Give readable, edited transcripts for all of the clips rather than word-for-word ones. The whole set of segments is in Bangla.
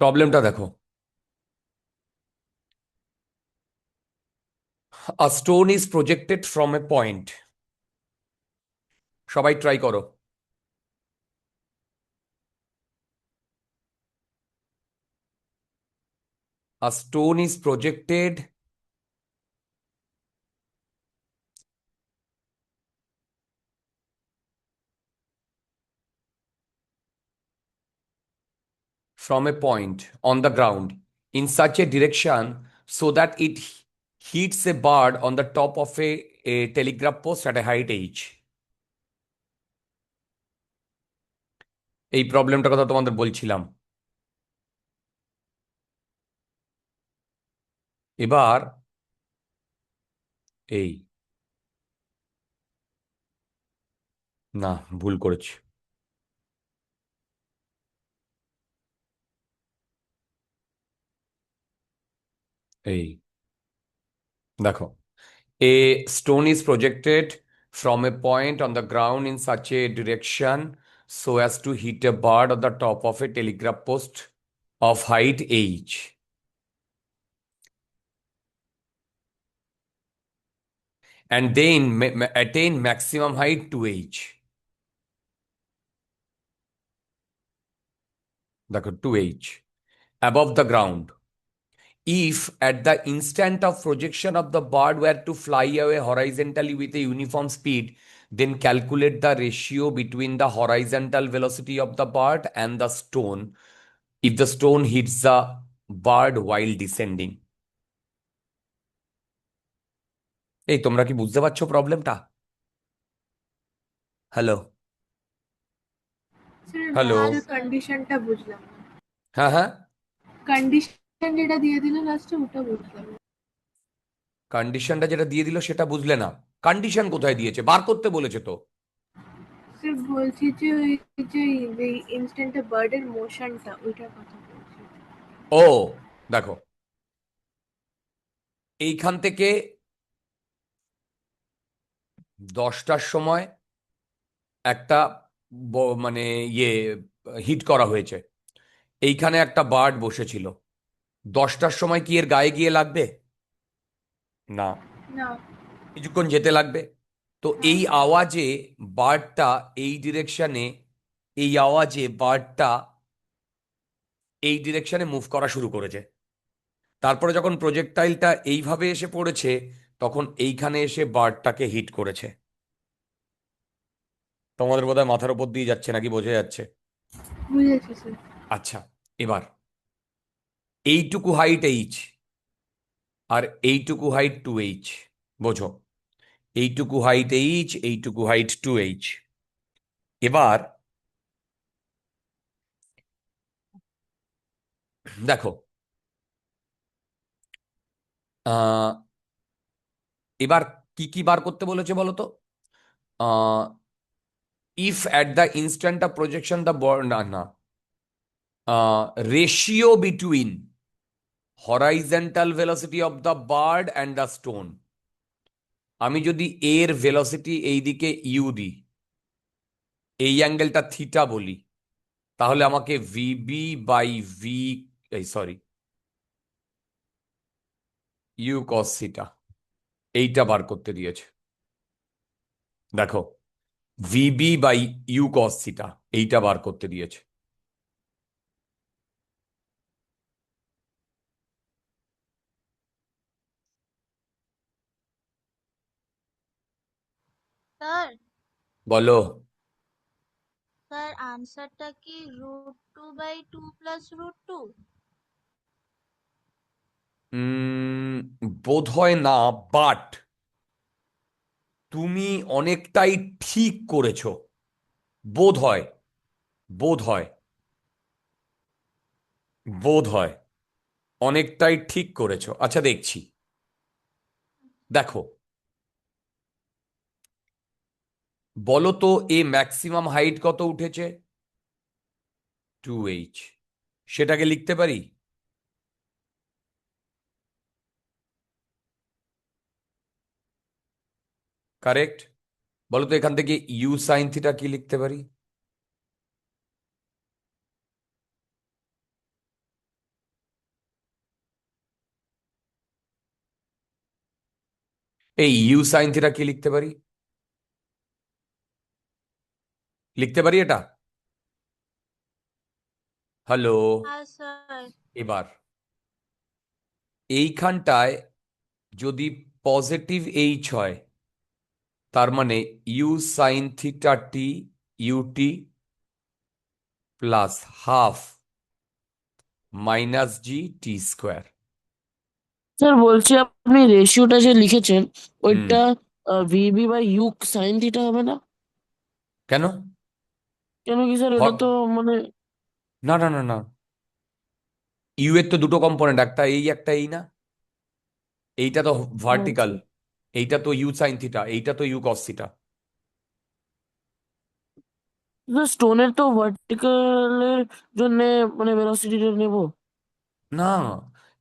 প্রবলেমটা দেখো। A stone is projected from a point. সবাই ট্রাই করো। A stone is projected from a point on the ground in such a direction so that it hits a bird on the top of a telegraph post at a height h। এই প্রবলেমটার কথা তোমাদের বলছিলাম। এবার এই, না, ভুল করেছি। এই দেখো, a stone is projected from a point on the ground in such a direction so as to hit a bird on the top of a telegraph post of height h and then attain maximum height 2h। দেখো, 2h above the ground, if at the instant of projection of the bird were to fly away horizontally with a uniform speed, then calculate the ratio between the horizontal velocity of the bird and the stone if the stone hits the bird while descending। এই তোমরা কি বুঝতে পারছো প্রবলেমটা? হ্যালো? Sir hello? লাস্ট কন্ডিশনটা বুঝলাম না। হ্যাঁ, হ্যাঁ। কন্ডিশন যেটা দিয়ে দিল লাস্টে ওটা বুঝলাম না। কন্ডিশনটা যেটা দিয়ে দিল সেটা বুঝলে না? কন্ডিশন কোথায় দিয়েছে? বার করতে বলেছে তো। স্যার বলছি যে ওই যে এই ইনস্ট্যান্টে বার্ডের মোশনটা ওইটার কথা বলছি। ও, দেখো, এইখান থেকে 10টার সময় একটা মানে ইয়ে হিট করা হয়েছে। এইখানে একটা বার্ড বসেছিল। 10টার সময় কি এর গায়ে গিয়ে লাগবে? না, না। কিছুক্ষণ যেতে লাগবে। তো হ্যাঁ। এই আওয়াজে বার্ডটা এই ডিরেকশনে, এই আওয়াজে বার্ডটা এই ডিরেকশনে মুভ করা শুরু করেছে। তারপরে যখন প্রজেক্টাইলটা এইভাবে এসে পড়েছে, তখন এইখানে এসে বার্ডটাকে হিট করেছে। তোমাদের বোধহয় মাথার উপর দিয়ে যাচ্ছে, নাকি বোঝা যাচ্ছে? বুঝেছি স্যার। আচ্ছা, এবার এইটুকু হাইট এইচ আর এইটুকু হাইট 2h। বোঝো, এইটুকু হাইট এইচ, এইটুকু হাইট 2h। এবার দেখো, আহ এবার কি কি বার করতে বলেছে বলো তো? If at the instant of projection the না, না, ratio between horizontal velocity of the bird and the stone. আমি যদি এর ভেলোসিটি এইদিকে ইউ দিই, এই অ্যাঙ্গেলটা থিটা বলি, তাহলে আমাকে ভিবি বাই ভি, এই সরি, ইউ কস থিটা, এইটা বার করতে দিয়েছে। দেখো, VB by u cos theta, এইটা বার করতে দিয়েছে। স্যার বলো। স্যার আনসারটা কি √2/2 + √2? উম বোধ হয় না, বাট তুমি অনেকটাই ঠিক করেছো। বোধ হয়, বোধ হয়, বোধ হয় অনেকটাই ঠিক করেছো। আচ্ছা, দেখছি। দেখো, বলো তো এ ম্যাক্সিমাম হাইট কত উঠেছে? 2h। সেটাকে লিখতে পারি? কারেক্ট। বলো তো এখান থেকে ইউ সাইন থিটা কি লিখতে পারি? 2h এই ইউ সাইন থিটা কি লিখতে পারি? লিখতে পারি এটা? হ্যালো? হ্যাঁ স্যার। এবার এইখানটায় যদি পজিটিভ এইচ হয়, তার মানে u sine theta t u t plus half minus g t square. Sir বলছি আপনি রেশিওটা যে লিখেছেন হুম। ওইটা VB by u sine theta হবে না? কেন? কেন কি স্যার, এটা হ- তো মানে না না না না, ইউ এর তো দুটো কম্পোনেন্ট, একটা এই একটা এই না? এইটা তো ভার্টিক্যাল, এইটা তো ইউ সাইন থিটা, এইটা তো ইউ কস থিটা। স্টোনের তো ভার্টিক্যালের জন্য মানে ভেলোসিটিটা নেব। না,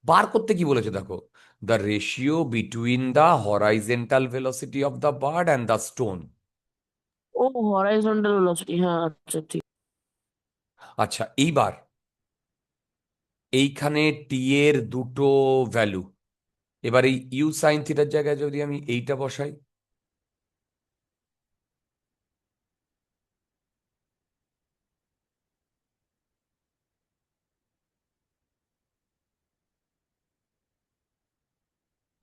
বার করতে কি বলেছে দেখো, the ratio between the horizontal velocity of the bird and the stone. ও হরাইজন্টাল ভেলোসিটি, হ্যাঁ আচ্ছা ঠিক। আচ্ছা, এইবার এইখানে টি এর দুটো ভ্যালু, এবার এই ইউ সাইন থিটার জায়গায় যদি আমি এইটা বসাই,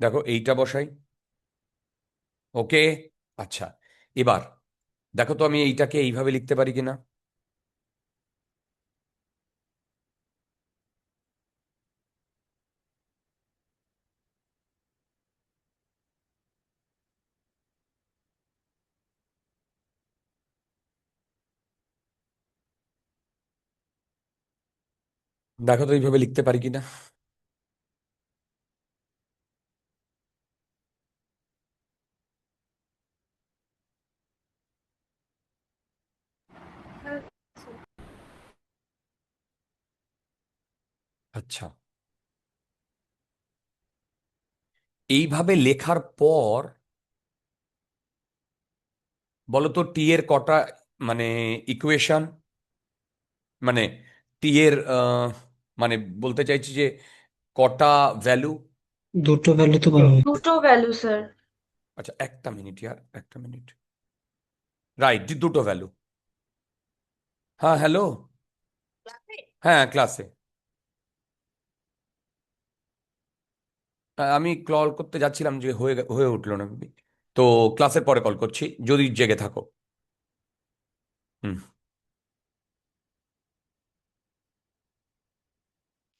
দেখো এইটা বসাই, ওকে। আচ্ছা, এবার দেখো তো আমি এইটাকে এইভাবে লিখতে পারি কিনা। দেখো তো এইভাবে লিখতে পারি কিনা। হ্যাঁ স্যার। আচ্ছা, এইভাবে লেখার পর বলো তো টি এর কটা মানে ইকুয়েশন, মানে টি এর মানে বলতে চাইছি যে কটা ভ্যালু। দুটো ভ্যালু তো পাওয়া যায়। দুটো ভ্যালু স্যার। আচ্ছা, একটা মিনিট ইয়ার, একটা মিনিট। রাইট, দুটো ভ্যালু। হ্যাঁ হ্যালো, হ্যাঁ ক্লাসে। আমি কল করতে যাচ্ছিলাম যে হয়ে হয়ে উঠলো না। তো ক্লাসের পরে কল করছি যদি জেগে থাকো। হুম।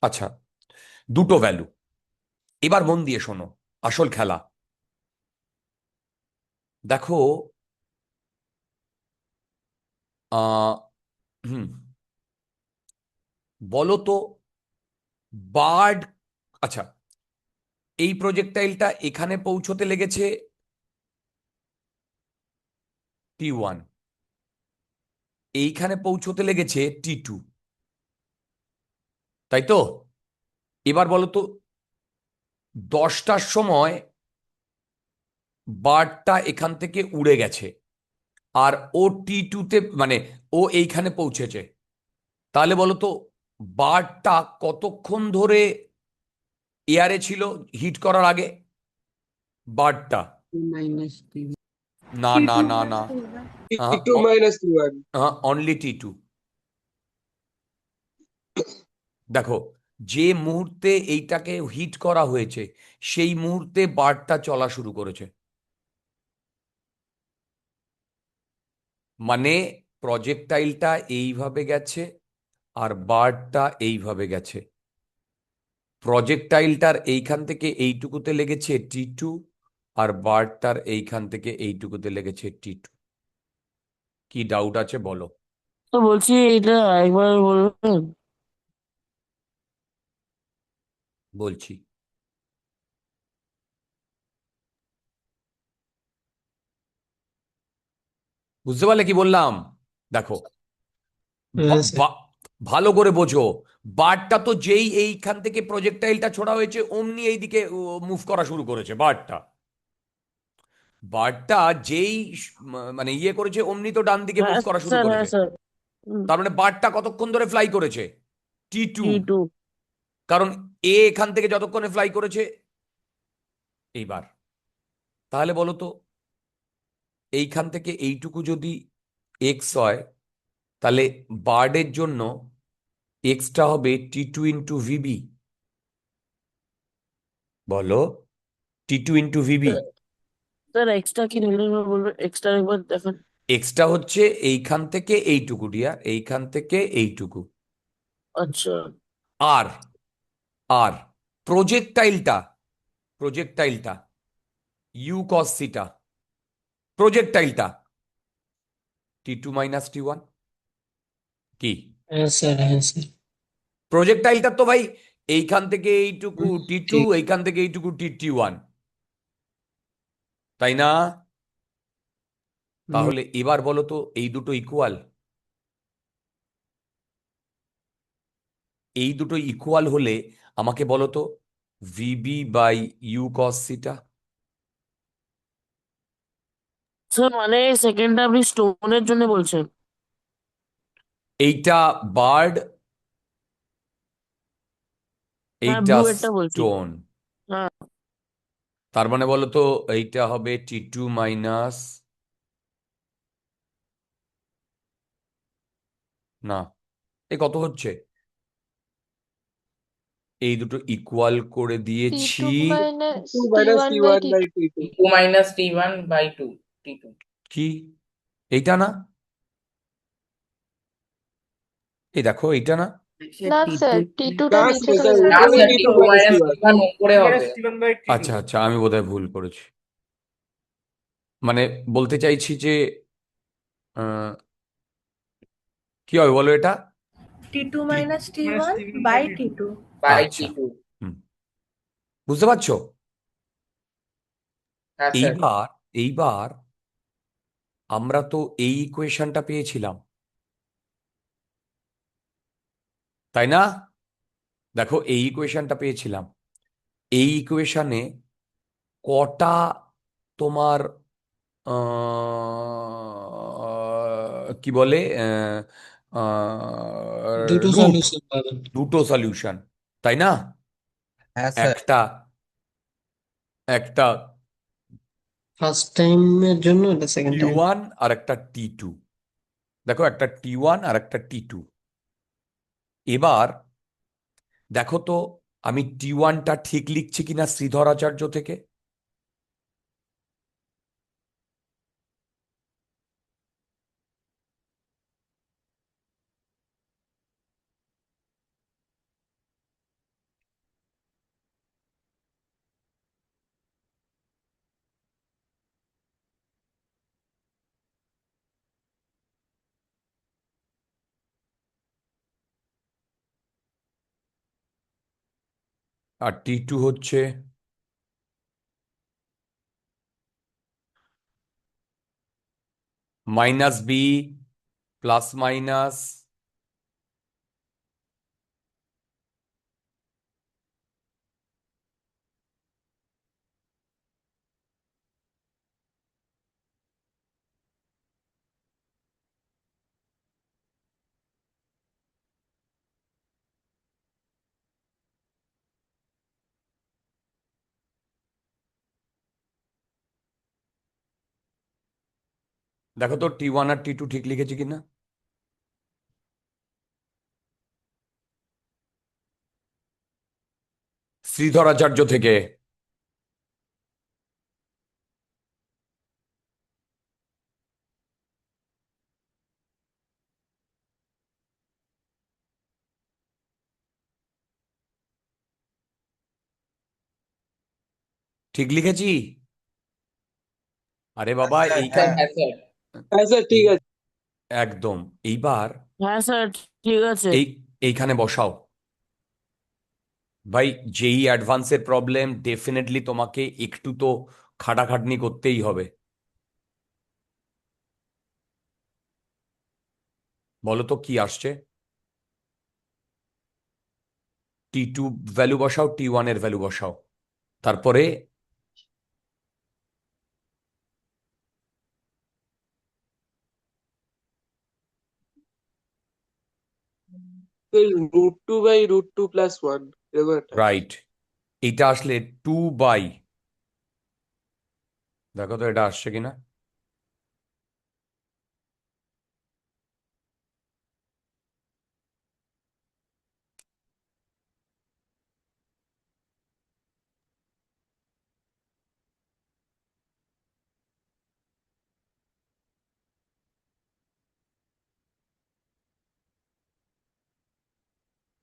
আচ্ছা, দুটো ভ্যালু। এবার মন দিয়ে শোনো, আসল খেলা। দেখো, আহ হুম, বলো তো বার্ড, আচ্ছা, এই প্রজেক্টাইলটা এখানে পৌঁছতে লেগেছে T1, এইখানে পৌঁছতে লেগেছে T2, তাই তো? এবার বলো তো 10টার সময় বার্ডটা এখান থেকে উড়ে গেছে, আর ও T2-তে মানে ও এইখানে পৌঁছেছে, তাহলে বলো তো বার্ডটা কতক্ষণ ধরে এয়ারে ছিল হিট করার আগে? বার্ডটা, মাইনাস না টি না টু না না, plus one. T2 minus T1. Only T2। দেখো, যে মুহূর্তে এইটাকে হিট করা হয়েছে সেই মুহূর্তে বার্ডটা চলা শুরু করেছে, মানে প্রজেক্টাইলটা এইভাবে গেছে আর বার্ডটা এইভাবে গেছে। প্রজেক্টাইলটার এইখান থেকে এইটুকুতে লেগেছে T2, আর বার্ডটার এইখান থেকে এইটুকুতে লেগেছে T2। কি ডাউট আছে বলো? তো বলছি এটা একবার বলবেন? বলছি, বুঝতে পারলে কি বললাম? দেখো, হ্যাঁ স্যার। ভালো করে বোঝো, বারটা তো যেই এইখান থেকে প্রজেক্টাইলটা ছোড়া হয়েছে অমনি এইদিকে মুভ করা শুরু করেছে বারটা। বারটা যেই মানে ইয়ে করেছে অমনি তো ডান দিকে মুভ হ্যাঁ করা শুরু স্যার, হ্যাঁ করেছে। স্যার। তার মানে বারটা কতক্ষণ ধরে ফ্লাই করেছে? T2। T2। কারণ এ এখান থেকে যতক্ষণে ফ্লাই করেছে, এইবার তাহলে বলো তো এইখান থেকে এইটুকু যদি এক্স হয়, তাহলে বার্ডের জন্য এক্সটা হবে T2 ইন্টু ভিবি। বলো, T2 into VB. Sir extra কি নিলেন একবার বলবেন, এক্সট্রা একবার দেখেন। এক্সটা হচ্ছে এইখান থেকে এইটুকু ডিয়ার, এইখান থেকে এইটুকু। আচ্ছা। আর আর প্রজেক্টাইলটা প্রজেক্টাইলটা ইউ কস থিটা, প্রজেক্টাইলটা T2 মাইনাস T1। কি হ্যাঁ স্যার, হ্যাঁ স্যার। প্রজেক্টাইলটা তো ভাই এইখান থেকে এইটুকু T2, ঠিক। এইখান থেকে এইটুকু T1, তাই না? তাহলে এবার বলো তো এই দুটো ইকুয়াল? এই দুটো ইকুয়াল হলে আমাকে বলো তো VB by u cos theta. Sir মানে সেকেন্ডটা আপনি স্টোনের জন্য বলছেন? এইটা বার্ড, হ্যাঁ, এইটা ব্লু এরটা বলছি। স্টোন। হ্যাঁ। তার মানে বলো তো এইটা হবে T2 মাইনাস, না, এ কত হচ্ছে? এই দুটো ইকুয়াল করে দিয়েছি। T2 minus 2 minus T1 by T1 by T2. T2. T2 minus T1 by 2 T2. কি এইটা না? এই দেখো এইটা না? না স্যার, T2 টা না নিচে স্যার, চলে না এটা যাবে। হলো sir, T2 T2 minus minus T1. T1 উপরে হবে। আচ্ছা আচ্ছা, আমি বোধহয় ভুল করেছি। মানে বলতে চাইছি যে আহ, কি হবে বলো এটা? T2 minus T1 by T2. By আচ্ছা, T2. হুম, বুঝতে পারছো? হ্যাঁ স্যার। এইবার এইবার আমরা তো এই ইকুয়েশনটা পেয়েছিলাম, তাই না? দেখো এই ইকুয়েশনটা পেয়েছিলাম। এই ইকুয়েশনে কটা তোমার কি বলে দুটো রুট, সলিউশন পাবেন। দুটো সলিউশন, তাই না? হ্যাঁ স্যার। একটা একটা ফার্স্ট টাইমের জন্য, এটা সেকেন্ড টাইম। T1 আর একটা T2। দেখো একটা T1 আর একটা T2। এবার দেখো তো আমি T1টা ঠিক লিখছি কিনা শ্রীধর আচার্য থেকে। আর T2 হচ্ছে মাইনাস বি প্লাস মাইনাস দেখো তো T1 আর T2 ঠিক লিখেছি কিনা। শ্রীধর আচার্য থেকে। ঠিক লিখেছি? আরে বাবা স্যার, এইখান হ্যাঁ। হ্যাঁ স্যার। হ্যাঁ স্যার, ঠিক এই- আছে। একদম। এইবার হ্যাঁ স্যার, ঠিক আছে। এইখানে বসাও ভাই। যেই অ্যাডভান্সের প্রবলেম, ডেফিনেটলি তোমাকে একটু তো খাটাখাটনি করতেই হবে। বলো তো কি আসছে? T2 ভ্যালু বসাও, T1 এর ভ্যালু বসাও, তারপরে √2 by √2 plus 1 এরকম একটা। রাইট। এইটা আসলে 2 বাই দেখো তো এটা আসছে কিনা।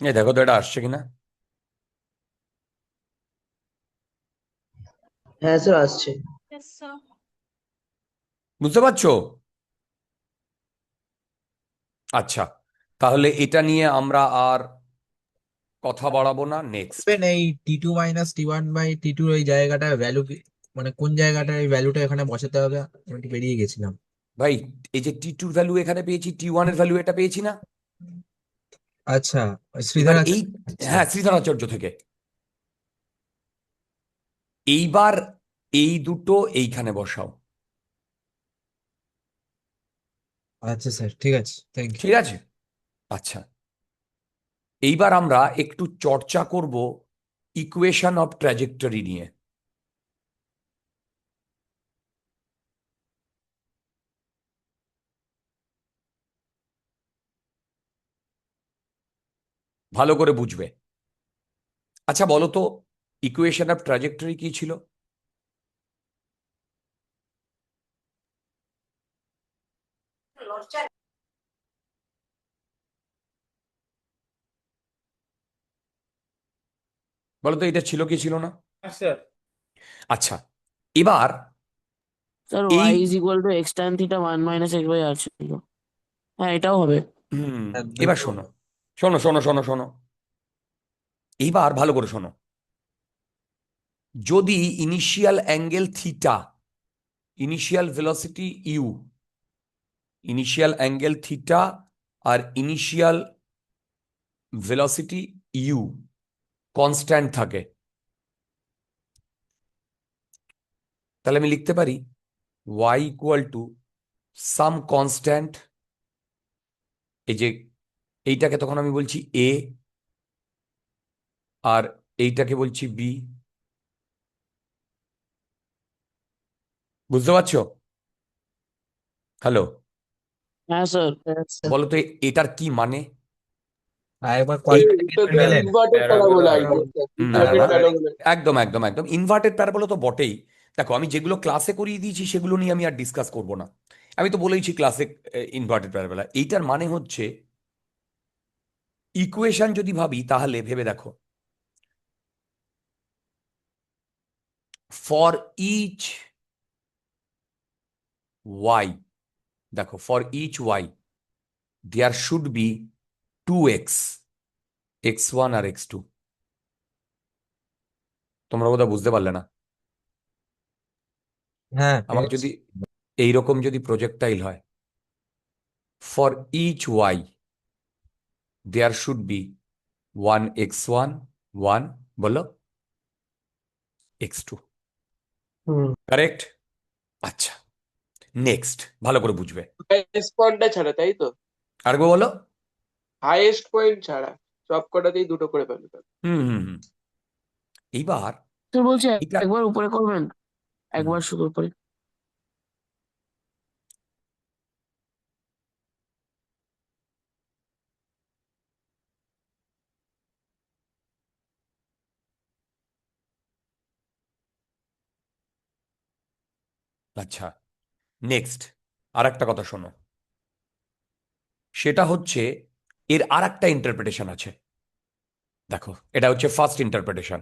এই দেখো তো এটা আসছে কিনা। হ্যাঁ স্যার আসছে। Yes, sir. বুঝতে পারছো? আচ্ছা, তাহলে এটা নিয়ে আমরা আর কথা বাড়াবো না, নেক্সট। দেখবেন এই T2 - T1/T2 এই জায়গাটার ভ্যালু মানে কোন জায়গাটার এই ভ্যালুটা এখানে বসাতে হবে, আমি একটু বেরিয়ে গেছিলাম। ভাই, এই যে T2 ভ্যালু এখানে পেয়েছি, T1 এর ভ্যালু এটা পেয়েছি না। আচ্ছা, এবার শ্রীধর আছে। এই, আচ্ছা হ্যাঁ, শ্রীধরাচার্য থেকে। এইবার এই দুটো এইখানে বসাও। আচ্ছা স্যার, ঠিক আছে, থ্যাংক ইউ। ঠিক আছে। আচ্ছা, এইবার আমরা একটু চর্চা করব ইকুয়েশন অফ ট্র্যাজেক্টরি নিয়ে। ভালো করে বুঝবে। আচ্ছা বলো তো, ইকুয়েশন অফ ট্র্যাজেক্টরি কি ছিল? বলো তো এটা ছিল কি ছিল না? স্যার আচ্ছা, এবার স্যার এই, y is equal to x tan theta 1 - x/r ছিল। হ্যাঁ, এটাও হবে। এবার দুটো। শোনো, শোনো শোনো শোনো শোনো, এইবার ভালো করে শোনো। যদি initial angle theta, initial velocity u, initial angle theta আর ইনিশিয়াল ভেলোসিটি ইউ কনস্ট্যান্ট থাকে, তাহলে আমি লিখতে পারি y equal to some constant. এই যে এইটাকে তখন আমি বলছি এ, আর এইটাকে বলছি বি। বুঝতে পারছো? হ্যালো, হ্যাঁ স্যার। হ্যাঁ স্যার। বলো তো এটার কি মানে? আর একবার এই, তো কোয়াড্রেটিক পেলেন। ইনভার্টেড প্যারাবোলা প্যারাবোলা আর কি। না ইনভার্টেড না, প্যারাবোলা। একদম একদম একদম ইনভার্টেড প্যারাবোলা তো বটেই। দেখো, আমি যেগুলো ক্লাসে করিয়ে দিয়েছি সেগুলো নিয়ে আমি আর ডিসকাস করব না। আমি তো বলেইছি ক্লাসে ইনভার্টেড প্যারাবোলা এইটার মানে হচ্ছে, ইকুয়েশন যদি ভাবি তাহলে ভেবে দেখো, ফর ইচ ওয়াই, দেখো for each y there should be 2x, x1 আর x2। তোমরা বোধহয় বুঝতে পারলে না। হ্যাঁ, আমার যদি এইরকম যদি প্রজেক্টাইল হয়, for each y there should be 1x1, 1, বলো, x2। হুম। কারেক্ট। আচ্ছা, নেক্সট, ভালো করে বুঝবে। হাইয়েস্ট পয়েন্টটা ছাড়া, তাই তো? আরেকবার বলো। হাইয়েস্ট পয়েন্ট ছাড়া সব কটাতেই দুটো করে পাবে। হুম হুম হুম। এইবার স্যার বলছি এটা, একবার উপরে করবেন, হুম, একবার শুধু উপরে। আচ্ছা, নেক্সট আর একটা কথা শোনো। সেটা হচ্ছে, এর আর একটা ইন্টারপ্রিটেশন আছে। দেখো, এটা হচ্ছে ফার্স্ট ইন্টারপ্রিটেশন।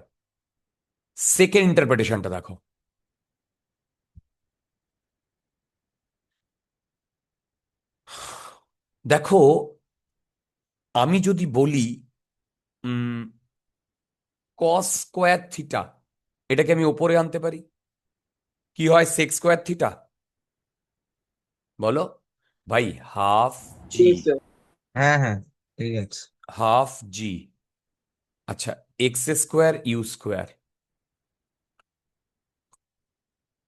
সেকেন্ড ইন্টারপ্রিটেশনটা দেখো। দেখো, আমি যদি বলি কস স্কোয়ার থিটা, এটাকে আমি ওপরে আনতে পারি, কি হয় সেক স্কোয়ার থিটা, বলো ভাই, হাফ জি, Yes, sir. হ্যাঁ হ্যাঁ, ঠিক আছে। Half g. আচ্ছা, x square u square,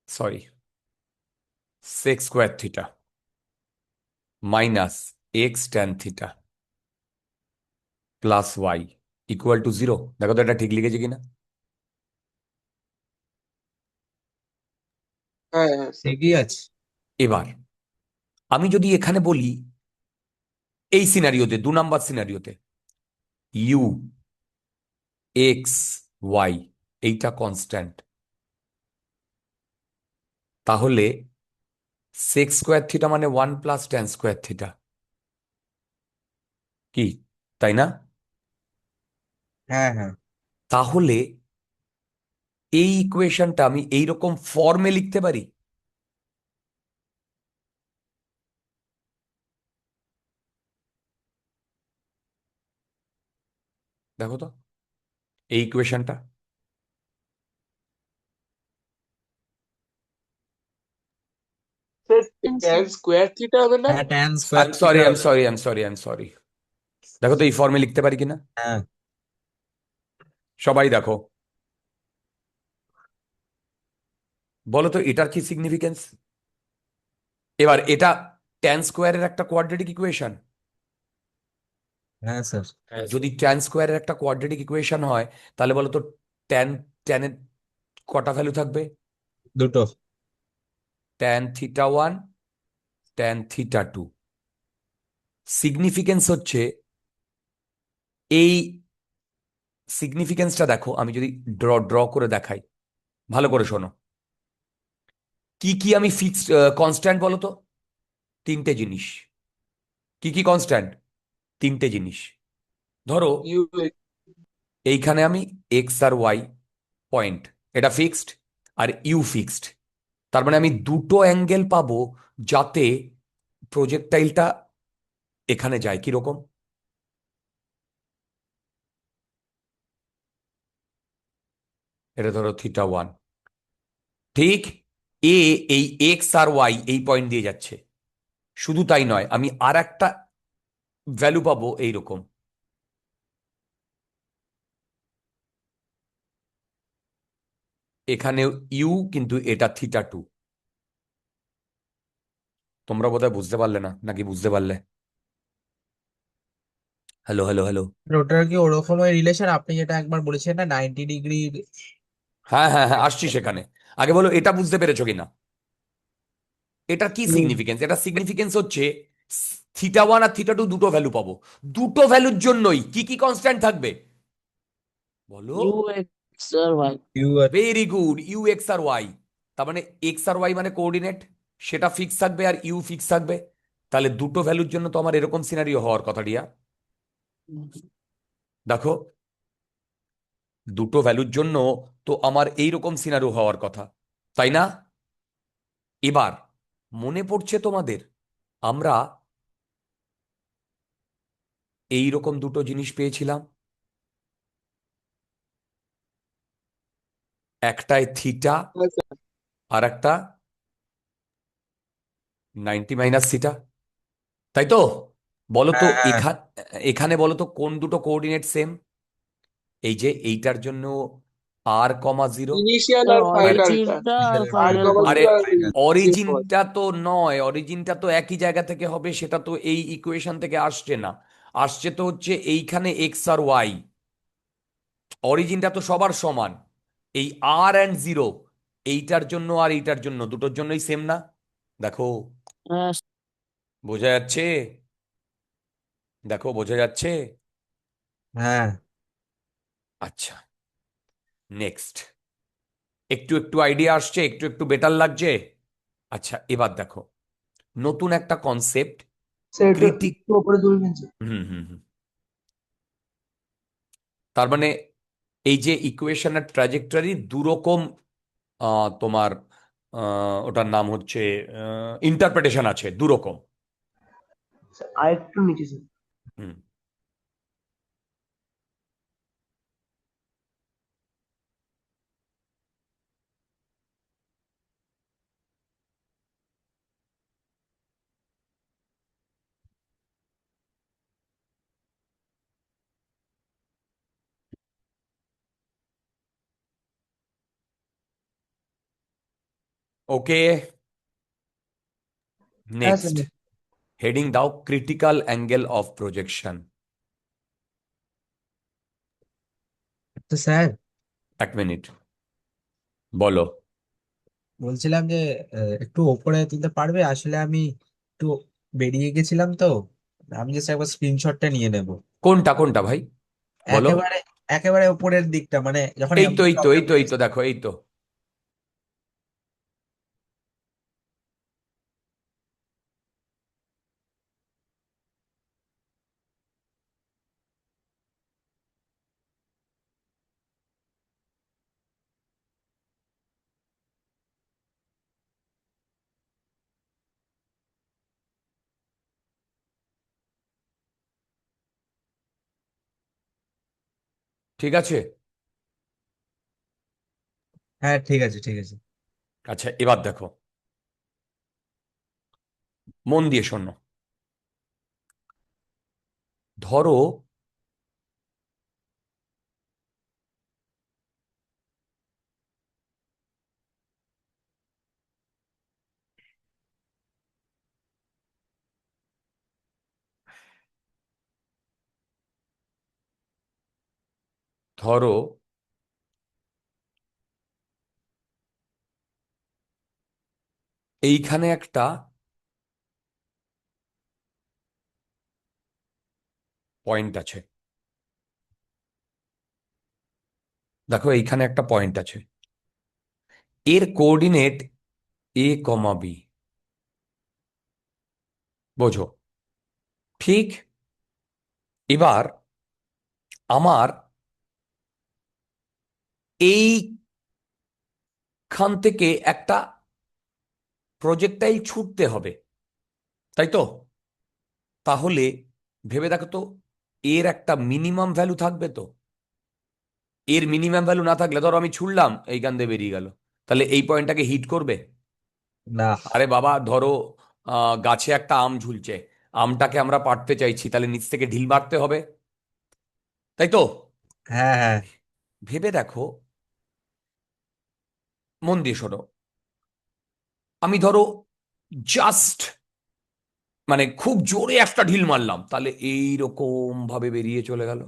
sorry, sec square theta minus x tan theta plus y equal to 0। দেখো তো এটা ঠিক লিখেছি কিনা। হ্যাঁ হ্যাঁ ঠিকই আছে। এবার আমি যদি এখানে বলি এই সিনারিওতে 2 নাম্বার সিনারিওতে ইউ এক্স ওয়াই এইটা কনস্ট্যান্ট, তাহলে সেক স্কোয়ার থিটা মানে 1 + tan² থিটা, কি তাই না? হ্যাঁ হ্যাঁ তাহলে এই ইকুয়েশনটা আমি এইরকম ফর্মে লিখতে পারি। দেখো তো এই ইকুয়েশনটা, sir Yes, tan sir. Square theta হবে না? হ্যাঁ tan square I am sorry theta I am হবে। Sorry I am sorry I am sorry, দেখো তো এই ফর্মে লিখতে পারি কিনা। হ্যাঁ সবাই দেখো, বলো তো এটার কি সিগনিফিকেন্স। এবার এটা ট্যান স্কোয়ারের একটা কোয়াড্রেটিক ইকুয়েশন। হ্যাঁ স্যার। যদি ট্যান স্কোয়ারের একটা কোয়াড্রেটিক ইকুয়েশন হয়, তাহলে বলো তো ট্যান ট্যানের কটা ভ্যালু থাকবে? দুটো। tan θ1 tan θ2। সিগনিফিকেন্স হচ্ছে এই সিগনিফিকেন্সটা দেখো, আমি যদি ড্র ড্র করে দেখাই, ভালো করে শোনো। কি কি আমি ফিক্সড কনস্ট্যান্ট বলো তো? 3টে জিনিস। কি কি কনস্ট্যান্ট? 3টে জিনিস। ধরো ইউ এইখানে আমি এক্স আর ওয়াই পয়েন্ট, এটা ফিক্সড, আর ইউ ফিক্সড। তার মানে আমি দুটো অ্যাঙ্গেল পাবো যাতে প্রজেক্টাইলটা এখানে যায়। কিরকম? এটা ধরো θ1, ঠিক এ এই এক্স আর ওয়াই এই পয়েন্ট দিয়ে যাচ্ছে। শুধু তাই নয়, আমি আর একটা ভ্যালু পাবো এইরকম, এখানেও ইউ, কিন্তু এটা θ2। তোমরা বোধহয় বুঝতে পারলে না, নাকি বুঝতে পারলে? Hello hello hello. ওটার কি ওরকমই রিলেশন আপনি যেটা একবার বলেছেন না 90 ডিগ্রির? হ্যাঁ হ্যাঁ হ্যাঁ, আসছি সেখানে। আগে বলো এটা বুঝতে পেরেছো কিনা। এটা কি সিগনিফিকেন্স? এটা সিগনিফিকেন্স হচ্ছে θ1 আর θ2 দুটো ভ্যালু পাবো। দুটো ভ্যালুর জন্যই কি কি কনস্ট্যান্ট থাকবে বলো? ইউ এক্স আর y. U very good, u x আর ওয়াই। তার মানে এক্স আর ওয়াই মানে কোঅর্ডিনেট, সেটা ফিক্স থাকবে আর ইউ ফিক্স থাকবে। তাহলে দুটো ভ্যালুর জন্য তো আমার এরকম সিনারিও হওয়ার কথা রিয়া। দেখো, দুটো ভ্যালুর জন্য তো আমার এইরকম সিনারিও হওয়ার কথা, তাই না? এবার মনে পড়ছে তোমাদের, আমরা এইরকম দুটো জিনিস পেয়েছিলাম, একটায় থিটা আর একটা 90 - θ, তাই তো? বলো তো হ্যাঁ হ্যাঁ এখানে বলো তো কোন দুটো কোঅর্ডিনেট সেম? এই যে এইটার জন্য r,0, ইনিশিয়াল স্যার আর ফাইনালটা, অরিজিনটা আর আর ফাইনাল কমা আরে জিরো আর জিরো। অরিজিনটা তো নয়, অরিজিনটা তো একই জায়গা থেকে হবে, সেটা তো এই ইকুয়েশন থেকে আসছে না। আসছে তো হচ্ছে এইখানে এক্স আর ওয়াই। অরিজিনটা তো সবার সমান। এই r and 0 এইটার জন্য আর এইটার জন্য দুটোর জন্যই সেম না? দেখো, বোঝা যাচ্ছে? দেখো বোঝা যাচ্ছে? হ্যাঁ আচ্ছা, নেক্সট। একটু একটু আইডিয়া আসছে, একটু একটু বেটার লাগছে। আচ্ছা এবার দেখো, নতুন একটা কনসেপ্ট, ক্রিটিক। হুম হুম হুম। তার মানে এই যে ইকুয়েশনের ট্র্যাজেক্টরি দুরকম, তোমার ওটার নাম হচ্ছে ইন্টারপ্রিটেশন আছে দুরকম। আরেকটু নিচে স্যার। হুম। ওকে, হ্যাঁ স্যার। নেক্সট হেডিং দাও ক্রিটিক্যাল অ্যাঙ্গেল অফ প্রজেকশন। তো স্যার, 1 মিনিট, বলো। বলছিলাম যে একটু ওপরে তুলতে পারবে? আসলে আমি একটু বেরিয়ে গেছিলাম তো, আমি জাস্ট একবার স্ক্রিনশটটা নিয়ে নেব। কোনটা কোনটা ভাই, বলো। একেবারে একেবারে উপরের দিকটা, মানে যখন এই তো এমনি এই তো এই প্রবলেম তো এই তো দেখো, এই তো। ঠিক আছে। হ্যাঁ, ঠিক আছে, ঠিক আছে। আচ্ছা, এবার দেখো, মন দিয়ে শোনো। ধরো ধরো এইখানে একটা পয়েন্ট আছে। দেখো এইখানে একটা পয়েন্ট আছে, এর কোঅর্ডিনেট এ কমা বি, বোঝো? ঠিক। এবার আমার এইখান থেকে একটা প্রজেক্টাইল ছুটতে হবে, তাই তো? তাহলে ভেবে দেখো তো, এর একটা মিনিমাম ভ্যালু থাকবে তো। এর মিনিমাম ভ্যালু না থাকলে ধরো আমি ছুড়লাম, এইখান দিয়ে বেরিয়ে গেল, তাহলে এই পয়েন্টটাকে হিট করবে? না। আরে বাবা, ধরো গাছে একটা আম ঝুলছে, আমটাকে আমরা পাড়তে চাইছি, তাহলে নিচ থেকে ঢিল মারতে হবে, তাই তো? হ্যাঁ, হ্যাঁ। ভেবে দেখো, মন দিয়ে শোনো। আমি ধরো জাস্ট মানে খুব জোরে একটা ঢিল মারলাম, তাহলে এই রকম ভাবে বেরিয়ে চলে গেল।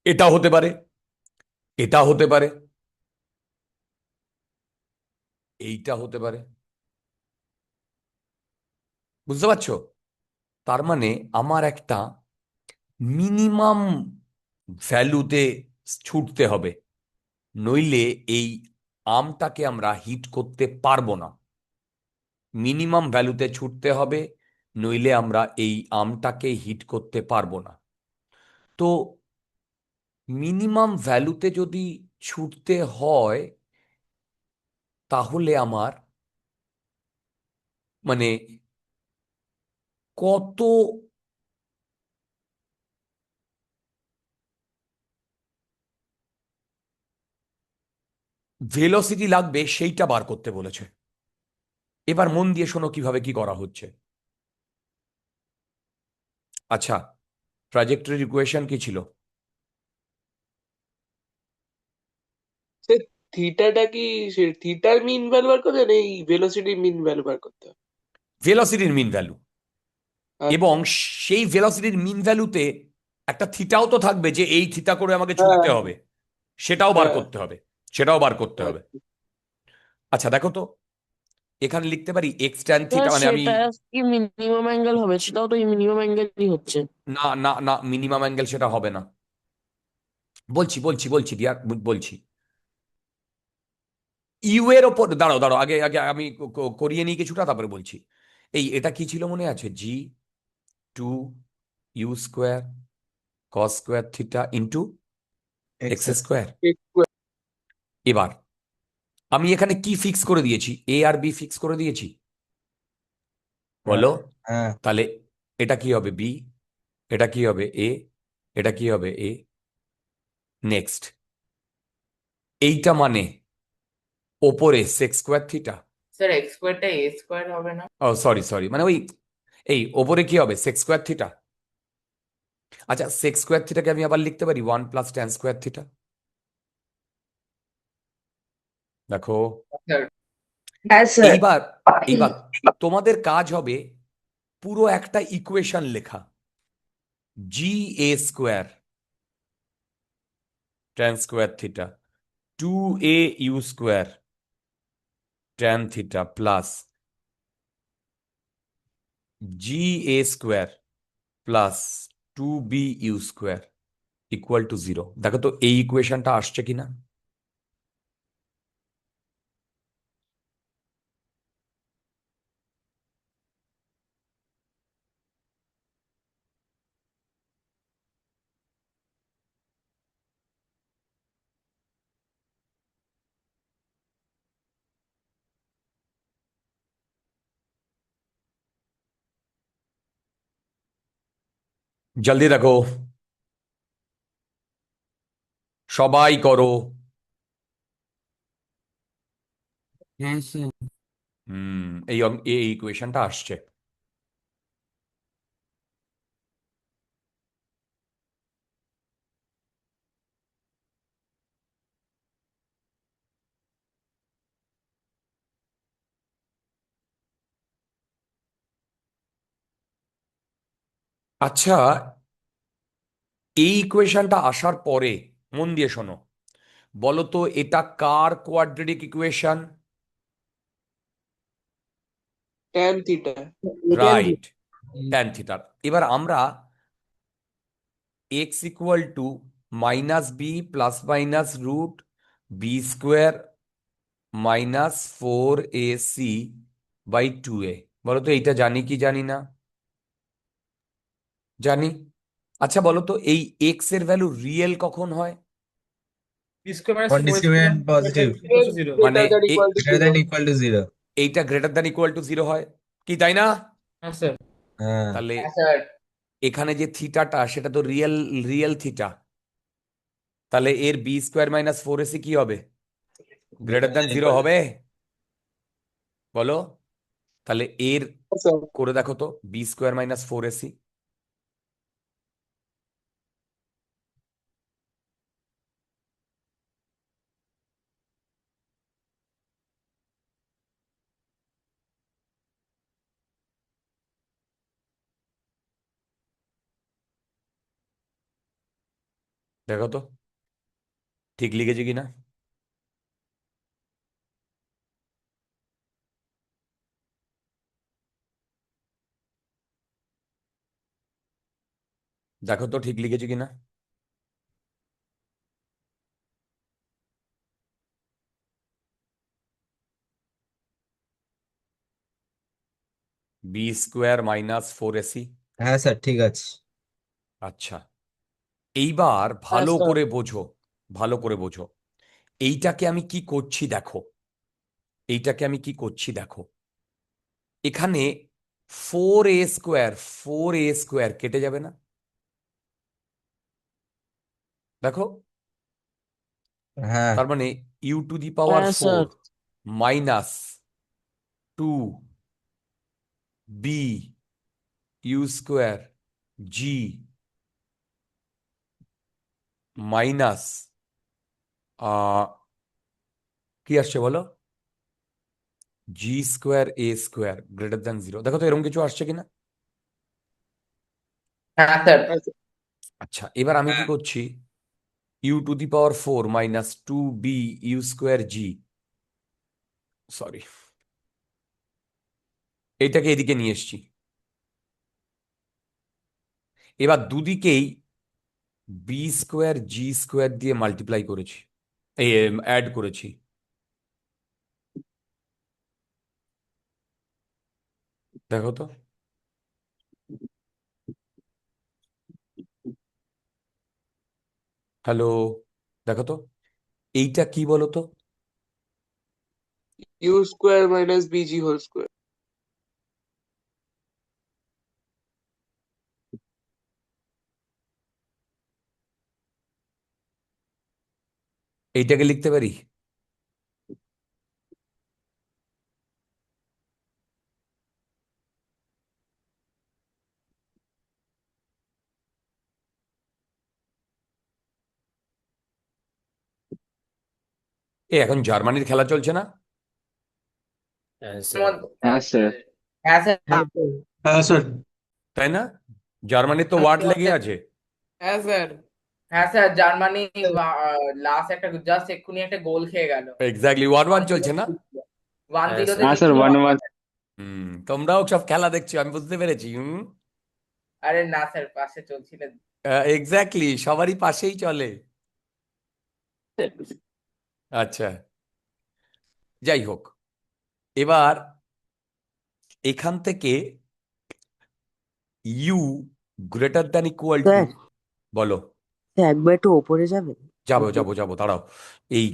এটা হতে পারে, এটা হতে পারে, এইটা হতে পারে। বুঝতে পারছো? তার মানে আমার একটা মিনিমাম ভ্যালুতে ছুটতে হবে, নইলে এই আমটাকে আমরা হিট করতে পারবো না। মিনিমাম ভ্যালুতে ছুটতে হবে, নইলে আমরা এই আমটাকে হিট করতে পারবো না। তো মিনিমাম ভ্যালুতে যদি ছুটতে হয়, তাহলে আমার মানে কত ভেলোসিটি লাগবে সেইটা বার করতে বলেছে। এবার মন দিয়ে শোনো কিভাবে কি করা হচ্ছে। আচ্ছা, ট্রাজেক্টরির ইকুয়েশন কি ছিল? সে থিটাটা কি, সে থিটার মিন ভ্যালু বার করতে হবে, এই ভেলোসিটির মিন ভ্যালু বার করতে হবে? ভেলোসিটির মিন ভ্যালু, এবং আচ্ছা। সেই ভেলোসিটির মিন ভ্যালুতে একটা থিটাও তো থাকবে, যে এই থিটা করে আমাকে হ্যাঁ, ছুটতে হবে, সেটাও বার হ্যাঁ। করতে হবে, সেটাও বার করতে হবে। আচ্ছা। আচ্ছা দেখো তো, এখানে লিখতে পারি এক্স ট্যান স্যার থিটা, মানে আমি সেটা কি মিনিমাম অ্যাঙ্গেল হবে? সেটাও তো মিনিমাম অ্যাঙ্গেলই হচ্ছে। না না না, মিনিমাম অ্যাঙ্গেল সেটা হবে না। বলছি বলছি বলছি ডিয়ার, বলছি। ইউ এর ওপর দাঁড়াও দাঁড়াও, আগে আগে আমি করিয়ে নিই কিছুটা, তারপরে বলছি। এটা কি ছিল মনে আছে? G two u square cos square theta into x এক্সেস। স্কোয়ার। এবার আমি এখানে কি ফিক্স করে দিয়েছি? এ আর বি ফিক্স করে দিয়েছি, হ্যাঁ, বলো? হ্যাঁ। তাহলে এটা কি হবে? বি। এটা কি হবে? এ। এটা কি হবে? এ। নেক্সট, এইটা মানে ওপরে sec square theta. Sir x স্কোয়ারটা এ স্কোয়ার হবে না? ও সরি সরি, মানে ওই এই ওপরে কি হবে? Sex square theta. আচ্ছা, সেক্স স্কোয়ার থিটাকে আমি আবার লিখতে পারি 1 + tan² থিটা। দেখো, স্যার হ্যাঁ স্যার। এইবার এইবার তোমাদের কাজ হবে পুরো একটা ইকুয়েশন লেখা, GA² tan² theta 2AU² tan theta plus GA square plus 2BU square equal to 0। দেখো তো এই ইকুয়েশনটা আসছে কিনা। জলদি দেখো, সবাই করো। হ্যাঁ স্যার। এই ইকুয়েশনটা আসছে। আচ্ছা, এই ইকুয়েশনটা আসার পরে মন দিয়ে শোনো, বলো তো এটা কার কোয়াড্রেটিক ইকুয়েশন? Tan theta. রাইট, ট্যান থিটার। এবার আমরা x equal to minus b plus minus root b square minus 4AC by 2A, বলো তো এইটা জানি কি জানি না? জানি। আচ্ছা বলো তো এই এক্স এর ভ্যালু রিয়েল কখন হয়? কন্ডিশন পজিটিভ, মানে Greater than equal to greater than 0. Equal to 0। এইটা গ্রেটার দ্যান ইকুয়াল টু 0 হয় কি, তাই না? হ্যাঁ তাহলে হ্যাঁ স্যার। এখানে যে থিটাটা সেটা তো রিয়েল রিয়েল থিটা, তাহলে এর বি স্কোয়ার মাইনাস 4AC কি হবে? গ্রেটার দ্যান 0 হবে, বলো? তাহলে এর স্যার করে দেখো তো, বি স্কোয়ার মাইনাস 4AC। দেখো তো ঠিক লিখেছি কিনা। দেখো তো ঠিক লিখেছি কিনা। B square minus 4AC। হ্যাঁ স্যার ঠিক আছে। আচ্ছা, এইবার হ্যাঁ ভালো স্যার। করে বোঝো, ভালো করে বোঝো। এইটাকে আমি কি করছি দেখো, এইটাকে আমি কি করছি দেখো। এখানে 4A স্কোয়ার কেটে যাবে না? দেখো, হ্যাঁ তার মানে ইউ টু দি পাওয়ার হ্যাঁ 4 sir. Minus 2B u square g minus কি আসছে বলো, G²A² গ্রেটার দ্যান 0। দেখো তো এরকম কিছু আসছে কিনা। হ্যাঁ স্যার। হ্যাঁ স্যার। আচ্ছা, এবার আমি কি করছি, u to the power 4 minus 2B u square g, sorry, এটাকে এদিকে নিয়ে এসছি। এবার দুদিকেই B²G² দিয়ে মাল্টিপ্লাই করেছি, এই অ্যাড করেছি। দেখো তো, হ্যালো, দেখো তো এইটা কি বলো তো? U square minus BG whole square. এইটাকে লিখতে পারি এখন জার্মানির খেলা চলছে না? হ্যাঁ স্যার। হ্যাঁ স্যার। হ্যাঁ স্যার। তাই না? জার্মানির তো ওয়ার্ড লেগে আছে। হ্যাঁ স্যার। হ্যাঁ স্যার, জার্মানি লাস্ট একটা জাস্ট এক্ষুনি একটা গোল খেয়ে গেল। এক্স্যাক্টলি 1-1 চলছে না? ওয়ান হ্যাঁ জিরোতে স্যার। হ্যাঁ স্যার লিখলে 1 1। তোমরাও সব খেলা দেখছো, আমি বুঝতে পেরেছি। আরে না স্যার, পাশে চলছিল। এক্স্যাক্টলি, সবারই পাশেই চলে। আচ্ছা, যাই হোক, এবার এখান থেকে u greater than equal to, sir বলো। স্যার একবার একটু ওপরে যাবেন। যাবো ওপরে। যাবো যাবো, দাঁড়াও। এই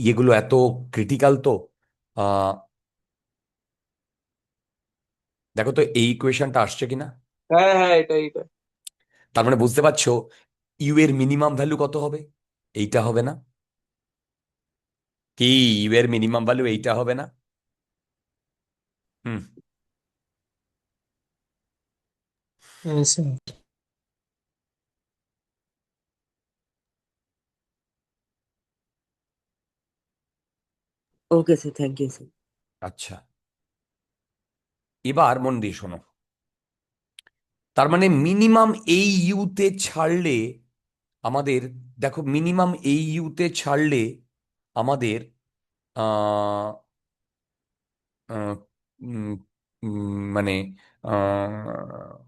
ইয়েগুলো এত ক্রিটিক্যাল তো। আহ দেখো তো এই ইকুয়েশনটা আসছে কিনা। হ্যাঁ হ্যাঁ, এটা। তার মানে বুঝতে পারছো ইউ এর মিনিমাম ভ্যালু কত হবে? এইটা হবে না কি? ইউ এর মিনিমাম ভ্যালু এইটা হবে না? হুম। হ্যাঁ sir. Okay sir, thank you sir. আচ্ছা, এবার মন দিয়ে শোনো। তার মানে মিনিমাম এই ইউতে ছাড়লে আমাদের, দেখো মিনিমাম এই ইউতে ছাড়লে আমাদের আহ, আহ, উম, মানে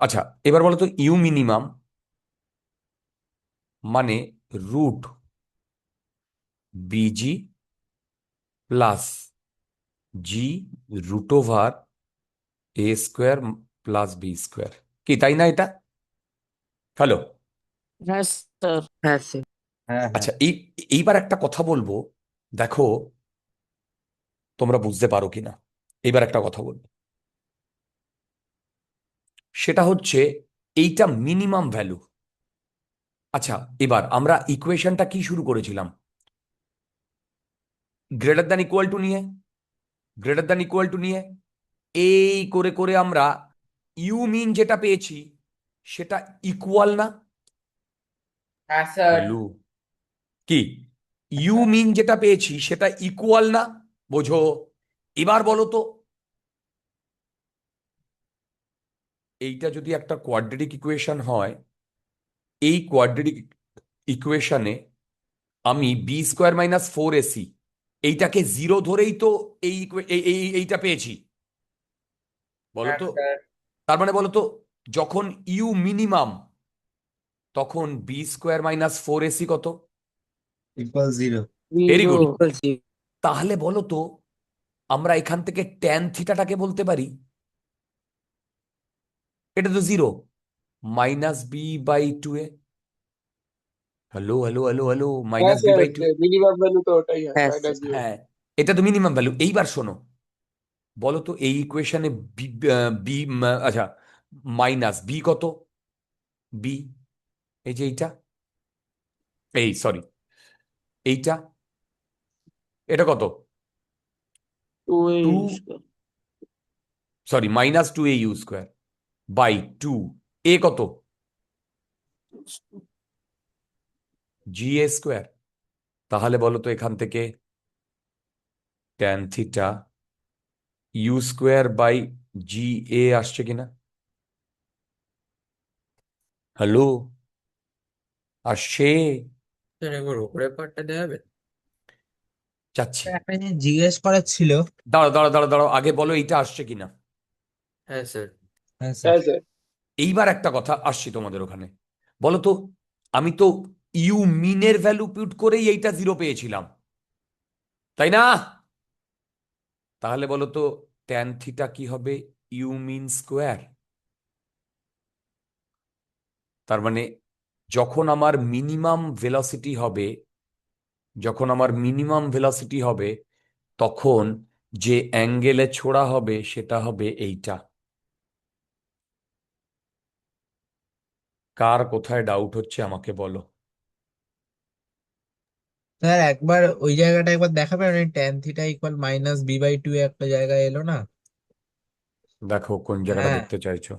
আচ্ছা, এবার বলো তো ইউ মিনিমাম মানে root busy plus G root over a square plus B square, কি তাই না এটা? হ্যালো। হ্যাঁ স্যার। হ্যাঁ স্যার। হ্যাঁ হ্যাঁ। আচ্ছা, এইবার একটা কথা বলবো, দেখো তোমরা বুঝতে পারো কিনা। এইবার একটা কথা বলবো, সেটা হচ্ছে এইটা মিনিমাম ভ্যালু। আচ্ছা, এবার আমরা ইকুয়েশনটা কি শুরু করেছিলাম? গ্রেটার দ্যান ইকুয়াল টু নিয়ে, গ্রেটার দ্যান ইকুয়াল টু নিয়ে এই করে করে আমরা ইউ মিন যেটা পেয়েছি সেটা ইকুয়াল না? হ্যাঁ স্যার। হ্যালো, কি ইউ মিন যেটা পেয়েছি সেটা ইকুয়াল না? বোঝো? এবার বলো তো এইটা যদি একটা কোয়াড্রেটিক ইকুয়েশন হয়, এই কোয়াড্রেটিক ইকুয়েশনে আমি b square minus four AC এইটাকে জিরো ধরেই তো এইটা পেয়েছি, বলো হ্যাঁ তো। স্যার। তার মানে বলো তো যখন ইউ মিনিমাম তখন b square minus four AC কত? Equal 0। Very zero. Good. Equal c. তাহলে বলো তো আমরা এখান থেকে ট্যান থিটাটাকে বলতে পারি, এটা তো zero, minus b by two a. Hello hello hello hello, হ্যাঁ minus b sir, by two. Minimum value তো ওটাই হয়, হ্যাঁ স্যার। -b। হ্যাঁ, এটা তো মিনিমাম ভ্যালু। এইবার শোনো, বলো তো এই ইকুয়েশনে বি, বি, আচ্ছা, মাইনাস বি কত? বি এই যে এইটা, এই সরি এইটা, এটা কত? টু এ টু, ইউজ কর। Sorry minus two a u square by two, a কত? G a square. তাহলে বলো তো এখান থেকে tan theta u square by g a আসছে কিনা? হ্যালো, আসছে? স্যার একবার উপরের পার্টটা দেখাবেন। যাচ্ছি। স্যার একটা জিনিস জিজ্ঞেস করার ছিল। দাঁড়াও দাঁড়াও দাঁড়াও দাঁড়াও, আগে বলো এইটা আসছে কিনা। হ্যাঁ স্যার। হ্যাঁ স্যার। হ্যাঁ স্যার। এইবার একটা কথা আসছি তোমাদের ওখানে, বলো তো আমি তো ইউ মিনের ভ্যালু পুট করেই এইটা জিরো পেয়েছিলাম, তাই না? তাহলে বলো তো ট্যান থিটা কি হবে? U min square. তার মানে যখন আমার মিনিমাম ভেলোসিটি হবে, যখন আমার মিনিমাম ভেলোসিটি হবে তখন যে অ্যাঙ্গেলে ছোড়া হবে সেটা হবে এইটা। কার কোথায় ডাউট হচ্ছে আমাকে বলো। স্যার একবার ওই জায়গাটা একবার দেখাবেন, ওই ট্যান থিটা ইকুয়াল -b/2 একটা জায়গায় এলো না? দেখো কোন জায়গাটা হ্যাঁ। দেখতে চাইছো।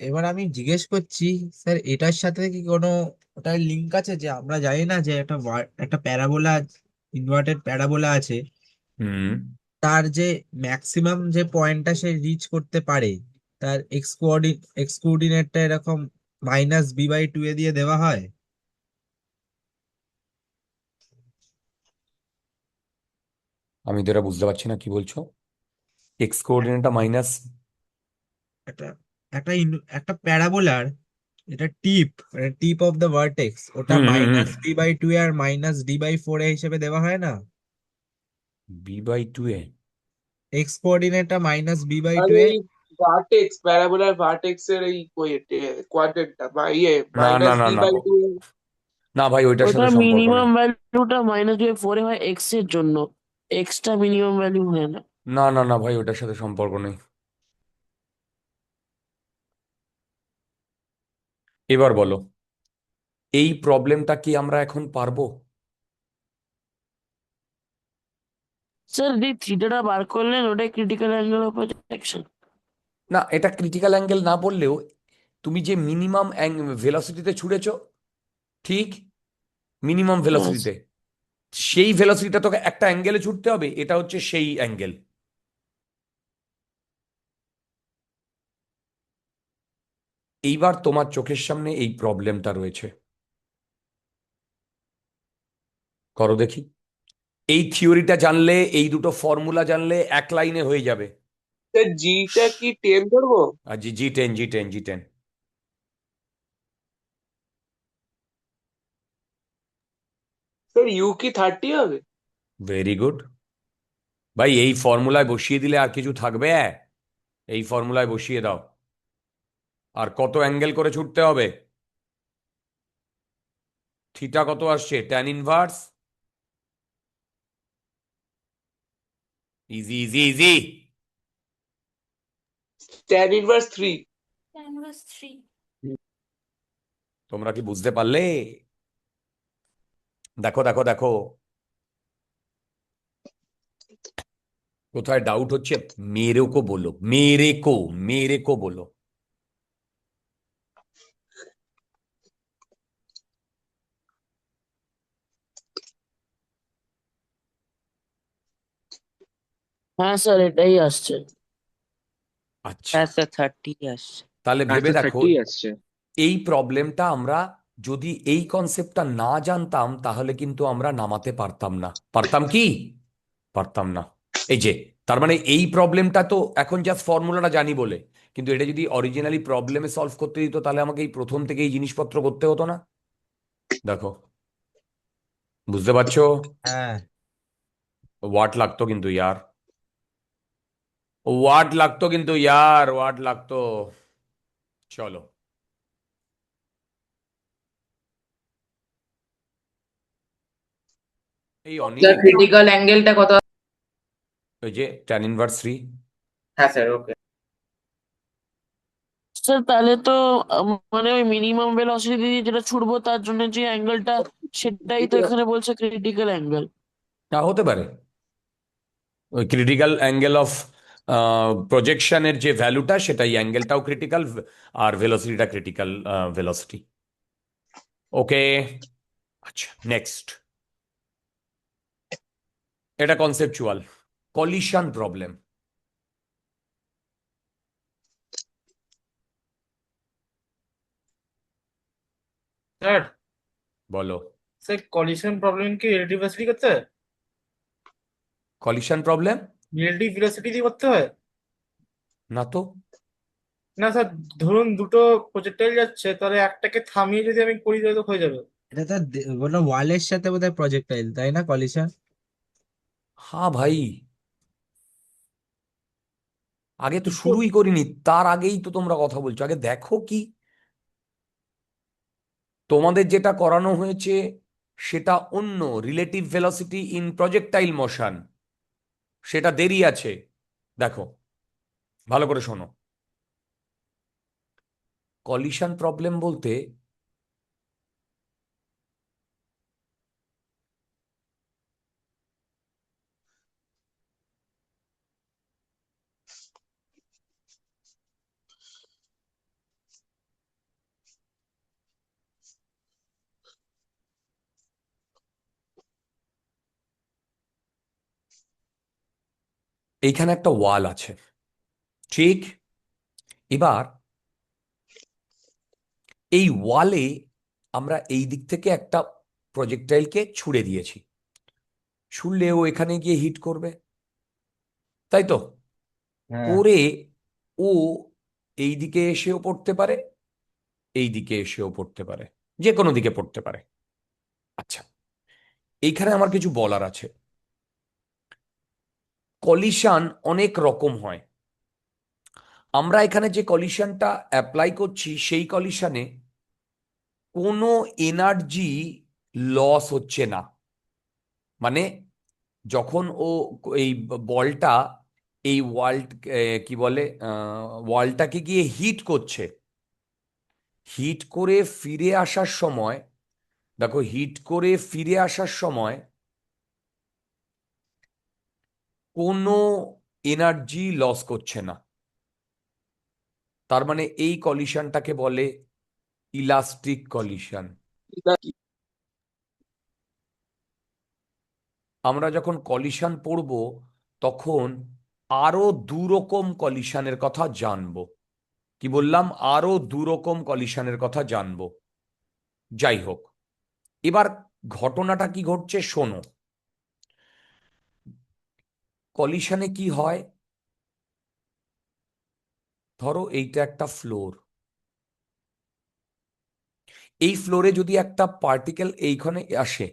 এবার আমি জিজ্ঞেস করছি, স্যার এটার সাথে কি কোনো ওটার লিঙ্ক আছে? যে আমরা জানি না যে একটা প্যারাবোলা, ইনভার্টেড প্যারাবোলা আছে, হুম। তার যে ম্যাক্সিমাম যে পয়েন্টটা সে রিচ করতে পারে, তার এক্স কোঅর্ডিনেটটা এরকম -b/2 এ দিয়ে দেওয়া হয়। আমি তো এটা বুঝতে পারছি না কি বলছো। এক্স কোঅর্ডিনেটটা মাইনাস, একটা একটা প্যারাবোলার, এটা টিপ অফ দ্য ভার্টেক্স, ওটা হুম হুম হুম, -b/2 আর -d/4 হিসেবে দেওয়া হয় না? b/2 এ এক্স কোঅর্ডিনেটটা আর -b/2 এ। এই ভার্টেক্স, প্যারাবোলার ভার্টেক্স এর এই কোয়াড্রেন্টটা বা না না মাইনাস না বি না বাই টু। না ভাই, ওইটার ওটা সাথে সম্পর্ক নেই। মিনিমাম ভ্যালুটা -4 হয় এক্স এর জন্য, এক্সটা মিনিমাম ভ্যালু হয় না। না না না ভাই, ওটার সাথে সম্পর্ক নেই। এবার বলো, এই প্রবলেমটা কি আমরা এখন পারবো? স্যার যে থিটাটা বার করলেন ওটাই ক্রিটিক্যাল অ্যাঙ্গেল অফ প্রজেকশন। না, এটা ক্রিটিক্যাল অ্যাঙ্গেল না বললেও তুমি যে মিনিমাম ভেলোসিটিতে ছুড়েছো, ঠিক মিনিমাম হ্যাঁ ভেলোসিটিতে, সেই ভেলোসিটিটা তোকে একটা অ্যাঙ্গেলে ছুটতে হবে, এটা হচ্ছে সেই অ্যাঙ্গেল। এইবার তোমার চোখের সামনে এই প্রবলেমটা রয়েছে, করো দেখি। এই থিওরিটা জানলে, এই দুটো ফর্মুলা জানলে এক লাইনে হয়ে যাবে। স্যার জিটা কি 10 ধরবো? আর জি10 স্যার ইউ কি 30 হবে? ভেরি গুড ভাই, এই ফর্মুলায় বসিয়ে দিলে আর কিছু থাকবে? এই ফর্মুলায় বসিয়ে দাও। আর কত অ্যাঙ্গেল করে ছুটতে হবে? থিটা কত আসছে? Tan inverse, easy easy easy. tan inverse 3। তোমরা কি বুঝতে পারলে? দেখো দেখো দেখো, কোথায় ডাউট হচ্ছে মেরে কো বলো, মেরে কো বলো। হ্যাঁ স্যার এটাই আসছে। আচ্ছা, হ্যাঁ স্যার 30 আসছে। তাহলে হ্যাঁ ভেবে স্যার দেখো, 30 আসছে। এই প্রবলেমটা আমরা যদি এই কনসেপ্টটা না জানতাম তাহলে কিন্তু আমরা নামাতে পারতাম না। পারতাম কি? পারতাম না। এই যে, তার মানে এই প্রবলেমটা তো এখন জাস্ট ফর্মুলাটা জানি বলে, কিন্তু এটা যদি অরিজিনালি প্রবলেমে সলভ করতে দিত তাহলে আমাকে এই প্রথম থেকে এই জিনিসপত্র করতে হতো না। দেখো, বুঝতে পারছো? হ্যাঁ। ওয়াট লাগতো কিন্তু ইয়ার, ওয়াট লাগতো কিন্তু ইয়ার, ওয়াট লাগতো। চলো, এই অনিল স্যার ক্রিটিক্যাল অ্যাঙ্গেলটা কত? ওই যে ট্যান ইনভার্স 3। হ্যাঁ স্যার, ওকে। স্যার তাহলে তো মানে ওই মিনিমাম ভেলোসিটি দিয়ে যেটা ছুটবো তার জন্য যে অ্যাঙ্গেলটা, সেটাই তো এখানে বলছে ক্রিটিক্যাল অ্যাঙ্গেল। তা হতে পারে, ওই ক্রিটিক্যাল অ্যাঙ্গেল অফ প্রজেকশনের যে ভ্যালুটা, সেটা এই অ্যাঙ্গেলটাও ক্রিটিক্যাল, আর ভেলোসিটিটা ক্রিটিক্যাল ভেলোসিটি। ওকে, আচ্ছা নেক্সট, এটা কনসেপচুয়াল, কলিশন প্রবলেম। স্যার, বলো। স্যার কলিশন প্রবলেম কি রিলেটিভ ভেলোসিটি করতে হয়? Collision problem? রিলেটিভ ভেলোসিটি দিয়ে করতে হয়? না তো। না স্যার, ধরুন দুটো প্রজেক্টাইল যাচ্ছে, তাহলে একটাকে থামিয়ে যদি আমি করি তাহলে তো হয়ে যাবে। এটা তো বললো ওয়ালের সাথে বোধহয় প্রজেক্টাইল, তাই না, কলিশন? হ্যাঁ ভাই, আগে তো কিন্তু শুরুই করিনি, তার আগেই তো তোমরা কথা বলছো। আগে দেখো কি তোমাদের যেটা করানো হয়েছে, সেটা অন্য, relative velocity in projectile motion, সেটা দেরি আছে। দেখো, ভালো করে শোনো। কলিশন প্রবলেম বলতে এইখানে একটা ওয়াল আছে, ঠিক? এবার এই ওয়ালে আমরা এই দিক থেকে একটা প্রজেক্টাইলকে ছুড়ে দিয়েছি, ছুড়লে ও এখানে গিয়ে হিট করবে, তাই তো? হ্যাঁ পরে ও এই দিকে এসেও পড়তে পারে, এই দিকে এসেও পড়তে পারে, যে কোনো দিকে পড়তে পারে। আচ্ছা, এইখানে আমার কিছু বলার আছে। কলিশন অনেক রকম হয়। আমরা এখানে যে কলিশনটা অ্যাপ্লাই করছি সেই কলিশনে কোনো এনার্জি লস হচ্ছে না। মানে যখন ও এই বলটা এই কি বলে ওয়ালটাকে গিয়ে হিট করছে, হিট করে ফিরে আসার সময়, দেখো হিট করে ফিরে আসার সময় কোনো এনার্জি লস করছে না। তার মানে এই কলিশনটাকে বলে ইলাস্টিক কলিশন। আমরা যখন কলিশন পড়ব তখন আরো দুরকম কলিশনের কথা জানবো। কি বললাম? আরো দুরকম কলিশনের কথা জানবো। যাই হোক, এবার ঘটনাটা কি ঘটছে শোনো। কলিশনে কি হয়, ধরো এইটা একটা ফ্লোর, এই ফ্লোরে যদি একটা পার্টিকেল এইখানে আসে,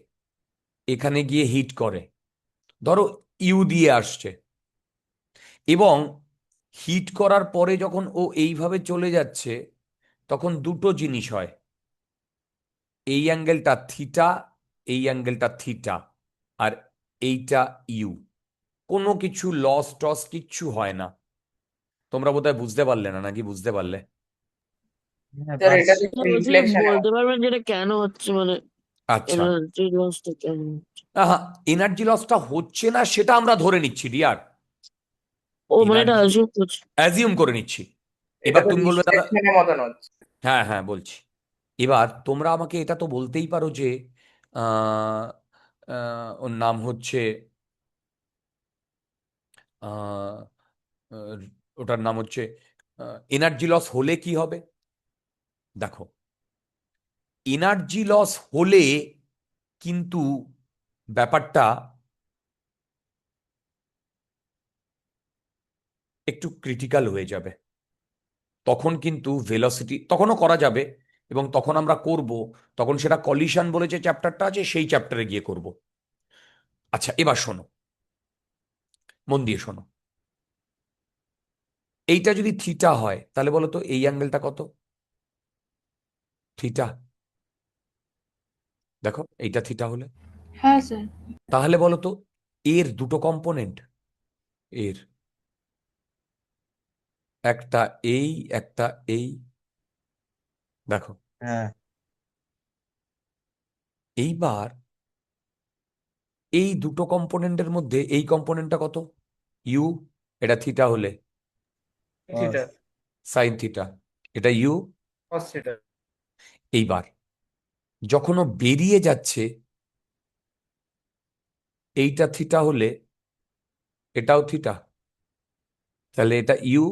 এখানে গিয়ে হিট করে, ধরো ইউ দিয়ে আসছে, এবং হিট করার পরে যখন ও এইভাবে চলে যাচ্ছে, তখন দুটো জিনিস হয়, এই অ্যাঙ্গেলটা থিটা, এই অ্যাঙ্গেলটা থিটা, আর এইটা ইউ। কোনো কিছু লস টস কিচ্ছু হয় না। তোমরা বোধহয় বুঝতে পারলে না, নাকি বুঝতে পারলে? হ্যাঁ স্যার এটা পারছি। তো বলছি রিফ্লেকশন বলতে পারবেন যেটা কেন হচ্ছে, মানে আচ্ছা, এনার্জি লসটা কেন হচ্ছে? হ্যাঁ, এনার্জি লসটা হচ্ছে না সেটা আমরা ধরে নিচ্ছি ডিয়ার, ও মানে এটা এনার্জি আসুক করছে। অ্যাজিউম করে নিচ্ছি। এটা এবার তো তুমি বলবে দাদা, রিফ্লেকশনের মতন হচ্ছে। হ্যাঁ হ্যাঁ বলছি। এবার তোমরা আমাকে এটা তো বলতেই পারো যে আহ, ওর নাম হচ্ছে আহ, আহ, ওটার নাম হচ্ছে এনার্জি লস হলে কি হবে। দেখো, এনার্জি লস হলে কিন্তু ব্যাপারটা একটু ক্রিটিক্যাল হয়ে যাবে। তখন কিন্তু ভেলোসিটি তখনও করা যাবে, এবং তখন আমরা করব, তখন সেটা কলিশন বলে যে চ্যাপ্টারটা আছে সেই চ্যাপ্টারে গিয়ে করব। আচ্ছা, এবার শোনো, মন দিয়ে শোনো। এইটা যদি থিটা হয় তাহলে বলো তো এই অ্যাঙ্গেলটা কত? থিটা। দেখো এইটা থিটা হলে, হ্যাঁ স্যার। তাহলে বলো তো এর দুটো কম্পোনেন্ট, এর একটা এই, একটা এই। দেখো, হ্যাঁ এইবার এই দুটো কম্পোনেন্টের মধ্যে এই কম্পোনেন্টটা কত? ইউ। এটা থিটা হলে থিটা, সাইন থিটা, এটা ইউ। Cos theta. এইবার যখন ও বেরিয়ে যাচ্ছে, এইটা থিটা হলে এটাও থিটা, তাহলে এটা ইউ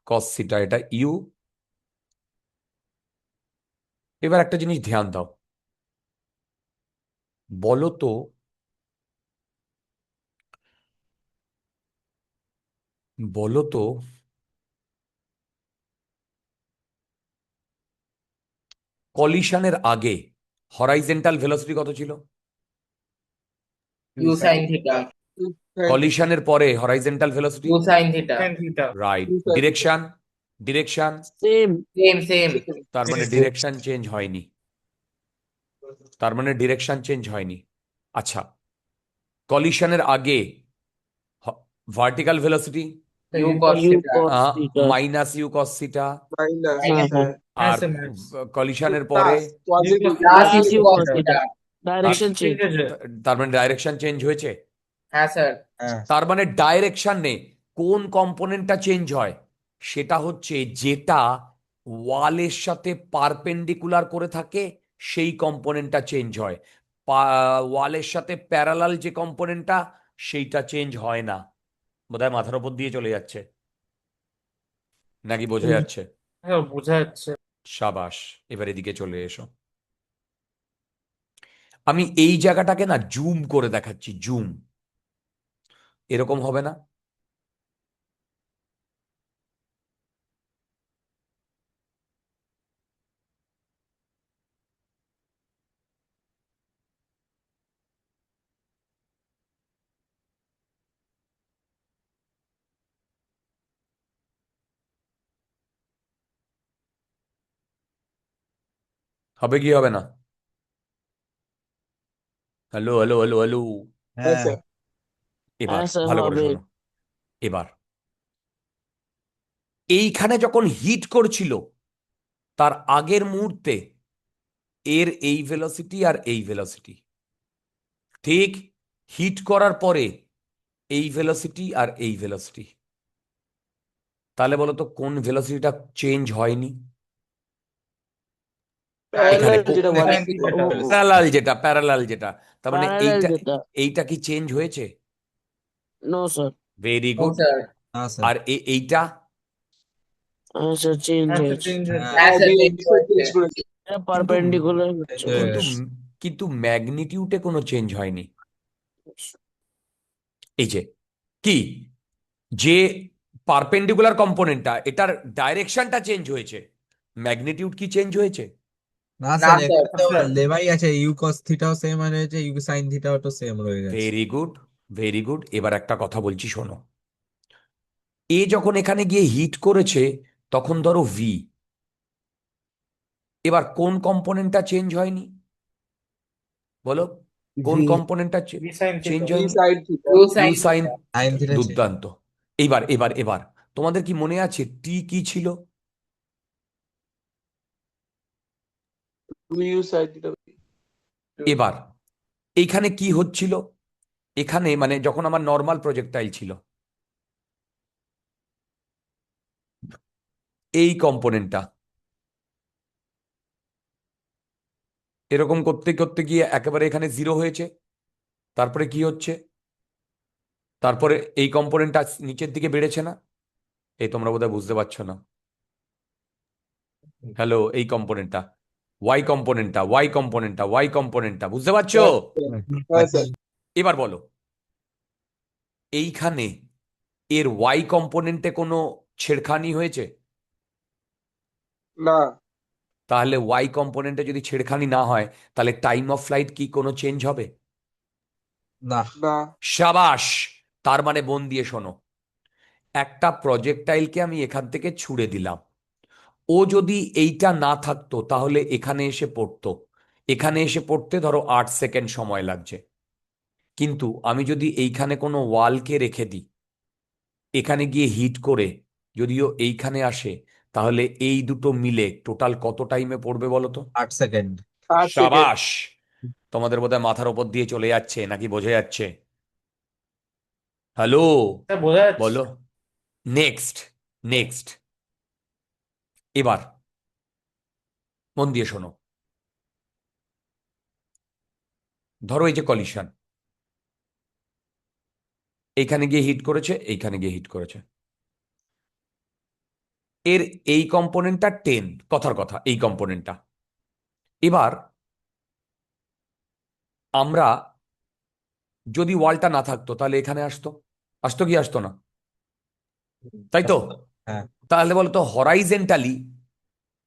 কস থিটা, এটা ইউ। এবার একটা জিনিস ধ্যান দাও, বলো তো বলো তো কলিশনের আগে হরাইজেন্টাল ভেলোসিটি কত ছিল? ইউ সাইন থিটা, কলিশনের পরে horizontal velocity, u sine theta, sine theta. Right. Direction, direction, same. Same same. তার মানে ডিরেকশন চেঞ্জ হয়নি, তার মানে ডিরেকশন চেঞ্জ হয়নি। আচ্ছা, কলিশনের আগে vertical velocity u cos u theta, cos theta. Minus u cos theta, হ্যাঁ হ্যাঁ। আর স্যার ম্যাথস। কলিশনের পরে plus plus u u cos cos theta. Theta. Direction change. তার মানে ডাইরেকশন চেঞ্জ হয়েছে। হ্যাঁ স্যার। হ্যাঁ তার মানে ডাইরেকশনে কোন কম্পোনেন্টটা চেঞ্জ হয়? সেটা হচ্ছে যেটা ওয়ালের সাথে পারপেন্ডিকুলার করে থাকে, সেই কম্পোনেন্টটা চেঞ্জ হয়। ওয়ালের সাথে প্যারালাল যে কম্পোনেন্টটা, সেইটা চেঞ্জ হয় না। বোধহয় মাথার উপর দিয়ে চলে যাচ্ছে, নাকি বোঝা যাচ্ছে? হ্যাঁ বোঝা যাচ্ছে। সাবাস, এবার এদিকে চলে এসো। আমি এই জায়গাটাকে না জুম করে দেখাচ্ছি, জুম। এরকম হবে না? হবে কি হবে না? Hello hello hello hello. হ্যাঁ হ্যাঁ স্যার। এবার হ্যাঁ স্যার ভালো করে হবে। শোনো। এবার এইখানে যখন হিট করছিল তার আগের মুহূর্তে এর এই ভেলোসিটি আর এই ভেলোসিটি, ঠিক হিট করার পরে এই ভেলোসিটি আর এই ভেলোসিটি, তাহলে বলো তো কোন ভেলোসিটিটা চেঞ্জ হয়নি? এখানে প্যারালাল যেটা ওয়ান Exactly যেটা বলেছে। প্যারালাল যেটা, তার মানে প্যারালাল এইটা যেটা। এইটা কি চেঞ্জ হয়েছে? No sir. Very good. না স্যার। আর এইটা হ্যাঁ স্যার চেঞ্জ হ্যাঁ স্যার হয়েছে। চেঞ্জ হয়েছে। হ্যাঁ আমি চেঞ্জ করেছি। এটা কিন্তু পারপেন্ডিকুলার চেঞ্জ হচ্ছে। হয়ে কিন্তু গেছে। কিন্তু ম্যাগনিটিউডে কোনো চেঞ্জ হয়নি। এই যে কি, যে পারপেন্ডিকুলার কম্পোনেন্টটা এটার ডাইরেকশনটা চেঞ্জ হয়েছে, ম্যাগনিটিউড কি চেঞ্জ হয়েছে? না স্যার, এখানে তো স্যার লেবাই আছে, ইউ কস থিটাও সেম রয়েছে, ইউ সাইন থিটাও তো সেম রয়ে গেছে। Very good, very good. এবার একটা কথা বলছি শোনো। এ যখন এখানে গিয়ে হিট করেছে তখন ধরো ভি, এবার কোন কম্পোনেন্টটা চেঞ্জ হয়নি বলো? কোন ভি কম্পোনেন্টটা v sine change theta. V হয়নি? Sine theta. U sine. Sine theta দুর্দান্ত। এবার তোমাদের কি মনে আছে টি কি ছিল? U sine theta. এবার এইখানে কি হচ্ছিল? এখানে মানে যখন আমার নর্মাল প্রজেক্টাইল ছিল, এই কম্পোনেন্টটা এরকম করতে করতে গিয়ে একেবারে এখানে জিরো হয়েছে, তারপরে কি হচ্ছে? তারপরে এই কম্পোনেন্টটা নিচের দিকে বেড়েছে না? এই তোমরা বোধহয় বুঝতে পারছো না। হ্যালো, এই কম্পোনেন্টটা ওয়াই কম্পোনেন্টটা বুঝতে পারছো? হ্যাঁ স্যার। এবার বলো এইখানে এর ওয়াই কম্পোনেন্টে কোনো ছেড়খানি হয়েছে? না। তাহলে ওয়াই কম্পোনেন্টে যদি ছেড়খানি না হয় তাহলে টাইম অফ ফ্লাইট কি কোনো চেঞ্জ হবে? না। না। সাবাস। তার মানে মন দিয়ে শোনো, একটা প্রজেক্টাইলকে আমি এখান থেকে ছুড়ে দিলাম, ও যদি এইটা না থাকতো তাহলে এখানে এসে পড়তো, এখানে এসে পড়তে ধরো 8 সেকেন্ড সময় লাগছে। কিন্তু আমি যদি এইখানে কোনো ওয়ালকে রেখে দিই, এখানে গিয়ে হিট করে যদিও এইখানে আসে, তাহলে এই দুটো মিলে টোটাল কত টাইমে পড়বে বলো তো? 8 সেকেন্ড। 8 সেকেন্ড। সাবাস। তোমাদের বোধহয় মাথার ওপর দিয়ে চলে যাচ্ছে নাকি বোঝা যাচ্ছে? হ্যালো, স্যার বোঝা যাচ্ছে। বলো। Next, next. এবার মন দিয়ে শোনো। ধরো এই যে কলিশন, এইখানে গিয়ে হিট করেছে, এইখানে গিয়ে হিট করেছে, এর এই কম্পোনেন্টটা 10, কথার কথা এই কম্পোনেন্টটা। এবার আমরা যদি ওয়ালটা না থাকতো তাহলে এখানে আসতো, আসতো কি আসতো না? তাই তো? হ্যাঁ তাহলে বলতো হরাইজেন্টালি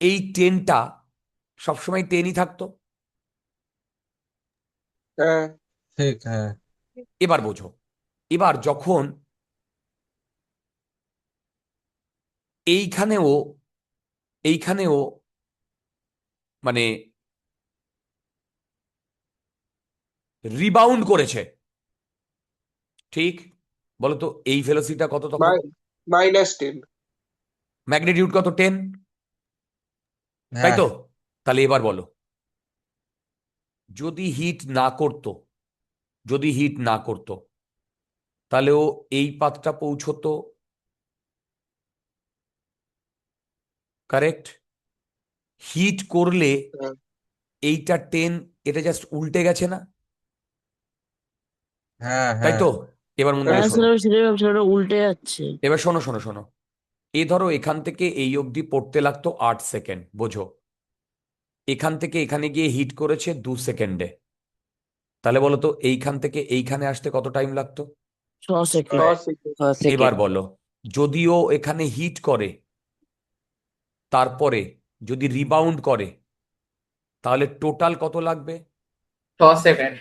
এই 10টা সবসময় 10ই থাকতো। হ্যাঁ। ঠিক। হ্যাঁ এবার বোঝো, এবার যখন এইখানেও এইখানেও মানে রিবাউন্ড করেছে, ঠিক বলতো এই ভেলোসিটিটা কত তখন? -10। ম্যাগনিটিউড কত? 10, তাই হ্যাঁ তো? তাহলে এবার বলো, যদি হিট না করতো, যদি হিট না করতো তাহলে ও এই পাথটা পৌঁছতো, কারেক্ট? হিট করলে হ্যাঁ। এইটা 10, এটা জাস্ট উল্টে গেছে না? হ্যাঁ তাই হ্যাঁ তো? এবার মন হ্যাঁ দিয়ে স্যার শোনো, আমি সেটাই ভাবছি, ওটা উল্টে যাচ্ছে। এবার শোনো শোনো শোনো। এ ধরো এখান থেকে এই অবধি পড়তে লাগতো 8 সেকেন্ড, বোঝো এখান থেকে এখানে গিয়ে হিট করেছে 2 সেকেন্ডে, তাহলে বলো তো এইখান থেকে এইখানে আসতে কত টাইম লাগতো? 6 সেকেন্ড। 6 সেকেন্ড। 6 এবার সেকেন্ড। বলো, যদিও এখানে হিট করে তারপরে যদি রিবাউন্ড করে তাহলে টোটাল কত লাগবে? 6 সেকেন্ড।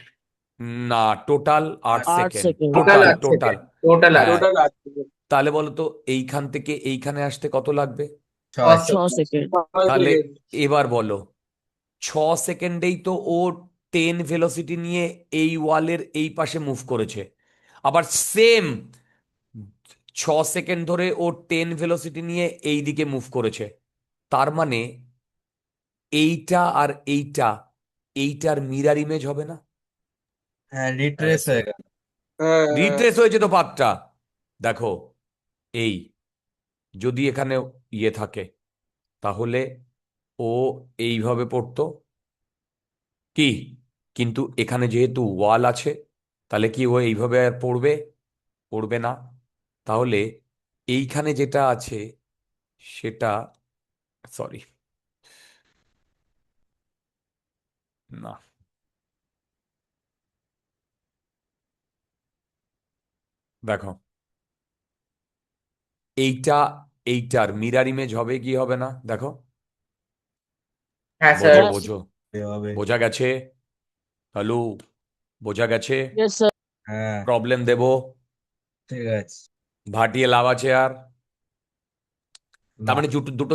না, total 8 8 second. Second. Total total. Total হ্যাঁ, টোটাল 8 সেকেন্ড। তাহলে বলো তো এইখান থেকে এইখানে আসতে কত লাগবে? 6 6 সেকেন্ড। 6 তাহলে সেকেন্ড। এবার বলো সেকেন্ডেই তো ও 10 ভেলোসিটি নিয়ে এই ওয়ালের এই পাশে মুভ করেছে। আবার সেম 6 সেকেন্ড ধরে ও 10 ভেলোসিটি নিয়ে এই দিকে মুভ করেছে। তার মানে এইটা আর এইটার মিরার ইমেজ হবে না? হ্যাঁ, রিট্রেস হয়ে গেল। হ্যাঁ রিট্রেস হয়েছে তো পাথটা। দেখো, এই যদি এখানে ইয়ে থাকে তাহলে ও এইভাবে পড়তো কি, কিন্তু এখানে যেহেতু ওয়াল আছে তাহলে কি ও এইভাবে আর পড়বে? পড়বে না। তাহলে এইখানে যেটা আছে সেটা, সরি, না, দেখো, এইটা এইটার মিরার ইমেজ হবে কি হবে না? দেখো, হ্যাঁ বোঝো স্যার। Yes, বোঝো, হবে। বোঝা গেছে? হ্যালো, বোঝা গেছে? yes, sir. হ্যাঁ, প্রবলেম দেব? ঠিক আছে। ভাটিয়ে লাভ আছে আর? তার না, মানে দুটো দুটো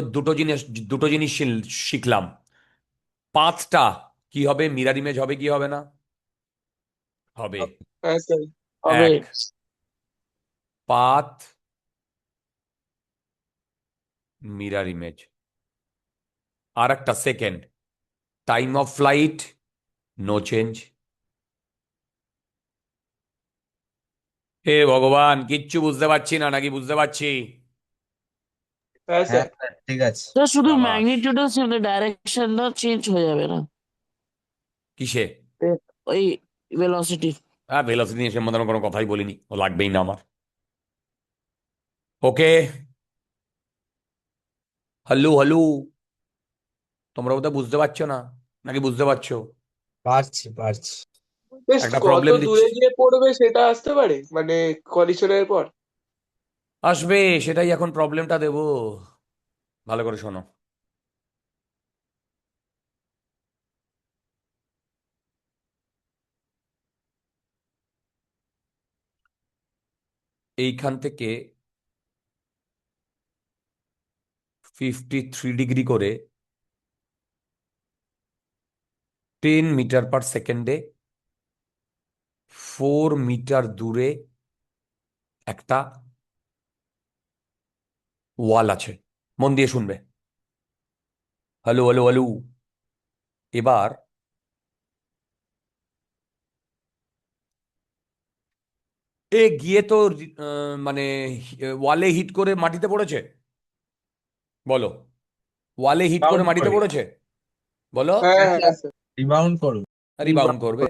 দুটো জিনিস শিখলাম। পাঁচটা কি হবে, মিরার ইমেজ হবে কি হবে না? হবে। হ্যাঁ স্যার। হবে। এক, পাথ মিরার ইমেজ। আর একটা second, time of flight no change. হে ভগবান, কিচ্ছু বুঝতে পারছি না নাকি বুঝতে পারছি? হ্যাঁ হ্যাঁ স্যার। স্যার, ঠিক আছে। স্যার শুধু সাবাস। ম্যাগনিটিউড সেম, ডাইরেকশনটা চেঞ্জ হয়ে যাবে না? কিসে? ওই ভেলোসিটি। হ্যাঁ, ভেলোসিটি নিয়ে সম্বন্ধে আমি কোনো কথাই বলিনি, ও লাগবেই না আমার। ওকে, হ্যালো হ্যালো, তোমরা বোধহয় বুঝতে পারছো না নাকি বুঝতে পারছো? পারছি পারছি। বেশ, একটা কত প্রবলেম দিচ্ছি, দূরে গিয়ে পড়বে সেটা আসতে পারে মানে কলিশনের পর? আসবে, সেটাই এখন প্রবলেমটা দেবো। ভালো করে শোনো। এইখান থেকে 53 ডিগ্রি করে 10 মিটার/সেকেন্ডে 4 মিটার দূরে একটা ওয়াল আছে। মন দিয়ে শুনবে। Hello hello hello. এবার এ গিয়ে তো মানে ওয়ালে হিট করে মাটিতে পড়েছে। বলো, ওয়ালে হিট করে বাউন্ড মাটিতে করে। পড়েছে? বলো। হ্যাঁ হ্যাঁ হ্যাঁ স্যার, স্যার। রিবাউন্ড করুন। রিবাউন্ড করবে।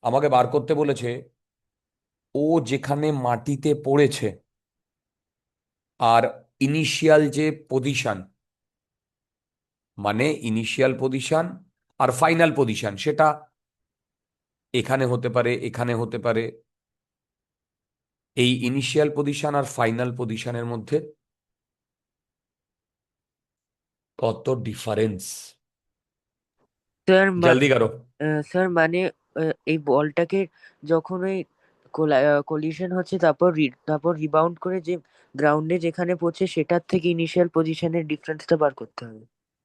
আমাকে বার করতে বলেছে ও যেখানে মাটিতে পড়েছে আর ইনিশিয়াল যে পজিশন, মানে ইনিশিয়াল পজিশন আর ফাইনাল পজিশন, সেটা এখানে হতে পারে, এখানে হতে পারে। এই ইনিশিয়াল পজিশন আর ফাইনাল পজিশনের মধ্যে কত ডিফারেন্স? স্যার জলদি করো। স্যার মানে এই বলটাকে যখন ওই কলিশন হচ্ছে তারপর রিবাউন্ড করে যে গ্রাউন্ডে যেখানে পড়ছে সেটার থেকে ইনিশিয়াল পজিশনের ডিফারেন্সটা বার করতে হবে।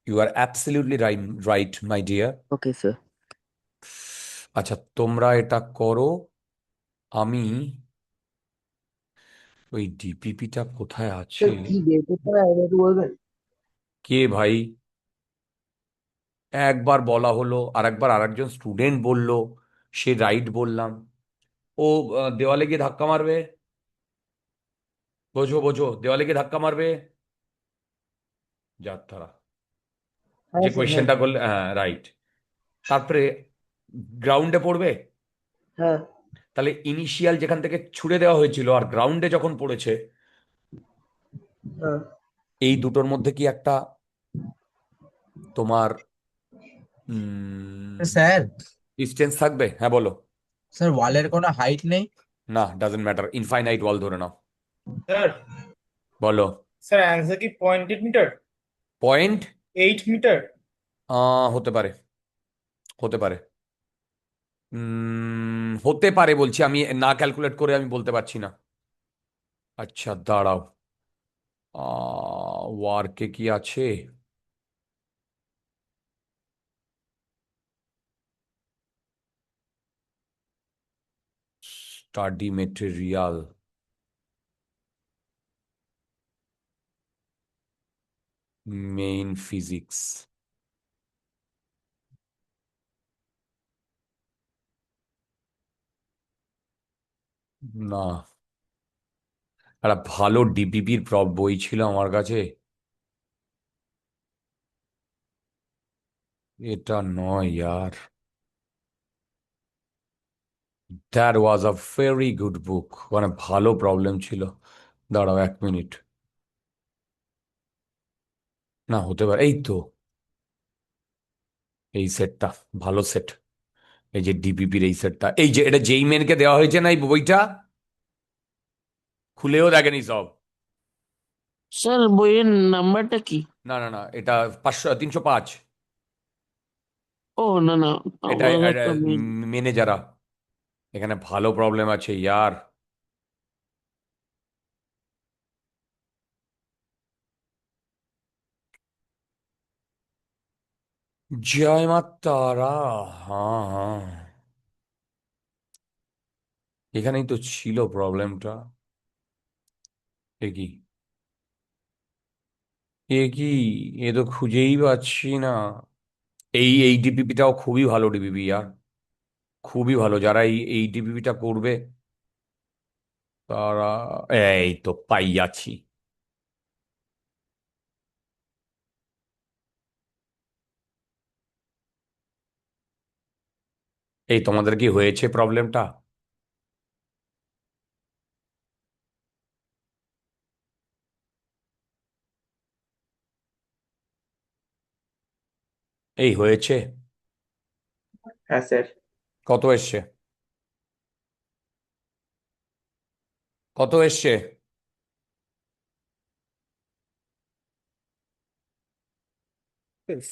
You are absolutely right, right my dear. Okay sir. আচ্ছা, তোমরা এটা করো। আমি ওই ডিপিপিটা কোথায় আছে? কি বের করতে হবে একটু বলবেন? কে ভাই? একবার বলা হলো, আর একবার আরেকজন স্টুডেন্ট বলল, সে রাইট বললাম। ও দেওয়ালে গিয়ে ধাক্কা মারবে। বোঝো বোঝো, দেওয়ালে গিয়ে ধাক্কা মারবে। যার তারা হ্যাঁ যে স্যার, হ্যাঁ কোয়েশ্চেনটা করলে, হ্যাঁ রাইট। তারপরে গ্রাউন্ডে পড়বে। হ্যাঁ তাহলে ইনিশিয়াল যেখান থেকে ছুড়ে দেওয়া হয়েছিল আর গ্রাউন্ডে যখন পড়েছে, হ্যাঁ। এই দুটোর মধ্যে কি একটা তোমার স্যার, ডিস্টেন্স থাকবে? হ্যাঁ বলো। স্যার ওয়ালের কোনো হাইট নেই? না, ডাজন্ট ম্যাটার, ইনফাইনাইট ওয়াল ধরে নাও। স্যার, বলো। স্যার অ্যান্সার কি 0.8 মিটার? Point 8 metre? হতে পারে, হতে পারে। হতে পারে বলছি, আমি না ক্যালকুলেট করে আমি বলতে পারছি না। আচ্ছা দাঁড়াও, ওয়ার্কে কি আছে? স্টাডি মেটেরিয়াল, মেইন ফিজিক্স, না, একটা ভালো ডিপিপির বই ছিল আমার কাছে, এটা নয় ইয়ার। That was a very good book, মানে ভালো প্রবলেম ছিল। দাঁড়াও 1 মিনিট, না হতে পারে, এই তো এই সেটটা, ভালো সেট, এই যে ডিপিপির এই সেটটা, এই যে এটা যেই মেনকে দেওয়া হয়েছে না এই বইটা, খুলেও দেখেনি সব। স্যার বইয়ের নাম্বারটা কি? না না না, এটা 305। ও না না, এটা আমার একটা মেন। মেনে যারা, এখানে ভালো প্রবলেম আছে ইয়ার। জয় মা তারা, হ্যাঁ হ্যাঁ, এখানেই তো ছিল প্রবলেমটা। এ কি, এ কি, এ তো খুঁজেই পাচ্ছি না। এই ডিপিপিটাও খুবই ভালো ডিপিপি ইয়ার, খুবই ভালো। যারা এই ডিপিপিটা করবে তারা, এই তো পাইয়াছি। এই তোমাদের কি হয়েছে প্রবলেমটা? এই হয়েছে? হ্যাঁ স্যার। কত এসছে? কত এসছে?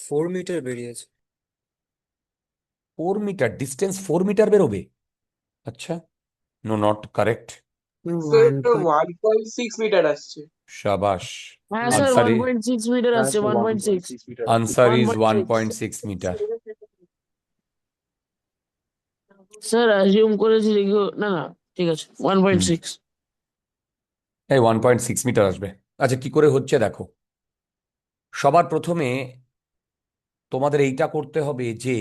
4 মিটার বেরিয়েছে। 4 মিটার ডিস্টেন্স, 4 মিটার বেরোবে? আচ্ছা, no, not correct. Sir 1 1.6 metre আসছে। শাবাশ। হ্যাঁ স্যার, আনসার 1.6 মিটার আসছে, 1.6। Answer is 1.6 1.6 metre. Sir assume করেছি না না, ঠিক আছে, 1.6। এই 1.6 মিটার আসবে। আচ্ছা, কি করে হচ্ছে দেখো। সবার প্রথমে তোমাদের এইটা করতে হবে যে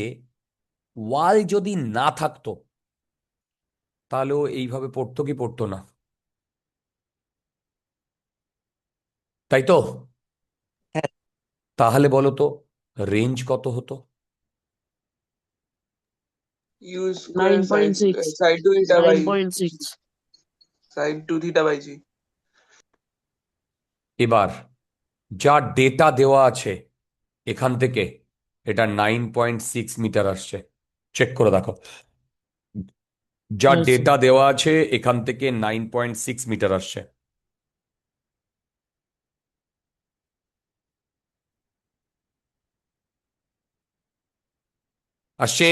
ওয়াল যদি না থাকতো তাহলেও এইভাবে পড়তো কি পড়তো না, তাই তো? হ্যাঁ। তাহলে বলো তো রেঞ্জ কত হতো? U square sine 9.6। Sine two theta by 9.6। Sine two theta by g. এবার যা ডেটা দেওয়া আছে এখান থেকে, এটা 9.6 মিটার আসছে। চেক করে দেখো, যা হ্যাঁ স্যার। ডেটা দেওয়া আছে এখান থেকে 9.6 মিটার আসছে। আসছে,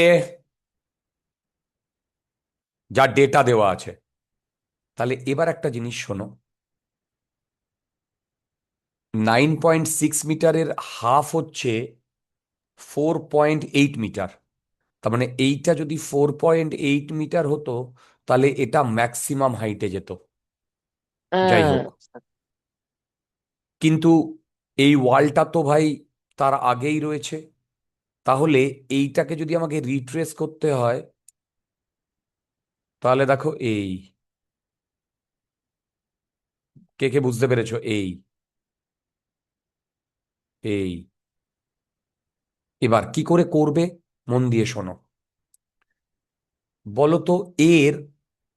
যা ডেটা দেওয়া আছে। তাহলে এবার একটা জিনিস শোনো, 9.6 মিটারের হাফ হচ্ছে 4.8 মিটার। তার মানে এইটা যদি 4.8 মিটার হতো তাহলে এটা ম্যাক্সিমাম হাইটে যেত। যাই হ্যাঁ হোক, কিন্তু এই ওয়ালটা তো ভাই তার আগেই রয়েছে। তাহলে এইটাকে যদি আমাকে রিট্রেস করতে হয়, তাহলে দেখো এই, কে কে বুঝতে পেরেছো? এই এবার কি করে করবে মন দিয়ে শোনো। বলো তো এর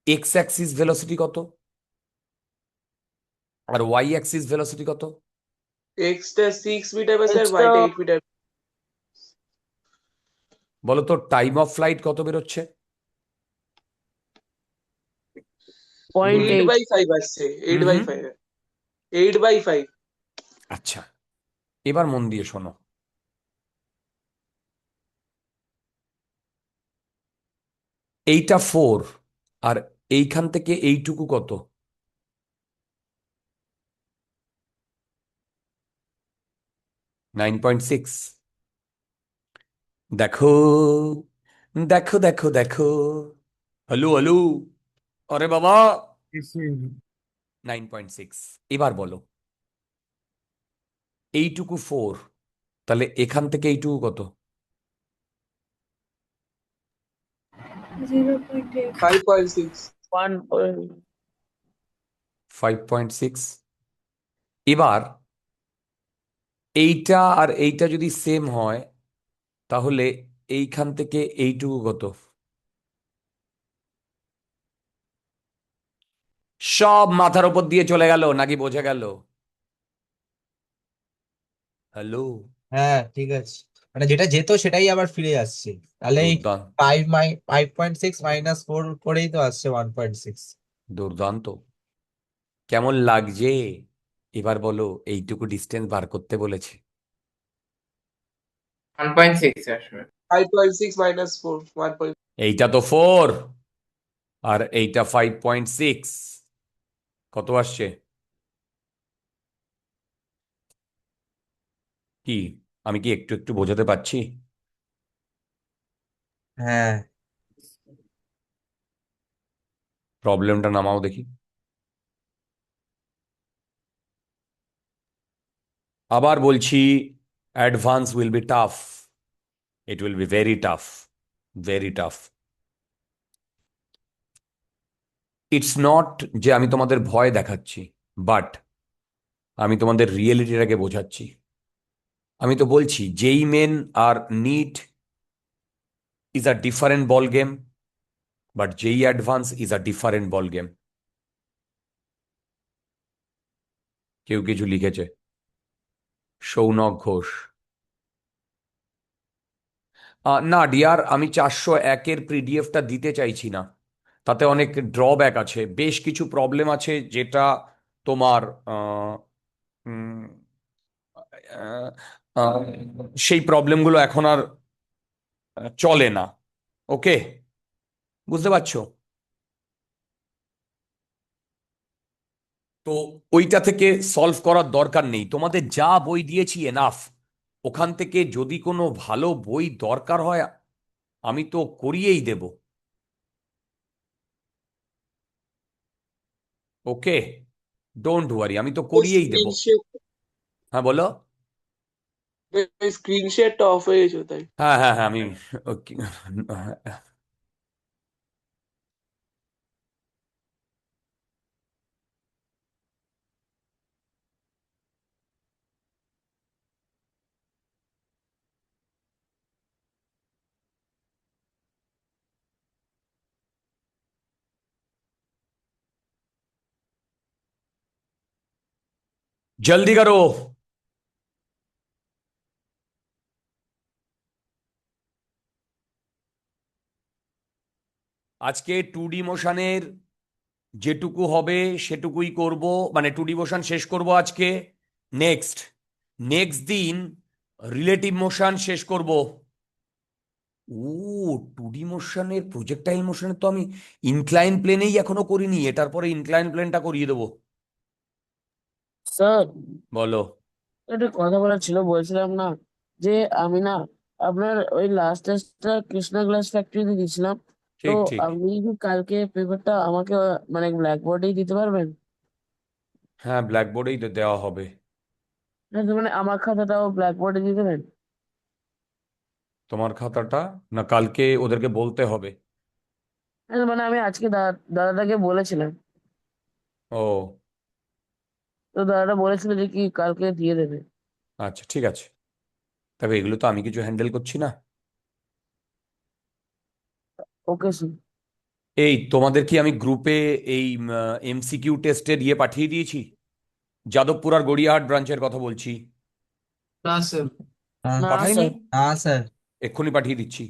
এক্স অ্যাক্সিস ভেলোসিটি কত আর ওয়াই অ্যাক্সিস ভেলোসিটি কত? এক্সটা 6 মিটার বা স্যার এক্সটা ওয়াইটা 8 মিটার। বলো তো টাইম অফ ফ্লাইট কত বেরোচ্ছে? 8 0.8। বাই 5 আসছে, eight hmm by hmm, five 8/5। আচ্ছা, এবার মন দিয়ে শোনো। এইটা 4, আর এইখান থেকে এইটুকু কত? 9.6। দেখো দেখো দেখো দেখো, হলু হলু, আরে বাবা 9.6। এবার বলো এইটুকু 4, তাহলে এখান থেকে এইটুকু কত? 0.8. 5.6। 5.6। এবার এইটা আর এইটা যদি সেম হয় তাহলে এইখান থেকে এইটুকু কত? সব মাথার উপর দিয়ে চলে গেল নাকি বোঝা গেল? হ্যালো? হ্যাঁ ঠিক আছে, মানে যেটা যেত সেটাই আবার ফিরে আসছে, তাহলে এই দুর্দান্ত, 5.6 -4 করেই তো আসছে 1.6। দুর্দান্ত। কেমন লাগছে? এবার বলো এইটুকু ডিস্টেন্স বার করতে বলেছে। 1.6 আসবে। 5.6 -4 1. এইটা তো 4 আর এইটা 5.6, কত আসছে? কি আমি কি একটু একটু বোঝাতে পারছি? হ্যাঁ প্রবলেমটা নামাও দেখি। আবার বলছি, advance will be tough, it will be very tough, very tough. It's not যে আমি তোমাদের ভয় দেখাচ্ছি, বাট আমি তোমাদের রিয়েলিটিটাকে বোঝাচ্ছি। আমি তো বলছি যেই মেন আর NEET is a different ball game, but JEE advance is a different ball game. কেউ কিছু লিখেছে, সৌনক ঘোষ। না ডিয়ার, আমি 401-এর পিডিএফটা দিতে চাইছি না, তাতে অনেক ড্রব্যাক আছে, বেশ কিছু প্রবলেম আছে যেটা তোমার আহ, উম, আহ, আহ, সেই প্রবলেমগুলো এখন আর চলে না। ওকে, বুঝতে পারছো? তো ওইটা থেকে সলভ করার দরকার নেই, তোমাদের যা বই দিয়েছি এনাফ। ওখান থেকে যদি কোনো ভালো বই দরকার হয় আমি তো করিয়েই দেব। ওকে, ডোন্ট ওয়ারি, আমি তো করিয়েই দেব। স্ক্রিন শেয়ার, হ্যাঁ বলো। স্ক্রিন শেয়ারটা অফ হয়ে গেছে তাই। হ্যাঁ হ্যাঁ হ্যাঁ, আমি ওকে। জলদি করো। আজকে 2D মোশনের যেটুকু হবে সেটুকুই করব, মানে 2D মোশন শেষ করব আজকে। নেক্সট নেক্সট দিন রিলেটিভ মোশন শেষ করব। ও, 2D মোশনের প্রজেক্টাইল মোশনের তো আমি ইনক্লাইন প্লেনেই এখনো করিনি, এটার পরে ইনক্লাইন প্লেনটা করিয়ে দেবো। স্যার, বলো। একটা কথা বলার ছিল, বলছিলাম না যে আমি না আপনার ওই লাস্ট টেস্টটা কৃষ্ণা গ্লাস ফ্যাক্টরিতে দিয়েছিলাম। তো ঠিক ঠিক। আপনি কি কালকে পেপারটা আমাকে মানে ব্ল্যাকবোর্ডেই দিতে পারবেন? হ্যাঁ, ব্ল্যাকবোর্ডেই তো দেওয়া হবে। হ্যাঁ, তো মানে আমার খাতাটাও ব্ল্যাকবোর্ডে দিয়ে দেবেন? তোমার খাতাটা না কালকে ওদেরকে বলতে হবে? হ্যাঁ, মানে আমি আজকে দাদাটাকে বলেছিলাম, ও তো দাদাটা বলেছিল যে কি কালকে দিয়ে দেবে। আচ্ছা, ঠিক আছে। তবে এগুলো তো আমি কিছু হ্যান্ডেল করছি না। Okay sir. এই তোমাদের কি আমি গ্রুপে এই এমসিকিউ টেস্টের ইয়ে পাঠিয়ে দিয়েছি? যাদবপুর আর গড়িয়াহাট ব্রাঞ্চের কথা বলছি। না স্যার। না পাঠাইনি? স্যার। হ্যাঁ স্যার। এক্ষুনি পাঠিয়ে দিচ্ছি।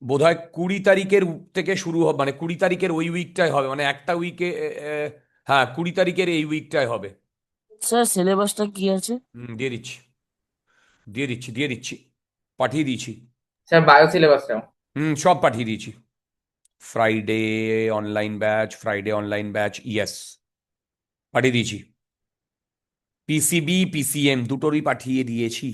বোধহয় 20 তারিখের থেকে শুরু হবে, মানে 20 তারিখের ওই উইকটাই হবে, মানে একটা উইকে। হ্যাঁ, 20 তারিখের এই উইকটাই হবে। স্যার সিলেবাসটা কি আছে? দিয়ে দিচ্ছি, দিয়ে দিচ্ছি, দিয়ে দিচ্ছি, পাঠিয়ে দিয়েছি। স্যার বায়ো সিলেবাসটাও। সব পাঠিয়ে দিয়েছি। Friday online batch, Friday online batch, yes, পাঠিয়ে দিয়েছি। পিসিবি পিসিএম দুটোরই পাঠিয়ে দিয়েছি।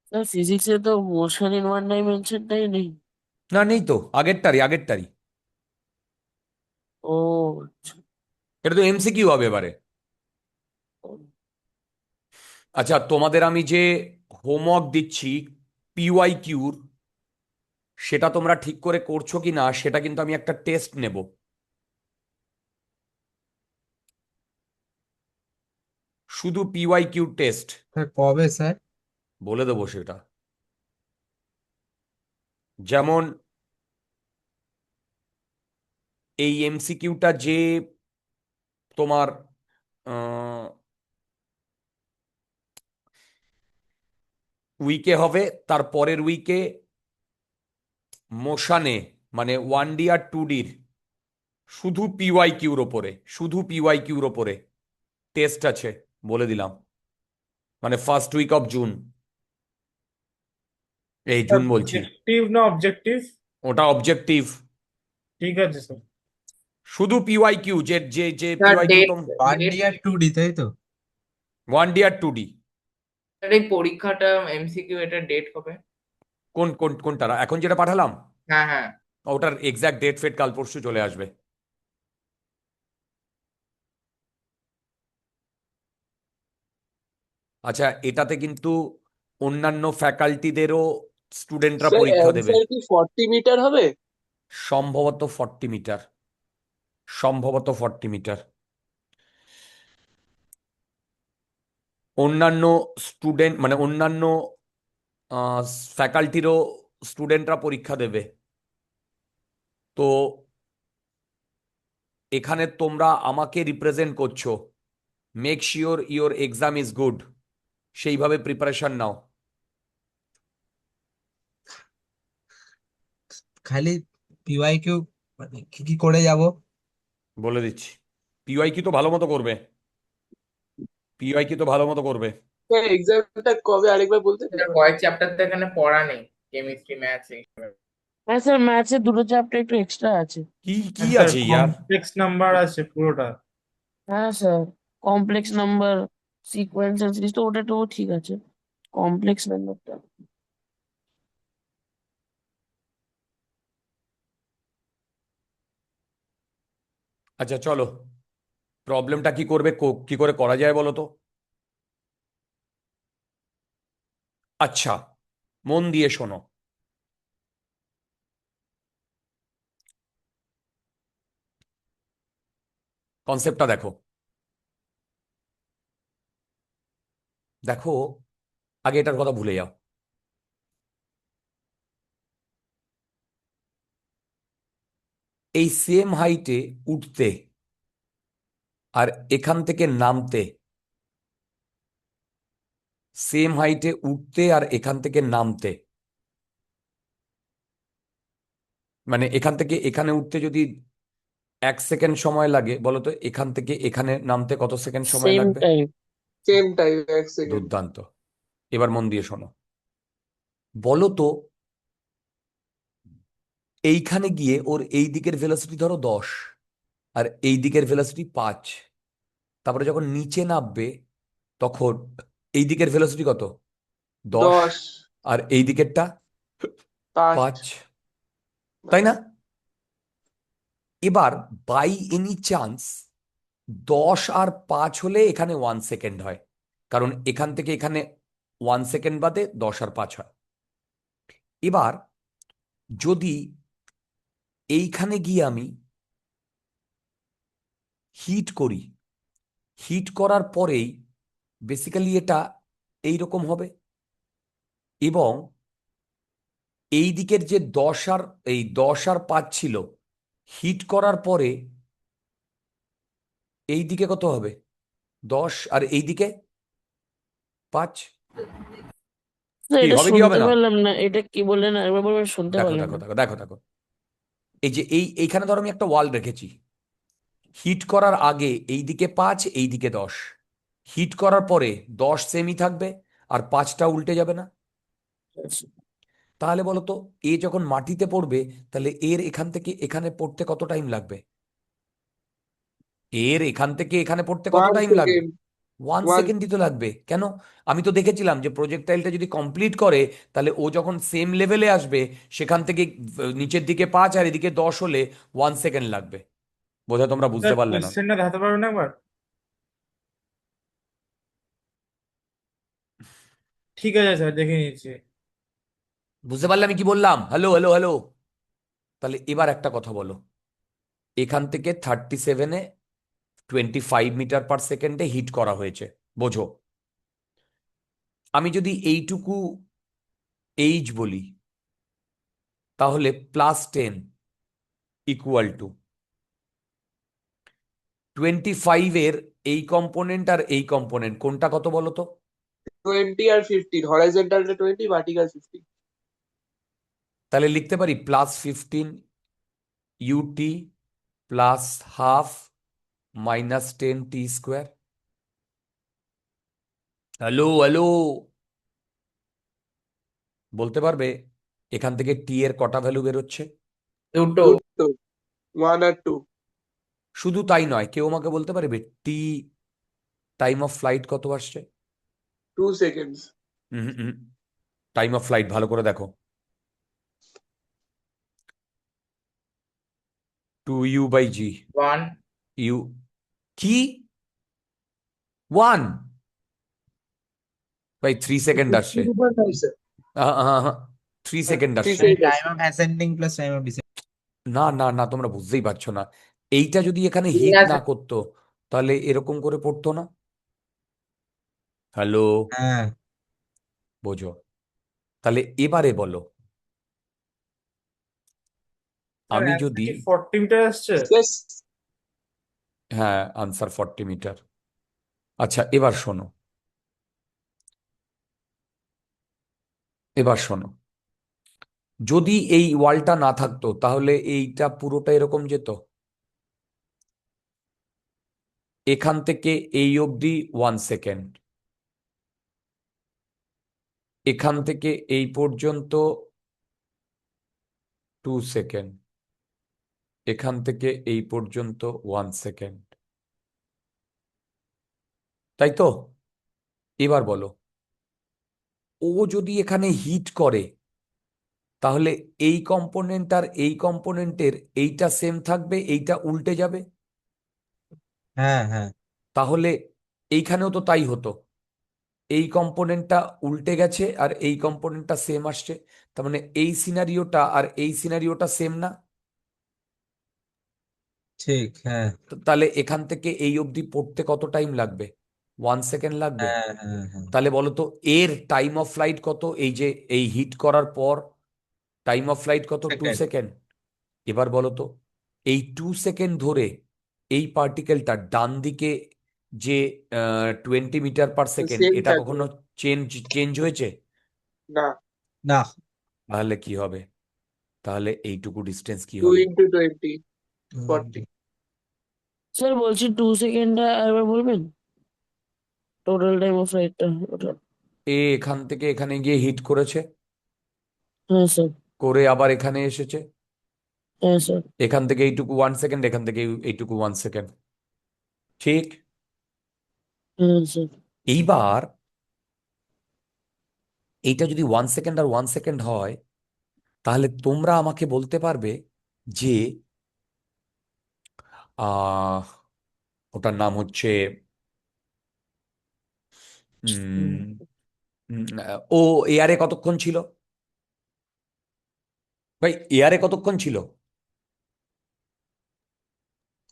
স্যার ফিজিক্সে তো মোশন ইন ওয়ান ডাইমেনশনটাই নেই। না, নেই তো, আগেরটারই আগেরটারই। ও আচ্ছা। এটা তো এমসিকিউ হবে এবারে। আচ্ছা, তোমাদের আমি যে হোমওয়ার্ক দিচ্ছি পিওয়াই কিউর, সেটা তোমরা ঠিক করে করছো কি না সেটা কিন্তু আমি একটা টেস্ট নেব। শুধু পিওয়াই কিউ টেস্ট, স্যার কবে স্যার? বলে দেবো সেটা। যেমন এই এমসিকিউটা যে তোমার উইকে হবে, তার পরের উইকে মোশানে, মানে 1D আর 2Dর শুধু পিওয়াই কিউর ওপরে, শুধু পিওয়াই কিউর ওপরে টেস্ট আছে, বলে দিলাম। মানে ফার্স্ট উইক অফ জুন, এই জুন বলছি, সাবজেক্টিভ না অবজেক্টিভ? ওটা অবজেক্টিভ। ঠিক আছে স্যার। শুধু পিওয়াই কিউ, যে যে যে স্যার পিওয়াই কিউ ডেট তোম 1D আর 2D তাই তো? 1D আর 2D। স্যার এই পরীক্ষাটা এমসিকিউ এটা ডেট হবে? কোনটা এখন যেটা পাঠালাম? হ্যাঁ হ্যাঁ। ওটার এক্সাক্ট ডেট ফেট কাল পরশু চলে আসবে। আচ্ছা, এটাতে কিন্তু অন্যান্য ফ্যাকাল্টিদেরও স্টুডেন্টরা স্যার পরীক্ষা দেবে। অ্যান্সার কি 40 মিটার হবে? সম্ভবত 40 মিটার, সম্ভবত 40 মিটার। অন্যান্য স্টুডেন্ট মানে অন্যান্য ফ্যাকাল্টিরও স্টুডেন্টরা পরীক্ষা দেবে। তো এখানে তোমরা আমাকে রিপ্রেজেন্ট করছো, make sure your exam is good, সেইভাবে প্রিপারেশন নাও। খালি PYQ মানে কি কি করে যাব? বলে দিচ্ছি, পিওয়াই কি তো ভালো মতো করবে, পিওয়াই কি তো ভালো মতো করবে। স্যার এক্সামটা কবে আরেকবার বলতে স্যার পারবেন? কয়েক চ্যাপ্টার তো এখানে পড়া নেই, কেমিস্ট্রি ম্যাথস এইসব। হ্যাঁ স্যার, ম্যাথসের দুটো চ্যাপ্টার একটু এক্সট্রা আছে। কি কি স্যার আছে ইয়ার? কমপ্লেক্স নাম্বার আছে পুরোটা। হ্যাঁ sir, complex number, sequence and series তো ওটা তো ঠিক আছে, কমপ্লেক্স নাম্বারটা। আচ্ছা চলো, প্রবলেমটা কি করবে, কি করে করা যায় বলো তো। আচ্ছা, মন দিয়ে শোনো। কনসেপ্টটা দেখো, দেখো, আগে এটার কথা ভুলে যাও। এই সেম হাইটে উঠতে আর এখান থেকে নামতে, সেম হাইটে উঠতে আর এখান থেকে নামতে, মানে এখান থেকে এখানে উঠতে যদি 1 সেকেন্ড সময় লাগে, বলো তো এখান থেকে এখানে নামতে কত সেকেন্ড সময় সেম লাগবে? টাইম। Same time 1 second. দুর্দান্ত। এবার মন দিয়ে শোনো, বলো তো এইখানে গিয়ে ওর এই দিকের ভেলোসিটি ধরো 10 আর এই দিকের ভেলোসিটি 5, তারপরে যখন নিচে নামবে তখন এই দিকের ভেলোসিটি কত? 10, 10, আর এই দিকেরটা 5। 5, তাই না? এবার বাই এনি চান্স 10 আর 5 হলে এখানে 1 সেকেন্ড হয়, কারণ এখান থেকে এখানে 1 সেকেন্ড বাদে 10 আর 5 হয়। এবার যদি এইখানে গিয়ে আমি হিট করি, হিট করার পরেই বেসিক্যালি এটা এই রকম হবে, এবং এই দিকের যে 10 আর 5 ছিল, হিট করার পরে এই দিকে কত হবে? 10 আর এই দিকে 5। স্যার কি এটা হবে কি হবে শুনতে না? পারলাম না, এটা কি বললেন একবার বলবেন, শুনতে দেখো পারলাম দেখো না। দেখো দেখো দেখো, এই যে এইখানে ধরো আমি একটা ওয়াল রেখেছি, হিট করার আগে এই দিকে 5, এই দিকে 10, হিট করার পরে 10 সেমই থাকবে আর 5টা উল্টে যাবে না? তাহলে বলো তো এ যখন মাটিতে পড়বে, তাহলে এর এখান থেকে এখানে পড়তে কত টাইম লাগবে? এর এখান থেকে এখানে পড়তে কত 1 টাইম লাগবে? সেকেন্ড। ওয়ান ওয়ান সেকেন্ডই তো লাগবে কেন? আমি তো দেখেছিলাম যে প্রজেক্টাইলটা যদি কমপ্লিট করে তাহলে ও যখন সেম লেভেলে আসবে সেখান থেকে নিচের দিকে 5 আর এদিকে 10 হলে 1 সেকেন্ড লাগবে। বোধহয় তোমরা বুঝতে স্যার পারলে না। কোয়েশ্চেনটা দেখাতে পারবেন একবার? ঠিক আছে স্যার, দেখে নিচ্ছি। বুঝতে পারলে আমি কি বললাম? Hello hello hello. তাহলে এবার একটা কথা বলো, এখান থেকে 37-এ 25 মিটার/সেকেন্ডে হিট করা হয়েছে, বোঝো। আমি যদি এইটুকু এইচ বলি তাহলে +10 ইকুয়াল টু 25-এর এই কম্পোনেন্ট আর এই কম্পোনেন্ট কোনটা কত বলো তো? 20 আর 15, হরাইজন্টালটা 20, ভার্টিক্যাল 15। তাহলে লিখতে পারি +15 ইউটি +½ -10 t²। হ্যালো হ্যালো, বলতে পারবে এখান থেকে টি এর কটা ভ্যালু বেরোচ্ছে? দুটো। দুটো, 1 আর 2। শুধু তাই নয়, কেউ আমাকে বলতে পারবে টি টাইম অফ ফ্লাইট কত আসছে? 2 সেকেন্ডস। টাইম অফ ফ্লাইট ভালো করে দেখো, 2u/g। 1। ইউ কি 1 ভাই 3 সেকেন্ড আসছে। 2.5 স্যার। 3 সেকেন্ড 3 আসছে। সেকেন্ড টাইম আসছে। Of ascending plus time of descending. না না না, তোমরা বুঝতেই পারছো না। এইটা যদি এখানে ঠিক হিট না আছে। করতো তাহলে এরকম করে পড়তো না। হ্যালো, হ্যাঁ, বোঝো। তাহলে এবারে বলো, স্যার আমি অ্যান্সার যদি, কি 40 মিটার আসছে? Yes. হ্যাঁ আনসার 40 মিটার। আচ্ছা এবার শোনো, এবার শোনো, যদি এই ওয়ালটা না থাকতো তাহলে এইটা পুরোটা এরকম যেত, এখান থেকে এই অবধি 1 সেকেন্ড, এখান থেকে এই পর্যন্ত 2 সেকেন্ড, এখান থেকে এই পর্যন্ত 1 সেকেন্ড, তাই তো? এবার বলো, ও যদি এখানে হিট করে তাহলে এই কম্পোনেন্ট আর এই কম্পোনেন্টের এইটা সেম থাকবে, এইটা উল্টে যাবে। হ্যাঁ, হ্যাঁ, তাহলে এইখানেও তো তাই হতো, এই কম্পোনেন্টটা উল্টে গেছে আর এই কম্পোনেন্টটা সেম আসছে, তার মানে এই সিনারিওটা আর এই সিনারিওটা সেম না? ঠিক, হ্যাঁ, তাহলে এখান থেকে এই অবধি পড়তে কত টাইম লাগবে? 1 সেকেন্ড লাগবে। হ্যাঁ, হ্যাঁ, হ্যাঁ, তাহলে বলো তো এর টাইম অফ ফ্লাইট কত? এই যে এই হিট করার পর টাইম অফ ফ্লাইট কত? 2 সেকেন্ড। এবার বলো তো এই 2 সেকেন্ড ধরে এই পার্টিকেলটা ডান দিকে যে 20 মিটার/সেকেন্ড, সেম এটা থাকবে কখনো চেঞ্জ চেঞ্জ হয়েছে? না। না, তাহলে কি হবে? তাহলে এইটুকু ডিস্টেন্স কি 2 হবে? into 20, 40। স্যার বলছি 2 সেকেন্ডটা আরেকবার বলবেন, টোটাল টাইম অফ ফ্লাইটটা ওটা। এখান থেকে এখানে গিয়ে হিট করেছে, হ্যাঁ স্যার। করে আবার এখানে এসেছে, হ্যাঁ স্যার। এখান থেকে এইটুকু 1 সেকেন্ড, এখান থেকে এইটুকু 1 সেকেন্ড, ঠিক? হ্যাঁ স্যার। এইবার এইটা যদি 1 সেকেন্ড আর 1 সেকেন্ড হয় তাহলে তোমরা আমাকে বলতে পারবে যে আহ ওটার নাম হচ্ছে উম, ও এয়ারে কতক্ষণ ছিল? ভাই এয়ারে কতক্ষণ ছিল?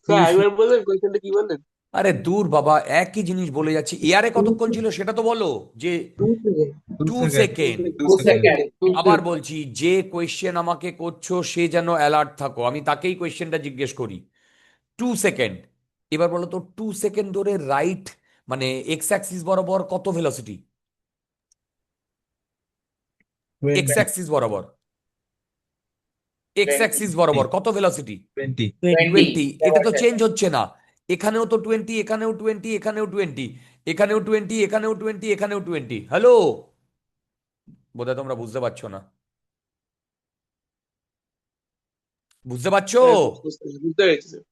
স্যার একবার বললেন কোয়েশ্চেনটা কি বললেন? আরে দূর বাবা, একই জিনিস বলে যাচ্ছি, এয়ারে কতক্ষণ ছিল সেটা তো বলো। যে 2 second. 2 2 second, second. 2 2 second. Second. আবার বলছি, যে কোয়েশ্চেন আমাকে করছো সে যেন অ্যালার্ট থাকো, আমি তাকেই কোয়েশ্চেনটা জিজ্ঞেস করি। 2 সেকেন্ড। এবার বলো তো 2 সেকেন্ড ধরে রাইট মানে এক্স অ্যাক্সিস বরাবর কত ভেলোসিটি? এক্স 20, অ্যাক্সিস বরাবর, এক্স 20। অ্যাক্সিস বরাবর কত ভেলোসিটি? 20, 20। 20। এটা তো চেঞ্জ হচ্ছে না, এখানেও তো 20, এখানেও 20, এখানেও 20, এখানেও 20, এখানেও 20, এখানেও 20। হ্যালো, বোধহয় তোমরা বুঝতে পারছো না। বুঝতে পারছো? হ্যাঁ, বুঝতে পেরেছি স্যার।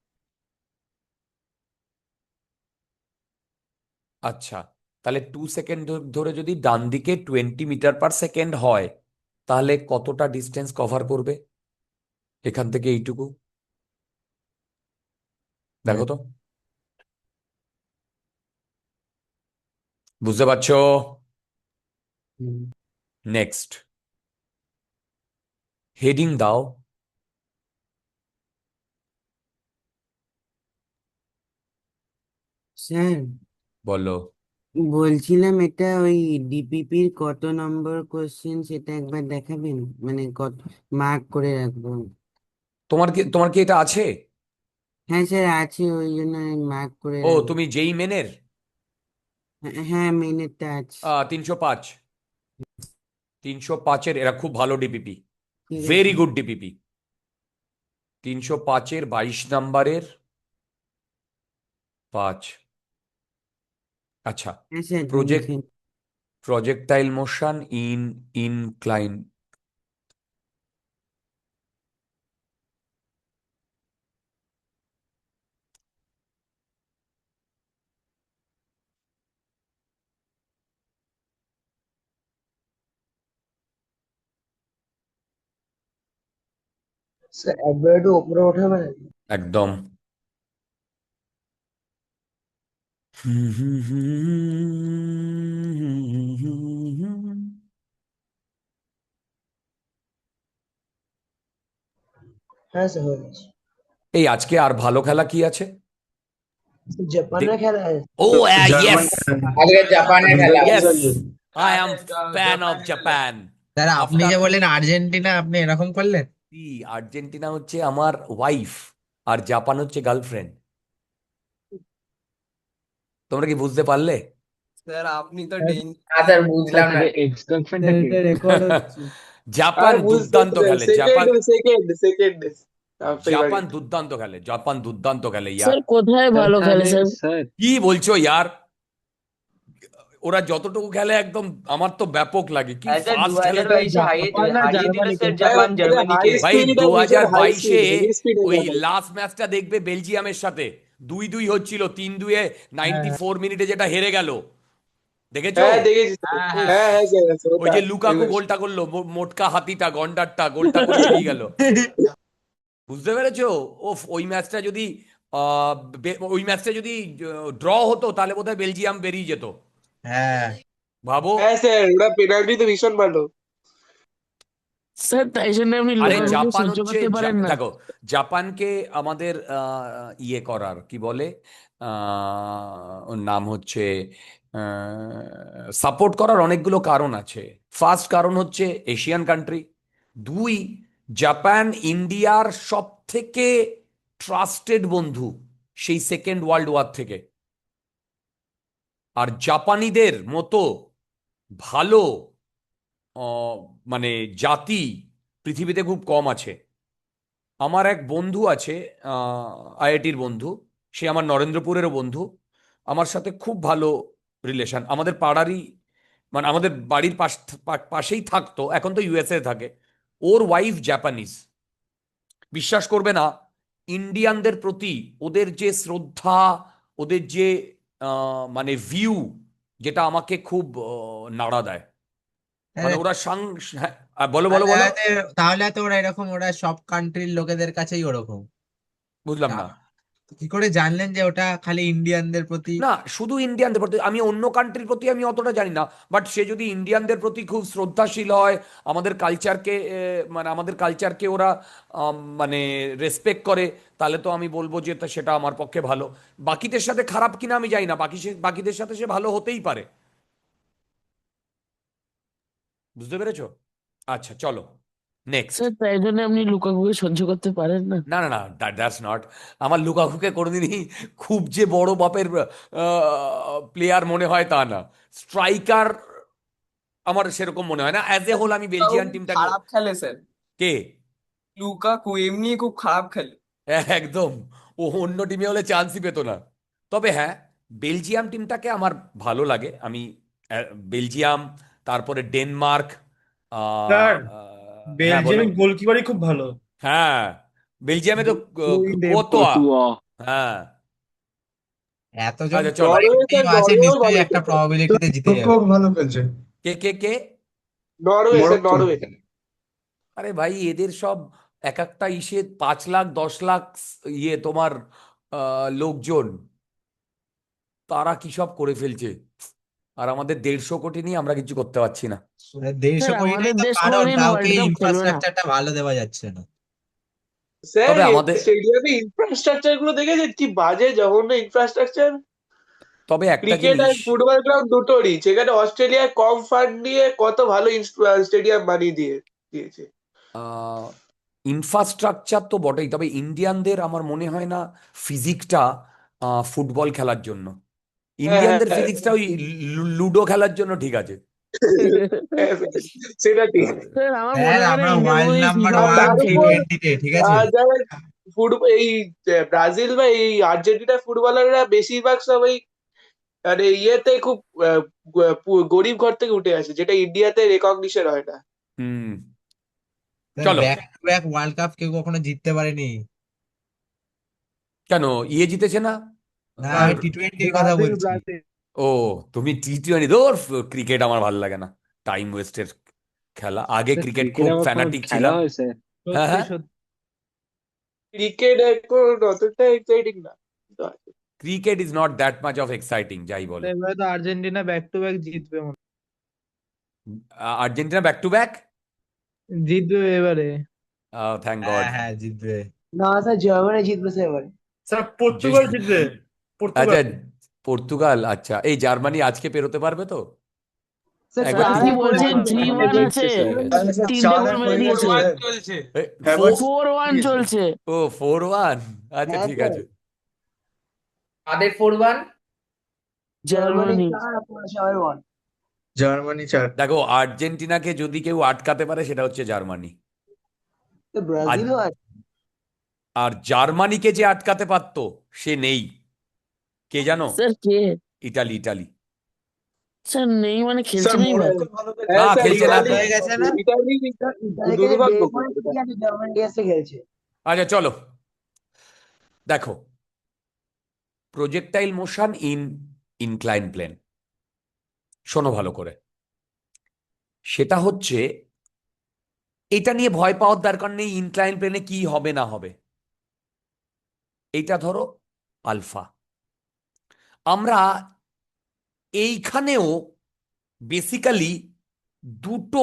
আচ্ছা, তাহলে 2 সেকেন্ড ধরে যদি ডান দিকে 20 মিটার পার সেকেন্ড হয়, তাহলে কতটা ডিস্টেন্স কভার করবে এখান থেকে এইটুকু? দেখো তো, বুঝতে পারছো? হুম। নেক্সট হেডিং দাও। স্যার বলো। বলছিলাম এটা ওই ডিপিপির কত নম্বর কোশ্চেন সেটা একবার দেখাবেন, মানে কত মার্ক করে রাখবো। তোমার কি এটা আছে? হ্যাঁ স্যার আছে, ওই জন্য মার্ক করে ও, রাখবো। তুমি যেই মেনের হ্যাঁ মেনেরটা আছে। 305, 305-এর এরা খুব ভালো ডিপিপি, ঠিক আছে। Very good DPP. 305-এর 22 নম্বরের 5। আচ্ছা, হ্যাঁ স্যার প্রজেক্ট লিখেন। Projectile motion in incline. Sir একবার একটু উপরে ওঠাবেন? একদম। হ্যাঁ স্যার হয়ে গেছে। এই আজকে আর ভালো খেলা কি আছে? জাপানের খেলা আছে। ও জার্মান ইয়েস, আজকে জাপানের খেলা yes, I am fan of Japan. Sir আপনি আফটার যে বললেন আর্জেন্টিনা, আপনি এরকম করলেন? আর্জেন্টিনা হচ্ছে আমার ওয়াইফ আর জাপান হচ্ছে গার্লফ্রেন্ড। তোমরা কি বুঝতে পারলে? স্যার আপনি তো স্যার বুঝলাম না। এটা রেকর্ড হচ্ছে। জাপান বুঝতে দুর্দান্ত খেলে, second Japan second second Japan দুর্দান্ত খেলে, জাপান দুর্দান্ত খেলে ইয়ার। স্যার কোথায় ভালো খেলে স্যার? কি বলছো ইয়ার? ওরা যতটুকু খেলে একদম আমার তো ব্যাপক লাগে, কি ফাস্ট খেলে। ভাই, স্পিড 2022-এ হেভি স্পিড ওই লাস্ট ম্যাচটা দেখবে বেলজিয়ামের সাথে 2-2 হচ্ছিল, 3-2-এ 94 মিনিটে যেটা হেরে গেল, দেখেছো? হ্যাঁ দেখেছি হ্যাঁ স্যার ওই যে লুকাকু গোলটা করলো, মোটকা হাতিটা গন্ডারটা গোলটা করে বেরিয়ে গেল, বুঝতে পেরেছো? ওই ম্যাচটা যদি ওই ম্যাচটা যদি ড্র হতো তাহলে বোধহয় বেলজিয়াম বেরিয়ে যেত। হ্যাঁ ভাবো। হ্যাঁ স্যার ওরা পেনাল্টি তো ভীষণ ভালো। স্যার তাই জন্য আপনি আরে লুকাকুকে জাপান সহ্য হচ্ছে করতে পারেন না? দেখো, জাপানকে আমাদের ইয়ে করার কি বলে, ওর নাম হচ্ছে সাপোর্ট করার অনেকগুলো কারণ আছে। ফার্স্ট কারণ হচ্ছে এশিয়ান কান্ট্রি। 2, জাপান ইন্ডিয়ার সব থেকে ট্রাস্টেড বন্ধু সেই সেকেন্ড ওয়ার্ল্ড ওয়ার থেকে। আর জাপানিদের মতো ভালো আহ, মানে জাতি পৃথিবীতে খুব কম আছে। আমার এক বন্ধু আছে, আইআইটির বন্ধু, সে আমার নরেন্দ্রপুরেরও বন্ধু, আমার সাথে খুব ভালো রিলেশন, আমাদের পাড়ারই, মানে আমাদের বাড়ির পাশেই থাকতো, এখন তো ইউএসএ থাকে। ওর ওয়াইফ জাপানিজ। বিশ্বাস করবে না, ইন্ডিয়ানদের প্রতি ওদের যে শ্রদ্ধা, ওদের যে মানে ভিউ, যেটা আমাকে খুব নাড়া দেয়। মানে আরে, ওরা হ্যাঁ, বলো বলো তাহলে বলো। হয়তো তাহলে হয়তো ওরা এরকম, ওরা সব কান্ট্রির লোকেদের কাছেই ওরকম। বুঝলাম না। তা- কি করে জানলেন যে ওটা খালি ইন্ডিয়ানদের প্রতি? না, শুধু ইন্ডিয়ানদের প্রতি, আমি অন্য কান্ট্রির প্রতি আমি অতটা জানি না, বাট সে যদি ইন্ডিয়ানদের প্রতি খুব শ্রদ্ধাশীল হয়, আমাদের কালচারকে মানে আমাদের কালচারকে ওরা মানে রেসপেক্ট করে, তাহলে তো আমি বলবো যে সেটা আমার পক্ষে ভালো। বাকিদের সাথে খারাপ কিনা আমি জানি না, বাকিদের সাথে সে ভালো হতেই পারে। বুঝতে পেরেছো? আচ্ছা চলো নেক্সট। স্যার তাই জন্য আপনি লুকাকুকে সহ্য করতে পারেন না? না না না, দ্যাটস নট। আমার লুকাকুকে কোনোদিনই খুব যে বড় বাপের প্লেয়ার মনে হয় তা না। স্ট্রাইকার আমার সেরকম মনে হয় না। অ্যাজ এ হোল আমি বেলজিয়ান টিমটাকে। খারাপ খেলে স্যার, কে? লুকাকু এমনি খুব খারাপ খেলে। একদম, ও অন্য টিমে হলে চান্সই পেতো না। তবে হ্যাঁ, বেলজিয়াম টিমটাকে আমার ভালো লাগে। আমি বেলজিয়াম, তারপরে ডেনমার্ক, স্যার হ্যাঁ বলো। বেলজিয়ামের গোলকিপারই খুব ভালো। হ্যাঁ, বেলজিয়ামে তো কোতোয়া। হ্যাঁ, এতজন আচ্ছা চলো নরওয়ে টিম স্যার, আছে, নরওয়েও নিশ্চয়ই ভালো একটা খেলছে। প্রবাবিলিটিতে জিতে যাবে। খুব ভালো খেলছে। কে কে কে নরওয়ে স্যার, মরক্কো। নরওয়ে। আরে ভাই এদের সব এক একটা ইসে 5 লাখ 10 লাখ ইয়ে তোমার লোকজন, তারা কি সব করে ফেলছে, আর আমাদের 150 কোটি নিয়ে আমরা কিছু করতে পারছি না। 150 স্যার কোটি আমাদের নেই তো, দেশ কারণ কোনোদিন কাউকে ওয়ার্ল্ড কাপ খেলবে না। ইনফ্রাস্ট্রাকচারটা ভালো দেওয়া যাচ্ছে না। স্যার তবে আমাদের স্টেডিয়ামে ইনফ্রাস্ট্রাকচার গুলো দেখেছেন কি বাজে জঘন্য ইনফ্রাস্ট্রাকচার। তবে একটা ক্রিকেট আর জিনিস, ফুটবল গ্রাউন্ড দুটোরই, যেখানে অস্ট্রেলিয়া কম ফান্ড নিয়ে কত ভালো স্টেডিয়াম বানিয়ে দিয়েছে। ইনফ্রাস্ট্রাকচার তো বটেই, তবে ইন্ডিয়ানদের আমার মনে হয় না ফিজিকটা ফুটবল খেলার জন্য। হ্যাঁ হ্যাঁ ইন্ডিয়ানদের হ্যাঁ। ফিজিক্সটা ওই লুডো খেলার জন্য ঠিক আছে। হ্যাঁ, সেটা ঠিক। স্যার আমার স্যার মনে হয় না আমরা ইন্ডিয়া ওয়ার্ল্ড কোনোদিন নাম্বার ফিফা আর ওয়ান তার ওয়ার্ল্ড কাপ উপর খেলবে। T20-তে, ঠিক আছে। যারা ফুটবল এই ব্রাজিল বা এই আর্জেন্টিনা ফুটবলাররা বেশিরভাগ সব এই মানে ইয়েতে খুব গরিব ঘর থেকে উঠে আসে, যেটা ইন্ডিয়াতে রেকগনিশন হয় না। হুম। স্যার চলো, back to back world cup কেউ কখনো জিততে পারেনি। কেন ইয়ে জিতেছে না? না, আর আমি T20-র কথা বলছি। ও, তুমি T20, ধর ক্রিকেট আমার ভালো লাগে না, টাইম ওয়েস্টের খেলা। আগে ক্রিকেট খুব ফ্যানাটিক ছিলাম। হ্যাঁ হ্যাঁ, ক্রিকেট এখন অতটা এক্সাইটিং না, কিন্তু আছে। Cricket is not that much of exciting, যাই বলো। এবারে তো আর্জেন্টিনা ব্যাক টু ব্যাক জিতবে আর্জেন্টিনা ব্যাক টু ব্যাক, জিতবে এবারে। থ্যাংক হ্যাঁ গড। হ্যাঁ, জিতবে। না স্যার, জার্মানি জিতবে স্যার এবারে। স্যার পর্তুগাল জিতবে, আচ্ছা, পর্তুগাল। পর্তুগাল, আচ্ছা এই জার্মানি আজকে পেরোতে পারবে তো? স্যার একবার স্যার কি বলছেন, 3-1 আছে, 3টে গোল মেরে দিয়েছে, চলছে। 4-1 চলছে। ও 4-1, আচ্ছা হ্যাঁ ঠিক স্যার, আছে। কাদের 4-1? Germany Germany. 4-1। জার্মানি 4। দেখো, আর্জেন্টিনাকে যদি কেউ আটকাতে পারে সেটা হচ্ছে জার্মানি। তো আর ব্রাজিলও আছে। আর জার্মানিকে যে আটকাতে পারতো সে নেই, কে জানো? স্যার কে? Italy, Italy. স্যার নেই মানে খেলছে স্যার না এবার? মরক্কো ভালো খেলছে। না হ্যাঁ স্যার, খেলছে না ইতালি তো। হয়ে গেছে না। ইতালি ইতালিকে যে দুর্ভাগ্য। বের করে দিয়ে আছে, জার্মানি এসে খেলছে। আচ্ছা চলো, দেখো, projectile motion in incline plane, শোনো ভালো করে। সেটা হচ্ছে, এটা নিয়ে ভয় পাওয়ার দরকার নেই ইনক্লাইন প্লেনে কি হবে না হবে। এইটা ধরো আলফা। আমরা এইখানেও বেসিক্যালি দুটো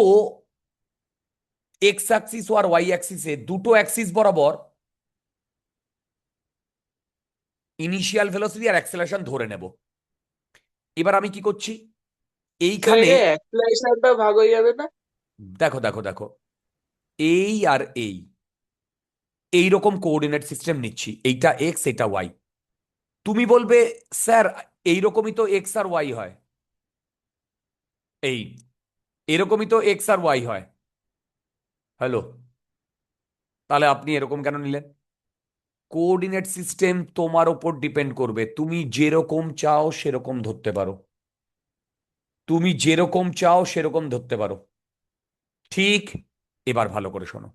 এক্স অ্যাক্সিস আর ওয়াই অ্যাক্সিসে, দুটো অ্যাক্সিস বরাবর ইনিশিয়াল ভেলোসিটি আর অ্যাক্সেলারেশন ধরে নেব। এবার আমি কি করছি, এইখানে অ্যাক্সিলারেশনটা ভাগ হয়ে যাবে না? দেখো দেখো দেখো, এই আর এই রকম কোঅর্ডিনেট সিস্টেম নিচ্ছি, এইটা এক্স এটা ওয়াই। তুমি বলবে স্যার এইরকমই তো এক্স আর ওয়াই হয়, এই এরকমই তো এক্স আর ওয়াই হয়। হ্যালো, তাহলে আপনি এরকম কেন নিলেন? কোঅর্ডিনেট সিস্টেম তোমার ওপর ডিপেন্ড করবে, তুমি যেরকম চাও সেরকম ধরতে পারো, তুমি যেরকম চাও সেরকম ধরতে পারো, ঠিক? এবার ভালো করে শোনো,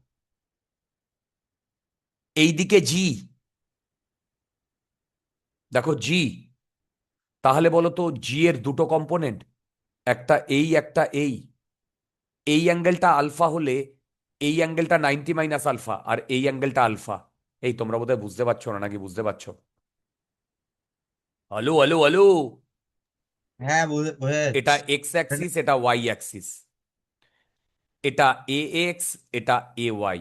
এইদিকে জি, দেখো জি, তাহলে বলো তো জি এর দুটো কম্পোনেন্ট, একটা একটা এই অ্যাঙ্গেলটা আলফা হলে এই অ্যাঙ্গেলটা 90 মাইনাস আলফা, আর এই অ্যাঙ্গেলটা আলফা। এই তোমরা বোধহয় বুঝতে পারছো না, নাকি বুঝতে পারছো? হ্যালো হ্যালো হ্যালো, হ্যাঁ, বোঝা এটা যাচ্ছে। এক্স অ্যাক্সিস, এটা ওয়াই অ্যাক্সিস, এটা এ এক্স, এটা a y,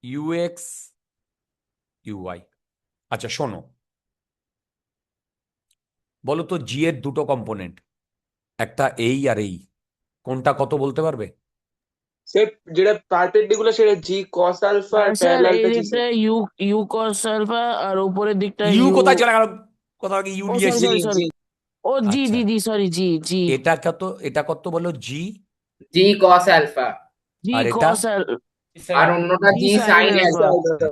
u x u y. আচ্ছা শোনো, বলো তো জি এর দুটো কম্পোনেন্ট, একটা এই আর এই, কোনটা কত বলতে পারবে? স্যার যেটা পারপেন্ডিকুলার সেটা জি কস আলফা, আর হ্যাঁ স্যার, এই প্যারালালটা জি দিকটা ইউ ইউ কস আলফা, আর উপরের দিকটা ইউ ইউ। কোথায় চলে গেল, কোথাও কি ইউ ও নিয়ে সরি এসেছি? সরি সরি, ও জি আচ্ছা, জি জি সরি, জি জি এটা কত বলো, জি, জি কস আলফা, জি আর এটা। কস আর অন্যটা g g sine sine alpha. Alpha.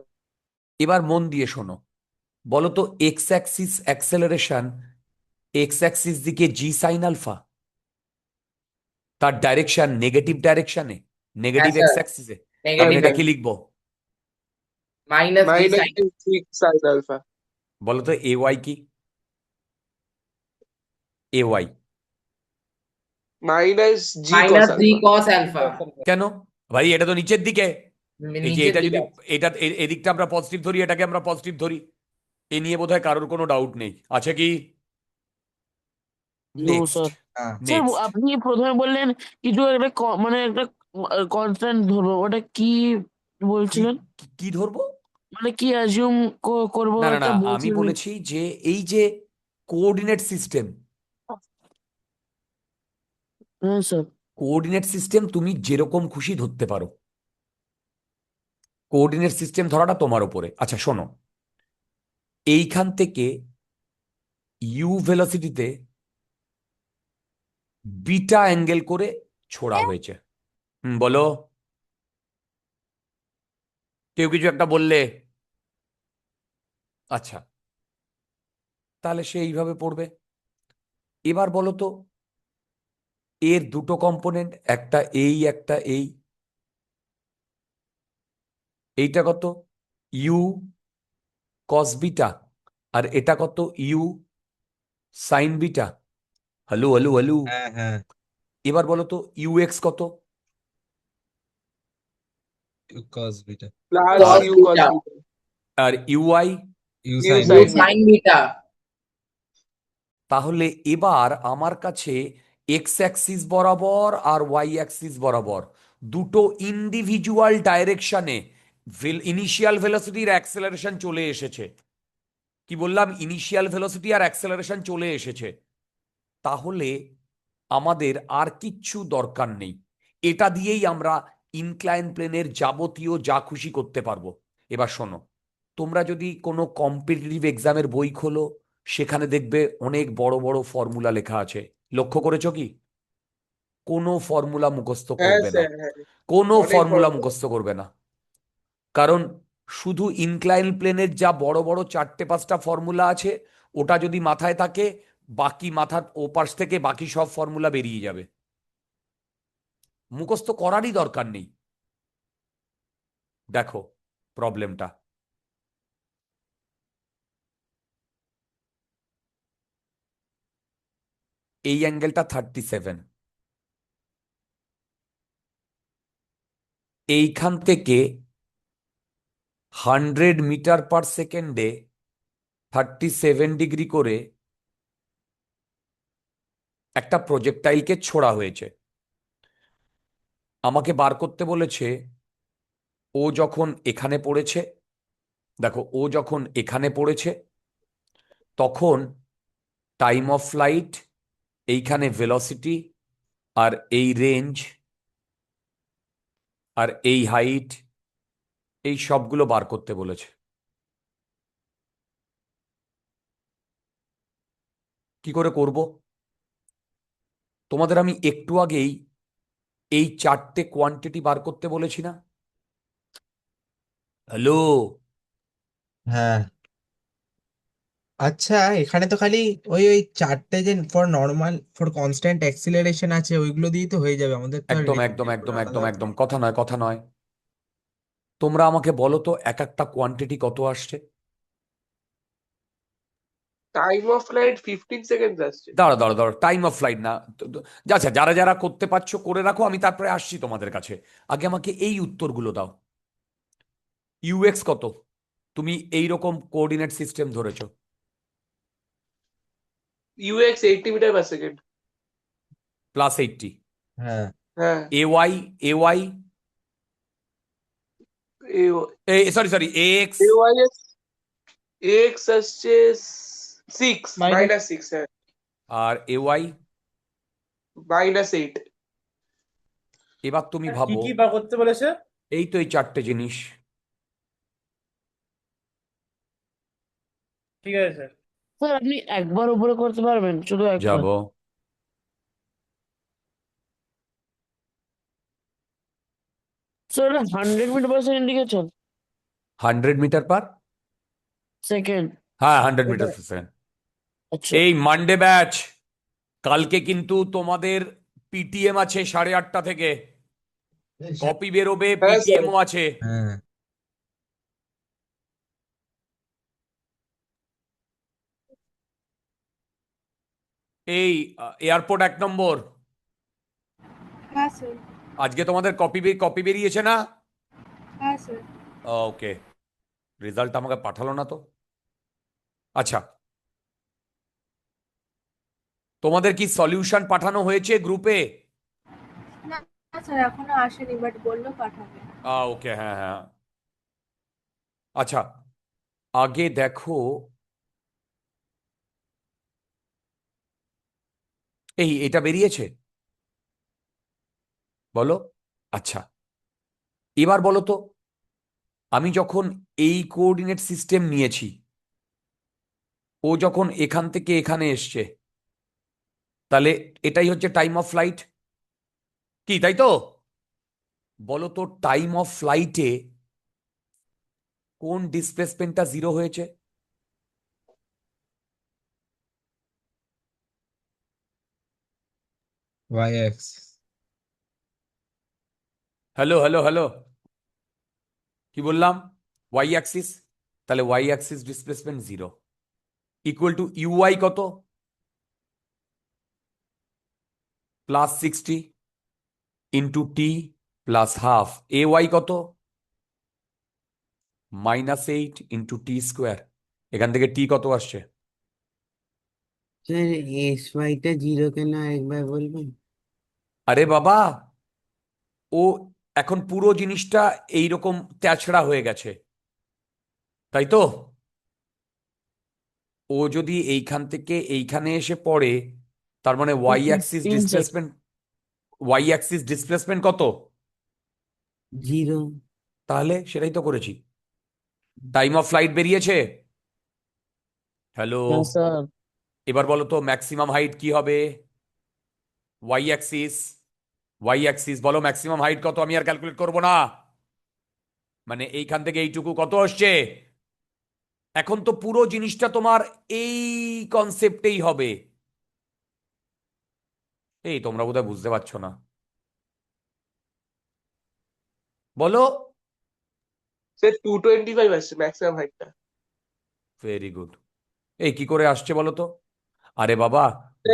এবার মন দিয়ে শোনো, বলো তো x axis acceleration x axis দিকে জি সাইন আলফা, তার ডাইরেকশন নেগেটিভ ডাইরেকশনে, হ্যাঁ নেগেটিভ স্যার, এক্স অ্যাক্সিসে, তার মানে নেগেটিভ। এটা কি লিখবো? Minus g minus sine. Six sine alpha. বলো তো এ ওয়াই কি? A y minus g cos minus g alpha. Cos alpha. কেন? ভাই এটা তো নিচের দিকে। এই যে নিচের এটা দিকে যদি আছে। এদিকটা আমরা পজিটিভ ধরি, এটাকে আমরা পজিটিভ ধরি, এ নিয়ে বোধহয় কারোর কোনো ডাউট নেই, আছে কি? No next, sir. হ্যাঁ স্যার নেক্সট আপনি প্রথমে বললেন কিছু একটা মানে একটা কনস্ট্যান্ট ধরবো, ওটা কি কি বলছিলেন? কি কি ধরবো? মানে কি অ্যাজিউম করবো না না একটা না, আমি বলছিলেন। বলেছি যে এই যে কোঅর্ডিনেট সিস্টেম, হ্যাঁ স্যার। কোঅর্ডিনেট সিস্টেম তুমি যেরকম খুশি ধরতে পারো, কোঅর্ডিনেট সিস্টেম ধরাটা তোমার উপরে। আচ্ছা শোনো, এইখান থেকে ইউ ভেলোসিটিতে বিটা অ্যাঙ্গেল করে ছোড়া হয়েছে। বলো, কেউ কিছু একটা বললে? আচ্ছা, তাহলে সে এইভাবে পড়বে। এবার বলো তো, এর দুটো কম্পোনেন্ট, একটা এই একটা এই, এইটা কত? ইউ কস বিটা, আর এটা কত? U sine beta. Hello hello hello. হ্যাঁ হ্যাঁ এবার বলো তো ইউ এক্স কত? Cos beta plus cos u cos beta. Beta. আর u i? U u sine u sine beta sine beta. তাহলে এবার আমার কাছে এক্স অ্যাক্সিস বরাবর আর ওয়াই অ্যাক্সিস বরাবর দুটো ইন্ডিভিজুয়াল ডাইরেকশনে ইনিশিয়াল ভেলোসিটির অ্যাক্সেলারেশন চলে এসেছে। কি বললাম? ইনিশিয়াল ভেলোসিটি আর অ্যাক্সেলারেশন চলে এসেছে। তাহলে আমাদের আর কিচ্ছু দরকার নেই, এটা দিয়েই আমরা ইনক্লাইন প্লেনের যাবতীয় যা খুশি করতে পারবো। এবার শোনো, তোমরা যদি কোনো কম্পিটিটিভ এক্সামের বই খোলো, সেখানে দেখবে অনেক বড় বড় ফর্মুলা লেখা আছে। লক্ষ্য করেছো কি? কোনো ফর্মুলা মুখস্থ হ্যাঁ করবে না, স্যার, হ্যাঁ কোনো অনেক ফর্মুলা ফর্মুলা। মুখস্থ করবে না। কারণ শুধু ইনক্লাইন প্লেনের যা বড় বড় চারটে পাঁচটা ফর্মুলা আছে, ওটা যদি মাথায় থাকে, বাকি মাথার ওপাশ থেকে বাকি সব ফর্মুলা বেরিয়ে যাবে। মুখস্থ করারই দরকার নেই। দেখো প্রবলেমটা, এই অ্যাঙ্গেলটা 37, এইখান থেকে 100 মিটার/সেকেন্ডে 37 ডিগ্রি করে একটা প্রজেক্টাইলকে ছোড়া হয়েছে। আমাকে বার করতে বলেছে ও যখন এখানে পড়েছে, দেখো ও যখন এখানে পড়েছে তখন টাইম অফ ফ্লাইট, এইখানে ভেলোসিটি, আর এই রেঞ্জ, আর এই হাইট, এই সবগুলো বার করতে বলেছে। কি করে করব? তোমাদের আমি একটু আগেই এই চারটে কোয়ান্টিটি বার করতে বলেছি না? হ্যালো? হ্যাঁ আচ্ছা, এখানে তো খালি ওই ওই চারটে যে for normal for constant acceleration আছে ওইগুলো দিয়েই তো হয়ে যাবে, আমাদের তো আর একদম একদম রেডিয়াল করে একদম আলাদা একদম আলাদা একদম, কথা নয় কথা নয়। তোমরা আমাকে বলো তো এক একটা কোয়ান্টিটি কত আসছে? টাইম অফ ফ্লাইট 15 সেকেন্ড আসছে। দাঁড়া দাঁড়া দাঁড়া, টাইম অফ ফ্লাইট না আচ্ছা, যারা যারা করতে পারছো করে রাখো, আমি তারপরে আসছি তোমাদের কাছে। আগে আমাকে এই উত্তরগুলো দাও। ইউএক্স কত? তুমি এই রকম কোঅর্ডিনেট সিস্টেম ধরেছো। U X 80 metre second. +80। হ্যাঁ হ্যাঁ। A Y, A Y, sorry sorry, X. এওয়াইএস এক্স আসছে 6 মাইনাস -6। হ্যাঁ, আর এ ওয়াই। -8। এবার তুমি কি ভাবো, কি বার করতে বলেছে? এই তো এই চারটে জিনিস। ঠিক আছে স্যার। স্যার আপনি একবার উপরে করতে পারবেন, শুধু একবার? যাব। স্যার এটা 100 মিটার/সেকেন্ড লিখেছেন? 100 মিটার পার, সেকেন্ড? হ্যাঁ 100 মিটার/সেকেন্ড। আচ্ছা। এই মানডে ব্যাচ, কালকে কিন্তু তোমাদের পিটিএম আছে 8:30 থেকে, কপি বেরোবে, হ্যাঁ স্যার। পিটিএমও আছে। হ্যাঁ এই এয়ারপোর্ট 1 নম্বর, হ্যাঁ স্যার। আজকে তোমাদের কপি বেরিয়েছে না? হ্যাঁ স্যার। ওকে, রেজাল্ট আমাকে পাঠালো না তো। আচ্ছা, তোমাদের কি সলিউশন পাঠানো হয়েছে গ্রুপে? না স্যার, এখনো আসেনি, বাট বললো পাঠাবে। ওকে, হ্যাঁ হ্যাঁ। আচ্ছা, আগে দেখো, এটা বেরিয়েছে, বলো। আচ্ছা, এবার বলো তো, আমি যখন এই কোঅর্ডিনেট সিস্টেম নিয়েছি, ও যখন এখান থেকে এখানে এসছে, তাহলে এটাই হচ্ছে টাইম অফ ফ্লাইট, কি তাই তো? বলো তো, টাইম অফ ফ্লাইটে কোন ডিসপ্লেসমেন্টটা 0 হয়েছে? Y x. Hello hello hello, কি বললাম? Y axis. তাহলে y axis displacement 0 equal to uy কত? +60 into t plus half. A y কত? -8 ইন্টু টি স্কোয়ার। এখান থেকে টি কত আসছে? স্যার এস ওয়াইটা 0 কেন আরেকবার বলবেন? আরে বাবা, ও এখন পুরো জিনিসটা এইরকম তেছড়া হয়ে গেছে, তাই তো? ও যদি এইখান থেকে এইখানে এসে পড়ে, তার মানে ওয়াই অ্যাক্সিস 15 সেকেন্ড। ডিসপ্লেসমেন্ট কত? 0। তাহলে সেটাই তো করেছি। টাইম অফ ফ্লাইট বেরিয়েছে? হ্যালো, হ্যাঁ স্যার। এবার বলো তো ম্যাক্সিমাম হাইট কি হবে? Y axis. বলো ম্যাক্সিমাম হাইট কত? আমি আর ক্যালকুলেট করব না, মানে এইখান থেকে এইটুকু কত আসছে? এখন তো পুরো জিনিসটা তোমার এই কনসেপ্টেই হবে। তোমরা বোধহয় বুঝতে পারছো না, বলো। স্যার 225 আসছে ম্যাক্সিমাম হাইটটা। Very good. কি করে আসছে বলো তো? আরে বাবা,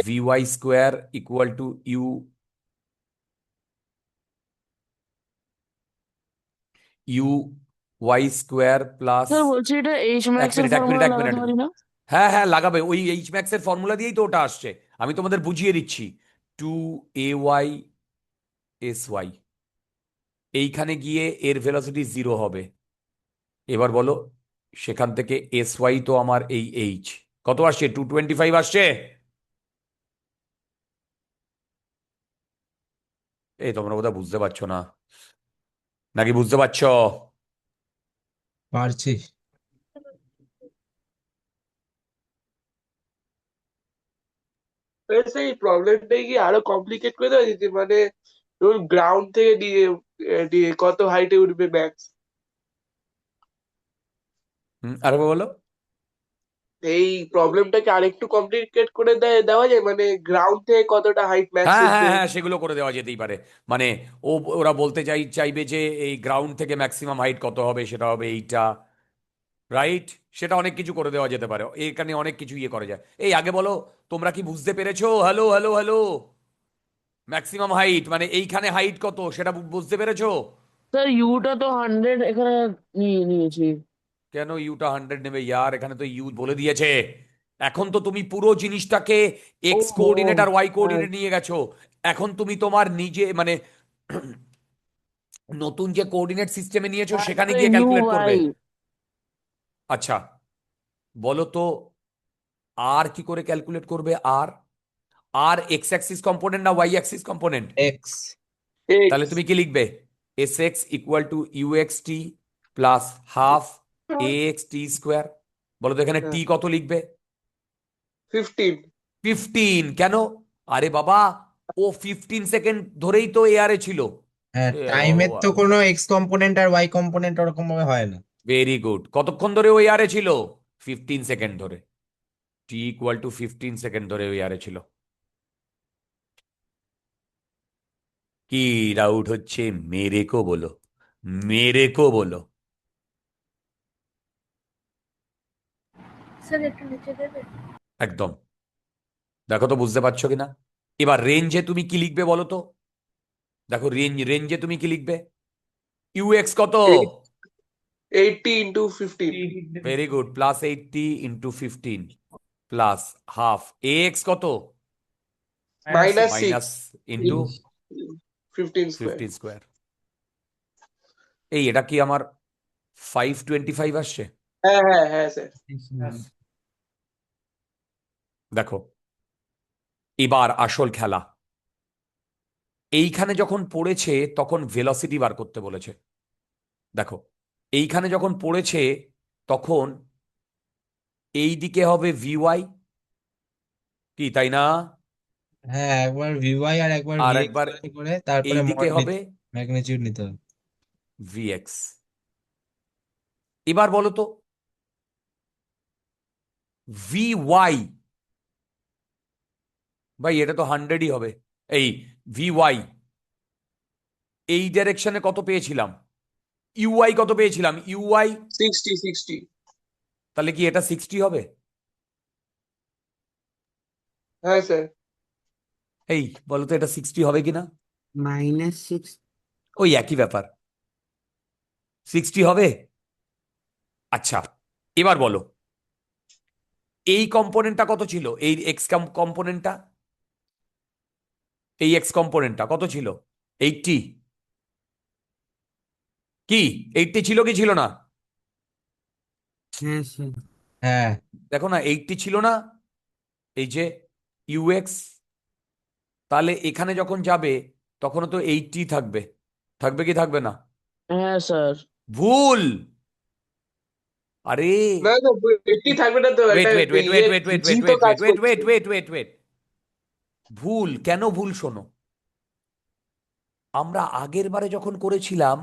VY square equal to u y square plus. Sir বলছি এটা এইচ এক ম্যাক্স এর মিনিট এক মিনিট ফর্মুলা এক লাগাতে মিনিট পারি না? হ্যাঁ হ্যাঁ, লাগাবে, ওই এইচ ম্যাক্স এর ফর্মুলা দিয়েই তো ওটা আসছে। আমি তোমাদের বুঝিয়ে দিচ্ছি। 2ay sy, এইখানে গিয়ে এর ভেলোসিটি 0 হবে। এবার বলো, সেখান থেকে sy তো আমার এইচ কত আসছে? 225 আসছে। তোমরা বোধহয় বুঝতে পারছো না, নাকি বুঝতে পারছো? পারছি। স্যার এই প্রবলেমটাই কি আরো কমপ্লিকেট করে দেওয়া যেতে, মানে ধরুন গ্রাউন্ড থেকে দিয়ে কত হাইটে উঠবে ম্যাক্স? আরে বলো। এই প্রবলেমটাকে আরেকটু কমপ্লিকেট করে দেওয়া যায়, মানে গ্রাউন্ড থেকে কতটা হাইট ম্যাক্স হ্যাঁ হ্যাঁ উঠবে? হ্যাঁ, সেগুলো করে দেওয়া যেতেই পারে। মানে ওরা বলতে চাইবে যে এই গ্রাউন্ড থেকে ম্যাক্সিমাম হাইট কত হবে, সেটা হবে এইটা, রাইট? সেটা অনেক কিছু করে দেওয়া যেতে পারে, এখানে অনেক কিছু ইয়ে করা যায়। আগে বলো, তোমরা কি বুঝতে পেরেছো? Hello hello hello, maximum height মানে এইখানে হাইট কত সেটা বুঝতে পেরেছো? স্যার ইউটা তো 100 এখানে নিয়েছি। কেন ইউটা 100 নেবে ইয়ার? এখানে তো ইউ বলে দিয়েছে। এখন তো তুমি পুরো জিনিসটাকে ও এক্স হো, কোঅর্ডিনেট আর ওয়াই হ্যাঁ। কোঅর্ডিনেট নিয়ে গেছো। এখন তুমি তোমার নিজে মানে নতুন যে কোঅর্ডিনেট সিস্টেমে নিয়েছো সেখানে তারপরে গিয়ে ইউ ক্যালকুলেট করবে। ওয়াই। আচ্ছা, বলো তো আর কি করে ক্যালকুলেট করবে? আর আর এক্স অ্যাক্সিস কম্পোনেন্ট না ওয়াই অ্যাক্সিস কম্পোনেন্ট? এক্স। তাহলে তুমি কি লিখবে? S x equal to u x t plus half a x t square. বলো তো এখানে টি কত লিখবে? 15। 15 কেন? আরে বাবা, ও 15 সেকেন্ড ধরেই তো এয়ারে ছিল। হ্যাঁ, টাইমের তো কোনো এক্স কম্পোনেন্ট আর ওয়াই কম্পোনেন্ট ওরকম ভাবে হয় না। Very good. কতক্ষণ ধরে ও এয়ারে ছিল? 15 সেকেন্ড ধরে। টি ইকুয়াল টু 15 সেকেন্ড ধরে ও এয়ারে ছিল। কি ডাউট হচ্ছে? মেরে কো বলো, মেরে কো বলো। স্যার একটু নিচে দেবে? একদম। দেখো তো বুঝতে পারছো কিনা। এবার রেঞ্জে তুমি কি লিখবে বলো তো। দেখো রেঞ্জে তুমি কি লিখবে। ইউএক্স কত? 80 into 15 very good, +80 × 15 plus half. X কত? minus 6 minus into 15 square 15 square. এই এটা কি আমার 525 আসছে? হ্যাঁ হ্যাঁ হ্যাঁ স্যার দেখো এবার আসল খেলা। এইখানে যখন পড়েছে তখন ভেলোসিটি বার করতে বলেছে। দেখো এইখানে যখন পড়েছে তখন এই দিকে হবে ভিওয়াই, কি তাই না? হ্যাঁ, একবার ভিওয়াই আর একবার আর ভিএক্স একবার করে তারপরে এই দিকে হবে ম্যাগনিটিউড নিতে হবে। ভিএক্স। এবার বলো তো ভিওয়াই, ভাই এটা তো 100ই হবে। এই ভিওয়াই এই ডাইরেকশনে কত পেয়েছিলাম? ইউআই কত পেয়েছিলাম? ইউআই 60 তাহলে কি এটা 60 হবে? হ্যাঁ স্যার এই বলো তো এটা 60 হবে কিনা। -6 ওই একই ব্যাপার, 60 হবে। আচ্ছা এবার বলো এই কম্পোনেন্টটা কত ছিল, এই এক্স কম্পোনেন্টটা, এই এক্স কম্পোনেন্টটা কত ছিল? 80। কি 80 ছিল কি ছিল না? হ্যাঁ স্যার হ্যাঁ, দেখো না 80 ছিল না, এই যে ইউএক্স। তাহলে এখানে যখন যাবে তখনও তো 80 থাকবে, থাকবে কি থাকবে না? হ্যাঁ স্যার। ভুল। আরে না না 80 থাকবে না তো, ওয়েট এটা ওয়েট ওয়েট ইয়ে ওয়েট ওয়েট ওয়েট জি ওয়েট তো ওয়েট কাজ ওয়েট ওয়েট করছে। ওয়েট ওয়েট ওয়েট ভুল কেন ভুল শোনো। আমরা আগের বারে যখন করেছিলাম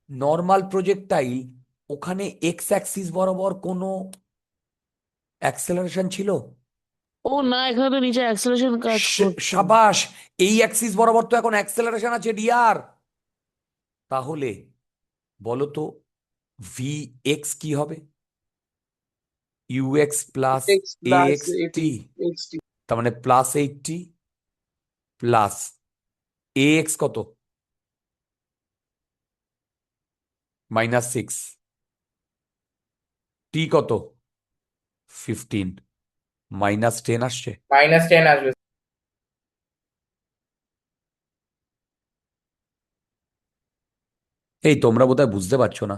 নর্মাল প্রজেক্টাইল, ওখানে এক্স অ্যাক্সিস বরাবর কোনো অ্যাক্সেলারেশন ছিল? ও না, এখানে তো নিচে অ্যাক্সেলারেশন কাজ করছে। সাবাস, এই অ্যাক্সিস বরাবর তো এখন অ্যাক্সেলারেশন আছে ডিয়ার। তাহলে বলো তো ভি এক্স কি হবে? UX plus x plus x 80 টি, xt তার মানে +80 প্লাস এক্স কত? -6, টি কত? 15, -10 আসছে। -10 আসবে। এই তোমরা বোধহয় বুঝতে পারছো না,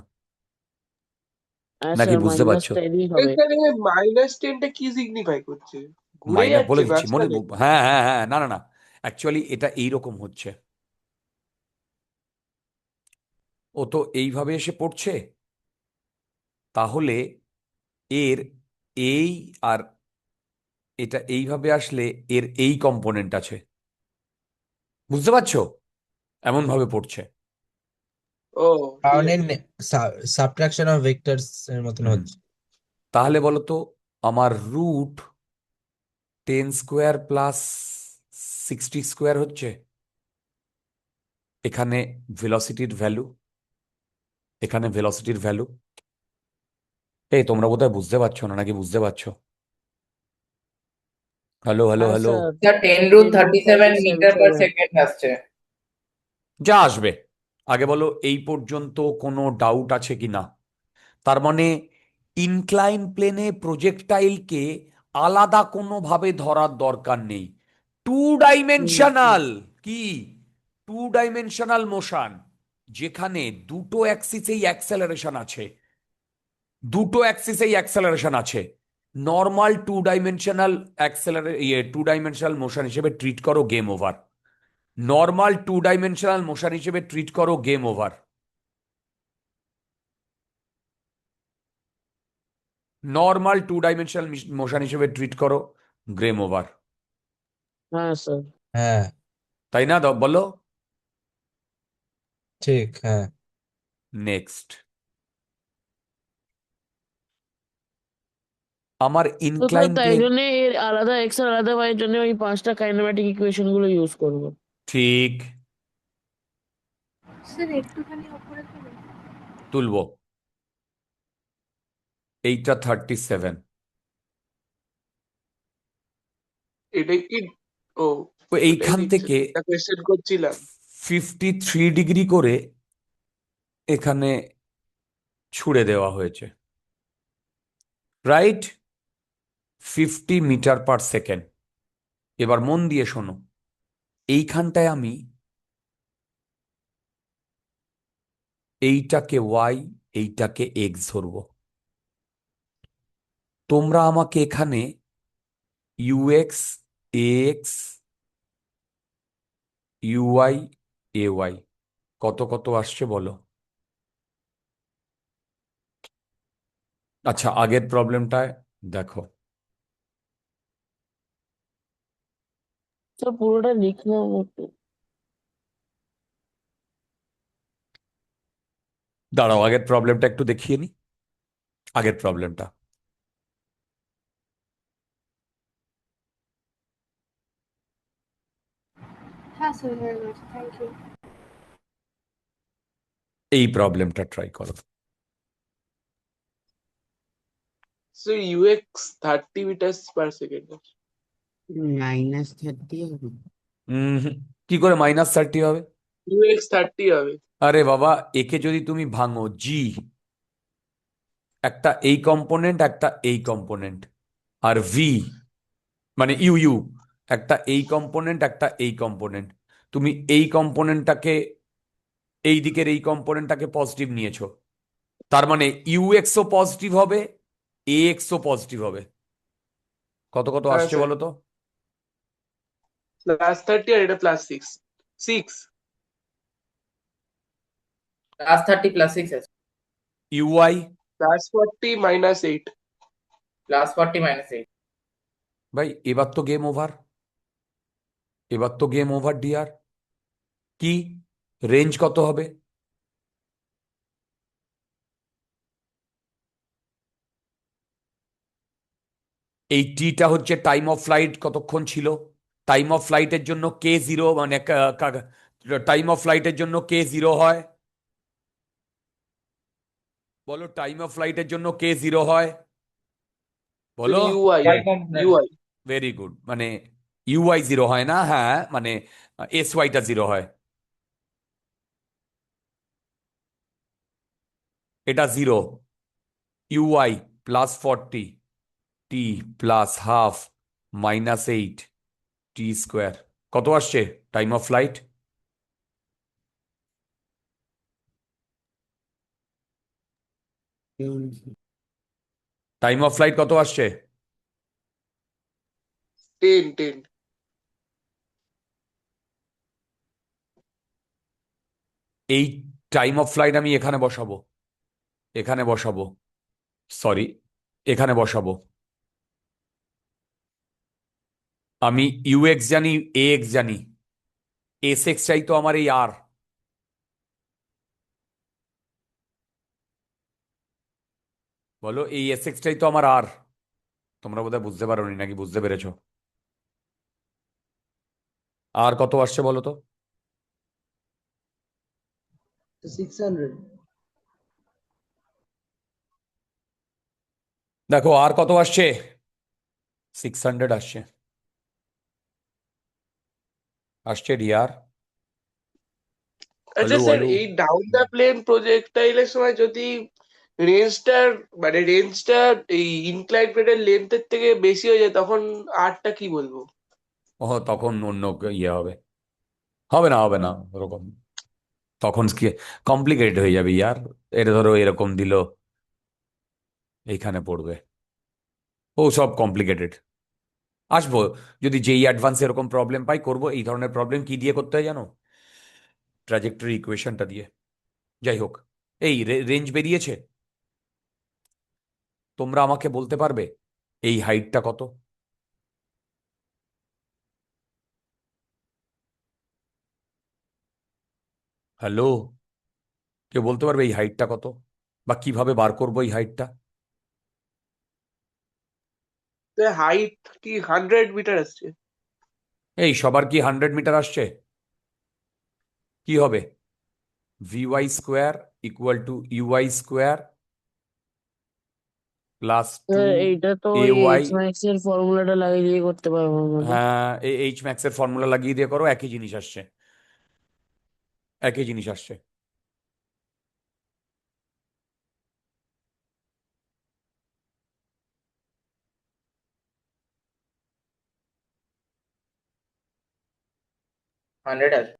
হ্যাঁ নাকি স্যার, বুঝতে পারছো? -10ই হবে। এখানে -10টা কি সিগনিফাই করছে? ঘুরে মাইনাস যাচ্ছে বলে দিচ্ছি মনে, মাঝখানে। হ্যাঁ হ্যাঁ হ্যাঁ, না না না, অ্যাকচুয়ালি এটা এইরকম হচ্ছে। ও তো এইভাবে এসে পড়ছে, তাহলে এর এই আর এটা এইভাবে আসলে এর এই কম্পোনেন্ট আছে, বুঝতে পারছো? এমন ভাবে পড়ছে। ও ঠিক কারণ আছে। সাবট্রাকশন অফ ভেক্টরস এর মতন হুম, হচ্ছে। তাহলে বলো তো আমার √10² প্লাস 60² হচ্ছে এখানে ভেলোসিটির ভ্যালু, এখানে ভেলোসিটির ভ্যালু। এই তোমরা বোধহয় বুঝতে পারছো না, নাকি বুঝতে পারছো? হ্যালো হ্যালো হ্যাঁ hello. Sir, sir 10⁻37 metre per 10⁻37 second আসছে। যা আসবে, আগে বলো এই পর্যন্ত কোনো ডাউট আছে কি না? তার মানে ইনক্লাইন প্লেনে প্রজেক্টাইলকে আলাদা কোনোভাবে ধরার দরকার নেই। টু ডাইমেনশনাল, কি টু ডাইমেনশনাল মোশন, যেখানে দুটো অ্যাক্সিসেই অ্যাক্সেলারেশন আছে, দুটো অ্যাক্সিসেই অ্যাক্সেলারেশন আছে, নর্মাল টু ডাইমেনশনাল মোশন হিসেবে ট্রিট করো, game over. Normal to dimensional motion হিসেবে ট্রিট করো, game over. Normal to dimensional motion হিসেবে ট্রিট করো, গেম ওভার। হ্যাঁ স্যার। হ্যাঁ, তাই না বলো? ঠিক, হ্যাঁ। নেক্সট, আমার তো স্যার ইনক্লাইন তাই প্লেন। জন্য এর আলাদা এক্স আর আলাদা ওয়াই এর জন্য ওই 5টা কাইনেম্যাটিক ইকুয়েশন গুলো ইউজ করবো। ঠিক, স্যার একটুখানি ওপরে তুলুন। তুলবো। এইটা 37, এটা কি? ও, তো ওটাই এইখান দিচ্ছে থেকে না, কোয়েশ্চেন করছিলাম। 53 করে এখানে ছুড়ে দেওয়া হয়েছে, রাইট? 50 মিটার/সেকেন্ড। এবার মন দিয়ে শোনো, এইখানটায় আমি এইটাকে ওয়াই, এইটাকে এক্স ধরবো। তোমরা আমাকে এখানে ইউএক্স, এক্স, ইউআই, এওয়াই কত কত আসছে বলো। আচ্ছা, আগের প্রবলেমটায় দেখো। তো পুরোটা লিখলাম একটু। দাঁড়াও, আগের প্রবলেমটা একটু দেখিয়ে নি। আগের প্রবলেমটা হ্যাঁ স্যার, হয়ে গেছে, থ্যাংক ইউ। এই প্রবলেমটা ট্রাই করো। So UX 30 metre per second. -30 হবে। হুম, কি করে -30 হবে? ইউএক্স 30 হবে। আরে বাবা, একে যদি তুমি ভাঙো, জি একটা এই কম্পোনেন্ট, একটা এই কম্পোনেন্ট, আর ভি মানে ইউ ইউ একটা এই কম্পোনেন্ট, একটা এই কম্পোনেন্ট। তুমি এই কম্পোনেন্টটাকে, এই দিকের এই কম্পোনেন্টটাকে পজিটিভ নিয়েছো, তার মানে ইউএক্সও পজিটিভ হবে, এ এক্সও পজিটিভ হবে। কত কত হ্যাঁ আসছে স্যার, বলো তো? +30 আর এটা +6। 6 +30 +6 আছে। ইউআই +40 -8। +40 -8। ভাই, এবার তো গেম ওভার, এবার তো গেম ওভার ডিয়ার। কি রেঞ্জ কত হবে? এই টিটা হচ্ছে টাইম অফ ফ্লাইট, কতক্ষণ ছিল। টাইম অফ ফ্লাইটের জন্য K0 মানে টাইম অফ ফ্লাইটের জন্য K0 হয়, বলো। টাইম অফ ফ্লাইটের জন্য K0 হয়, বলো। U i. Y component. U i very good, মানে ইউআই 0 হয় না, হ্যাঁ, মানে এসওয়াইটা 0 হয়। এটা 0, ইউআই +40, টি +½ -8 টি স্কোয়ার। কত আসছে time of flight? Time of flight কত আসছে? 10। এই টাইম অফ ফ্লাইট আমি এখানে বসাবো, এখানে বসাবো, সরি, এখানে বসাবো। আমি ইউএক্স জানি, এ এক্স জানি, এস এক্স চাই তো আমার এই আর। বলো, এই এস এক্সটাই তো আমার আর। তোমরা বোধহয় বুঝতে পারোনি, নাকি বুঝতে পেরেছো? আর কত আসছে বলো তো? 600। দেখো আর কত আসছে, 600 আসছে, আসছে ডিয়ার। আচ্ছা হ্যালো স্যার, হ্যালো। এই ডাউন দ্য প্লেন প্রজেক্টাইলের সময় যদি রেঞ্জটার রেঞ্জটা এই ইনক্লাইড প্লেনের লেন্থের থেকে বেশি হয়ে যায়, তখন আরটা কি বলবো? ও, তখন অন্য ইয়ে হবে। হবে না, হবে না ওরকম। তখন কি কমপ্লিকেটেড হয়ে যাবে ইয়ার। এটা ধরো এরকম দিল, এইখানে পড়বে, ও সব কমপ্লিকেটেড। আসবো, যদি যেই অ্যাডভান্স এরকম প্রবলেম পাই করব। এই ধরনের প্রবলেম কি দিয়ে করতে হয় জানো? ট্র্যাজেক্টরি ইকুয়েশনটা দিয়ে। যাই হোক, এই রেঞ্জ বেরিয়েছে। তোমরা আমাকে বলতে পারবে এই হাইটটা কত? হ্যালো, কেউ বলতে পারবে এই হাইটটা কত, বা কিভাবে বার করবো এই হাইটটা? হাইট কি 100 মিটার আসছে? এই সবার কি 100 মিটার আসছে? কি হবে? VY² = UI², প্লাস টু এইটা তো এ ওই ওয়াই, এইচ ম্যাক্স এর ফর্মুলাটা লাগিয়ে দিয়ে করতে পারবো আমাদের। হ্যাঁ এইচ ম্যাক্স এর ফর্মুলা লাগিয়ে দিয়ে করো, একই জিনিস আসছে, একই জিনিস আসছে। হান্ড্রেড আছে।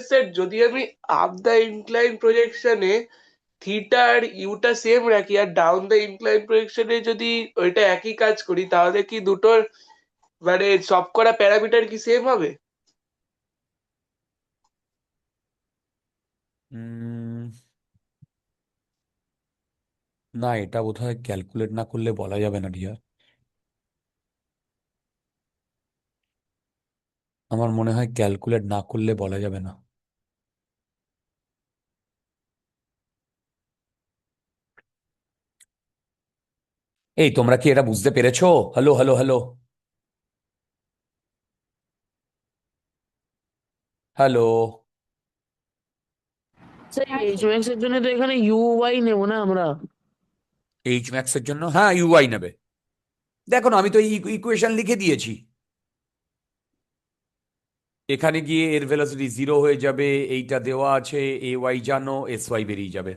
স্যার যদি আমি আপ দ্য ইনক্লাইন প্রজেকশনে থিটা আর ইউটা সেম রাখি আর ডাউন দ্য ইনক্লাইন প্রজেকশনে যদি ওইটা একই কাজ করি, তাহলে কি দুটোর মানে সব করা প্যারামিটার কি সেম হবে? উম, না, এটা বোধহয় ক্যালকুলেট না করলে বলা যাবে না ডিয়ার। আমার মনে হয় ক্যালকুলেট না করলে বলা যাবে না। এই তোমরা কি এটা বুঝতে পেরেছো? Hello hello hello hello. Sir হ্যাঁ এইচ ম্যাক্স এর জন্য তো এখানে ইউ ওয়াই নেবো না আমরা? এইচ ম্যাক্স এর জন্য হ্যাঁ ইউআই নেবে। দেখো না, আমি তো ইকুয়েশন লিখে দিয়েছি। এখানে গিয়ে এর ভেলোসিটি 0 হয়ে যাবে, এইটা দেওয়া আছে, এ ওয়াই জানো, এস ওয়াই বেরিয়ে যাবে।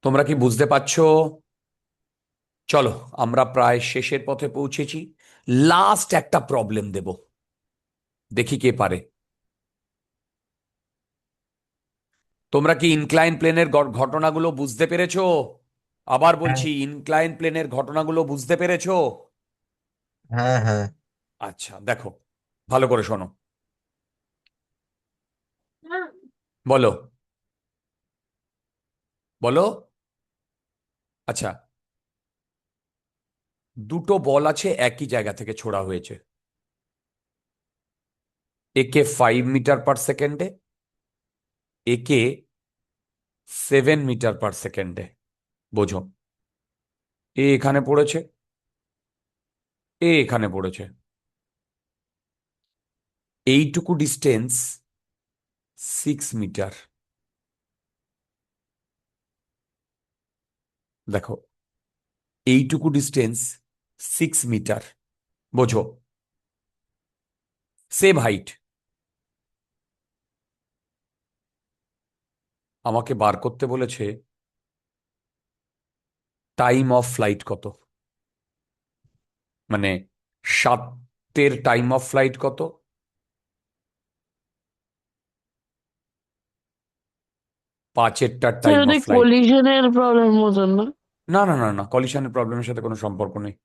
তোমরা কি বুঝতে পারছো? চলো, আমরা প্রায় শেষের পথে পৌঁছেছি। লাস্ট একটা প্রবলেম দেব, দেখি কে পারে। তোমরা কি ইনক্লাইন প্লেনের ঘটনাগুলো বুঝতে পেরেছো? আবার হ্যাঁ বলছি, ইনক্লাইন প্লেনের ঘটনাগুলো বুঝতে পেরেছো? হ্যাঁ হ্যাঁ। আচ্ছা দেখো, ভালো করে শোনো, বলো বলো। আচ্ছা, দুটো বল আছে, একই জায়গা থেকে ছোড়া হয়েছে, একে 5 মিটার পার সেকেন্ডে, একে 7 মিটার পার সেকেন্ডে। বোঝো, এ এখানে পড়েছে, এ এখানে পড়েছে, এইটুকু ডিস্টেন্স 6 মিটার। দেখো, এইটুকু ডিস্টেন্স 6 মিটার, বোঝো, সেম হাইট। আমাকে বার করতে বলেছে টাইম অফ ফ্লাইট কত, মানে 7-এর টাইম অফ ফ্লাইট কত, 5-এরটার স্যার টাইম ওটা অফ ফ্লাইট। কলিশনের প্রবলেম মতন না? না না না না, কলিশনের প্রবলেমের সাথে কোনো সম্পর্ক নেই।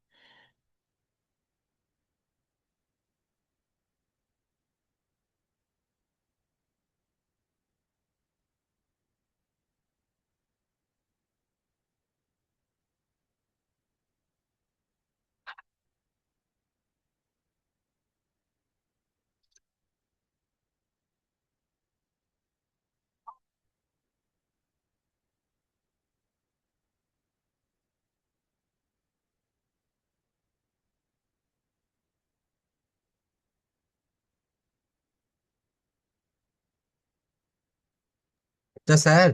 তো স্যার,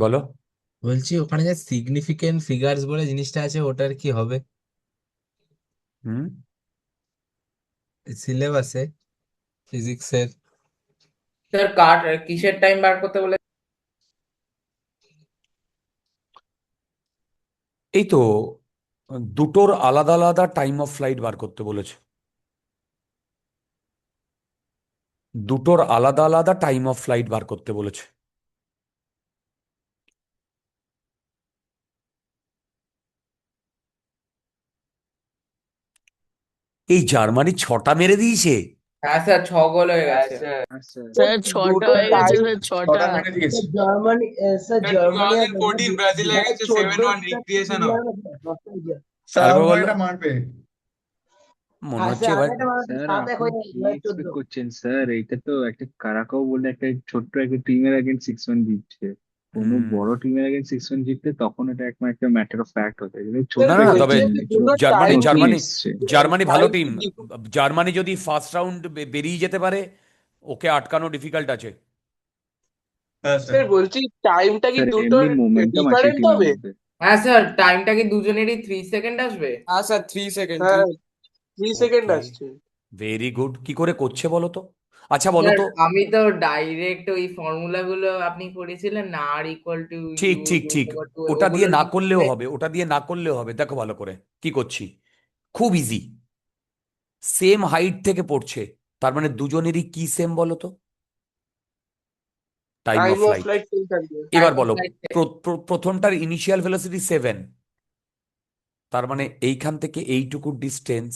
বলো। বলছি ওখানে যে সিগনিফিকেন্ট ফিগার্স বলে জিনিসটা আছে ওটার কি হবে হুম সিলেবাসে ফিজিক্সের? স্যার কার কিসের টাইম বার করতে বলে? এই তো, দুটোর আলাদা আলাদা টাইম অফ ফ্লাইট বার করতে বলেছে, দুটোর আলাদা আলাদা টাইম অফ ফ্লাইট বার করতে বলেছে। এই জার্মানি 6টা মেরে দিয়েছে। হ্যাঁ স্যার 6 গোল হয়ে গেছে। স্যার 6টা দুটো হয়ে গেছে স্যার, 6টা। জার্মানি স্যার স্যার জার্মানি আর 2014 ব্রাজিলের কাছে 7-1 রিক্রিয়েশনও। স্যার তারপর আবার বললো, এটা মারবে। মনে হ্যাঁ হচ্ছে স্যার এবার আরেকটা মানুষ স্যার সাত এক আপনি হয়ে কি 2014। এক্সপেক্ট করছেন স্যার? এটা তো একটা কারাকাও বলে একটা ছোট্ট একটা টিমের আগেন্স্ট 6-1 দিচ্ছে। কোনো হুম, বড় টিমের আগে 6-1 জিতলে তখন এটা একটা ম্যাটার অফ ফ্যাক্ট হতো, কিন্তু স্যার না ছোট্ট না না, একটা তবে বলছি টিম যে পুরো দুটো জার্মানি টাইম নতুন জার্মানি এসছে। জার্মানি ভালো টাইম টিম। জার্মানি যদি ফার্স্ট রাউন্ড বেরিয়ে যেতে পারে, ওকে আটকানো ডিফিকাল্ট আছে। হ্যাঁ স্যার। স্যার বলছি টাইমটা কি স্যার দুটোর এমনি মোমেন্টাম আছে ডিফারেন্ট টিমের হবে? মধ্যে। হ্যাঁ স্যার, টাইমটা কি দুজনেরই 3 সেকেন্ড আসবে? হ্যাঁ স্যার 3 সেকেন্ড হ্যাঁ 3 সেকেন্ড ওকে, আসছে। Very good. কি করে করছে বলো তো? আচ্ছা বলো স্যার তো। আমি তো ডাইরেক্ট ওই ফর্মুলা গুলো আপনি করেছিলেন না, আর ইকুয়াল টু ঠিক ইউ ঠিক রুট ঠিক, ওভার টু, ওটা দিয়ে ওগুলো না করলেও লিখে হবে, ওটা দিয়ে না করলেও হবে। দেখো ভালো করে কি করছি, খুব ইজি। সেম হাইট থেকে পড়ছে, তার মানে দুজনেরই কি সেম বলো তো? Time time of of flight. Flight same থাকবে। টাইম এবার অফ বলো, ফ্লাইট। প্রথমটার ইনিশিয়াল ভেলোসিটি 7, তার মানে এইখান থেকে এইটুকু ডিস্টেন্স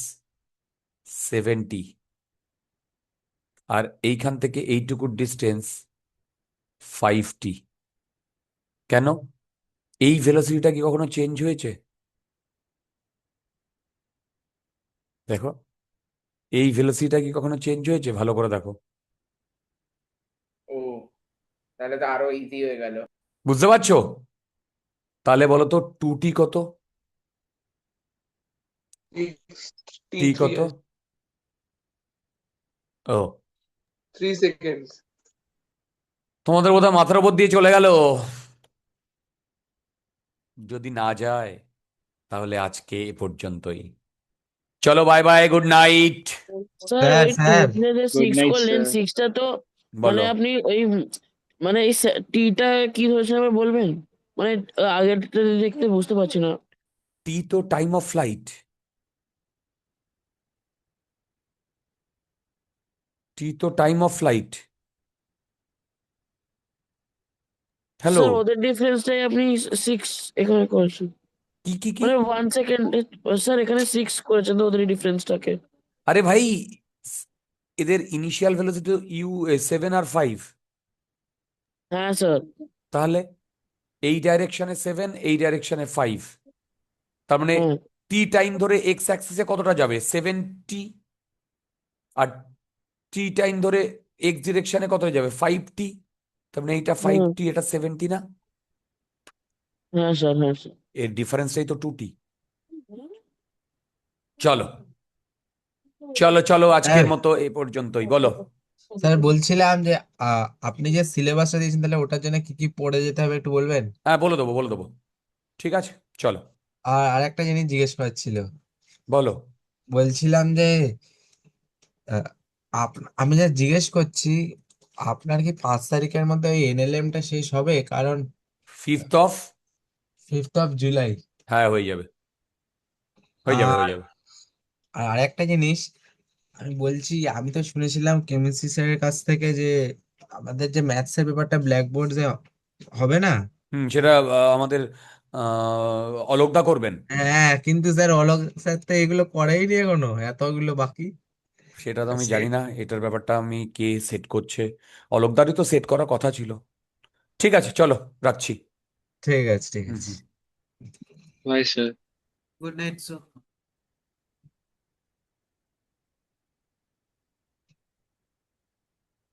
70, আর এইখান থেকে এইটুকু ডিস্টেন্স 5t। কেন? এই ভেলোসিটিটা কি কখনো চেঞ্জ হয়েছে? দেখো, এই ভেলোসিটিটা কি কখনো চেঞ্জ হয়েছে? ভালো করে দেখো। ও, তাহলে তো আরো ইজি হয়ে গেল। বুঝতে পারছো? তাহলে বলো তো 2t কত? টি t থ্রি কত? ও, 3 সেকেন্ড। তোমাদের বোধহয় মাথার উপর দিয়ে চলে গেল। যদি না যায় তাহলে আজকে এ পর্যন্তই। চলো, bye bye, good night. Sir sir ওই স্যার টুতে যে গুড 6 নাইট করলেন, স্যার। 6টা তো মানে বলো, আপনি ওই মানে এই টিটা কি ধরেছেন আবার বলবেন? মানে আগেরটা দেখতে বুঝতে পারছি না। t তো টাইম অফ ফ্লাইট, t তো time of flight. Hello, sir ওদের ডিফারেন্সটাই আপনি 6 এখানে করেছেন, কি কি কি? মানে 1 সেকেন্ড। স্যার এখানে 6 করেছেন তো ওদের ডিফারেন্সটাকে। আরে ভাই, এদের ইনিশিয়াল ভেলোসিটি ইউ 7 আর 5। হ্যাঁ স্যার। তাহলে এই ডাইরেকশনে 7, এই ডাইরেকশনে 5, তার মানে হ্যাঁ টি টাইম ধরে এক্স অ্যাক্সিসে কতটা যাবে? 7t। আর টি টাইম ধরে এক্স ডিরেকশনে কত যাবে? 5t। তার মানে এইটা হ্যাঁ 5t, এটা 70 না? হ্যাঁ স্যার, হ্যাঁ স্যার। এর ডিফারেন্সটাই তো 2t। চলো চলো চলো, আজকের স্যার মতো এই পর্যন্তই। বলো। স্যার বলছিলাম যে আপনি যে সিলেবাসটা দিয়েছেন তাহলে ওটার জন্য কি কি পড়ে যেতে হবে একটু বলবেন? হ্যাঁ, বলে দেবো বলে দেবো। ঠিক আছে, চলো। আর আরেকটা জিনিস জিজ্ঞেস করার ছিল। বলো। বলছিলাম যে আহ, আমি যা জিজ্ঞেস করছি, আপনার কি 5 তারিখের মধ্যে ওই এনএলএম টা শেষ হবে? কারণ 5th অফ, 5th জুলাই। হ্যাঁ হয়ে যাবে, হয়ে যাবে, আর হয়ে যাবে। আর আরেকটা জিনিস আমি বলছি, আমি তো শুনেছিলাম কেমিস্ট্রি স্যারের কাছ থেকে যে আমাদের যে ম্যাথসের পেপারটা ব্ল্যাকবোর্ড যে হবে না। সেটা আমাদের অলোকদা করবেন। হ্যাঁ কিন্তু স্যার অলোক স্যার তো এগুলো করেইনি এখনো, এতগুলো বাকি। সেটা তো আমি সে জানি না, এটার ব্যাপারটা আমি কে সেট করছে। অলোকদারই তো সেট করার কথা ছিল। ঠিক আছে, চলো, রাখছি। ঠিক আছে ঠিক হুম আছে। হুম। Bye sir. Good night sir.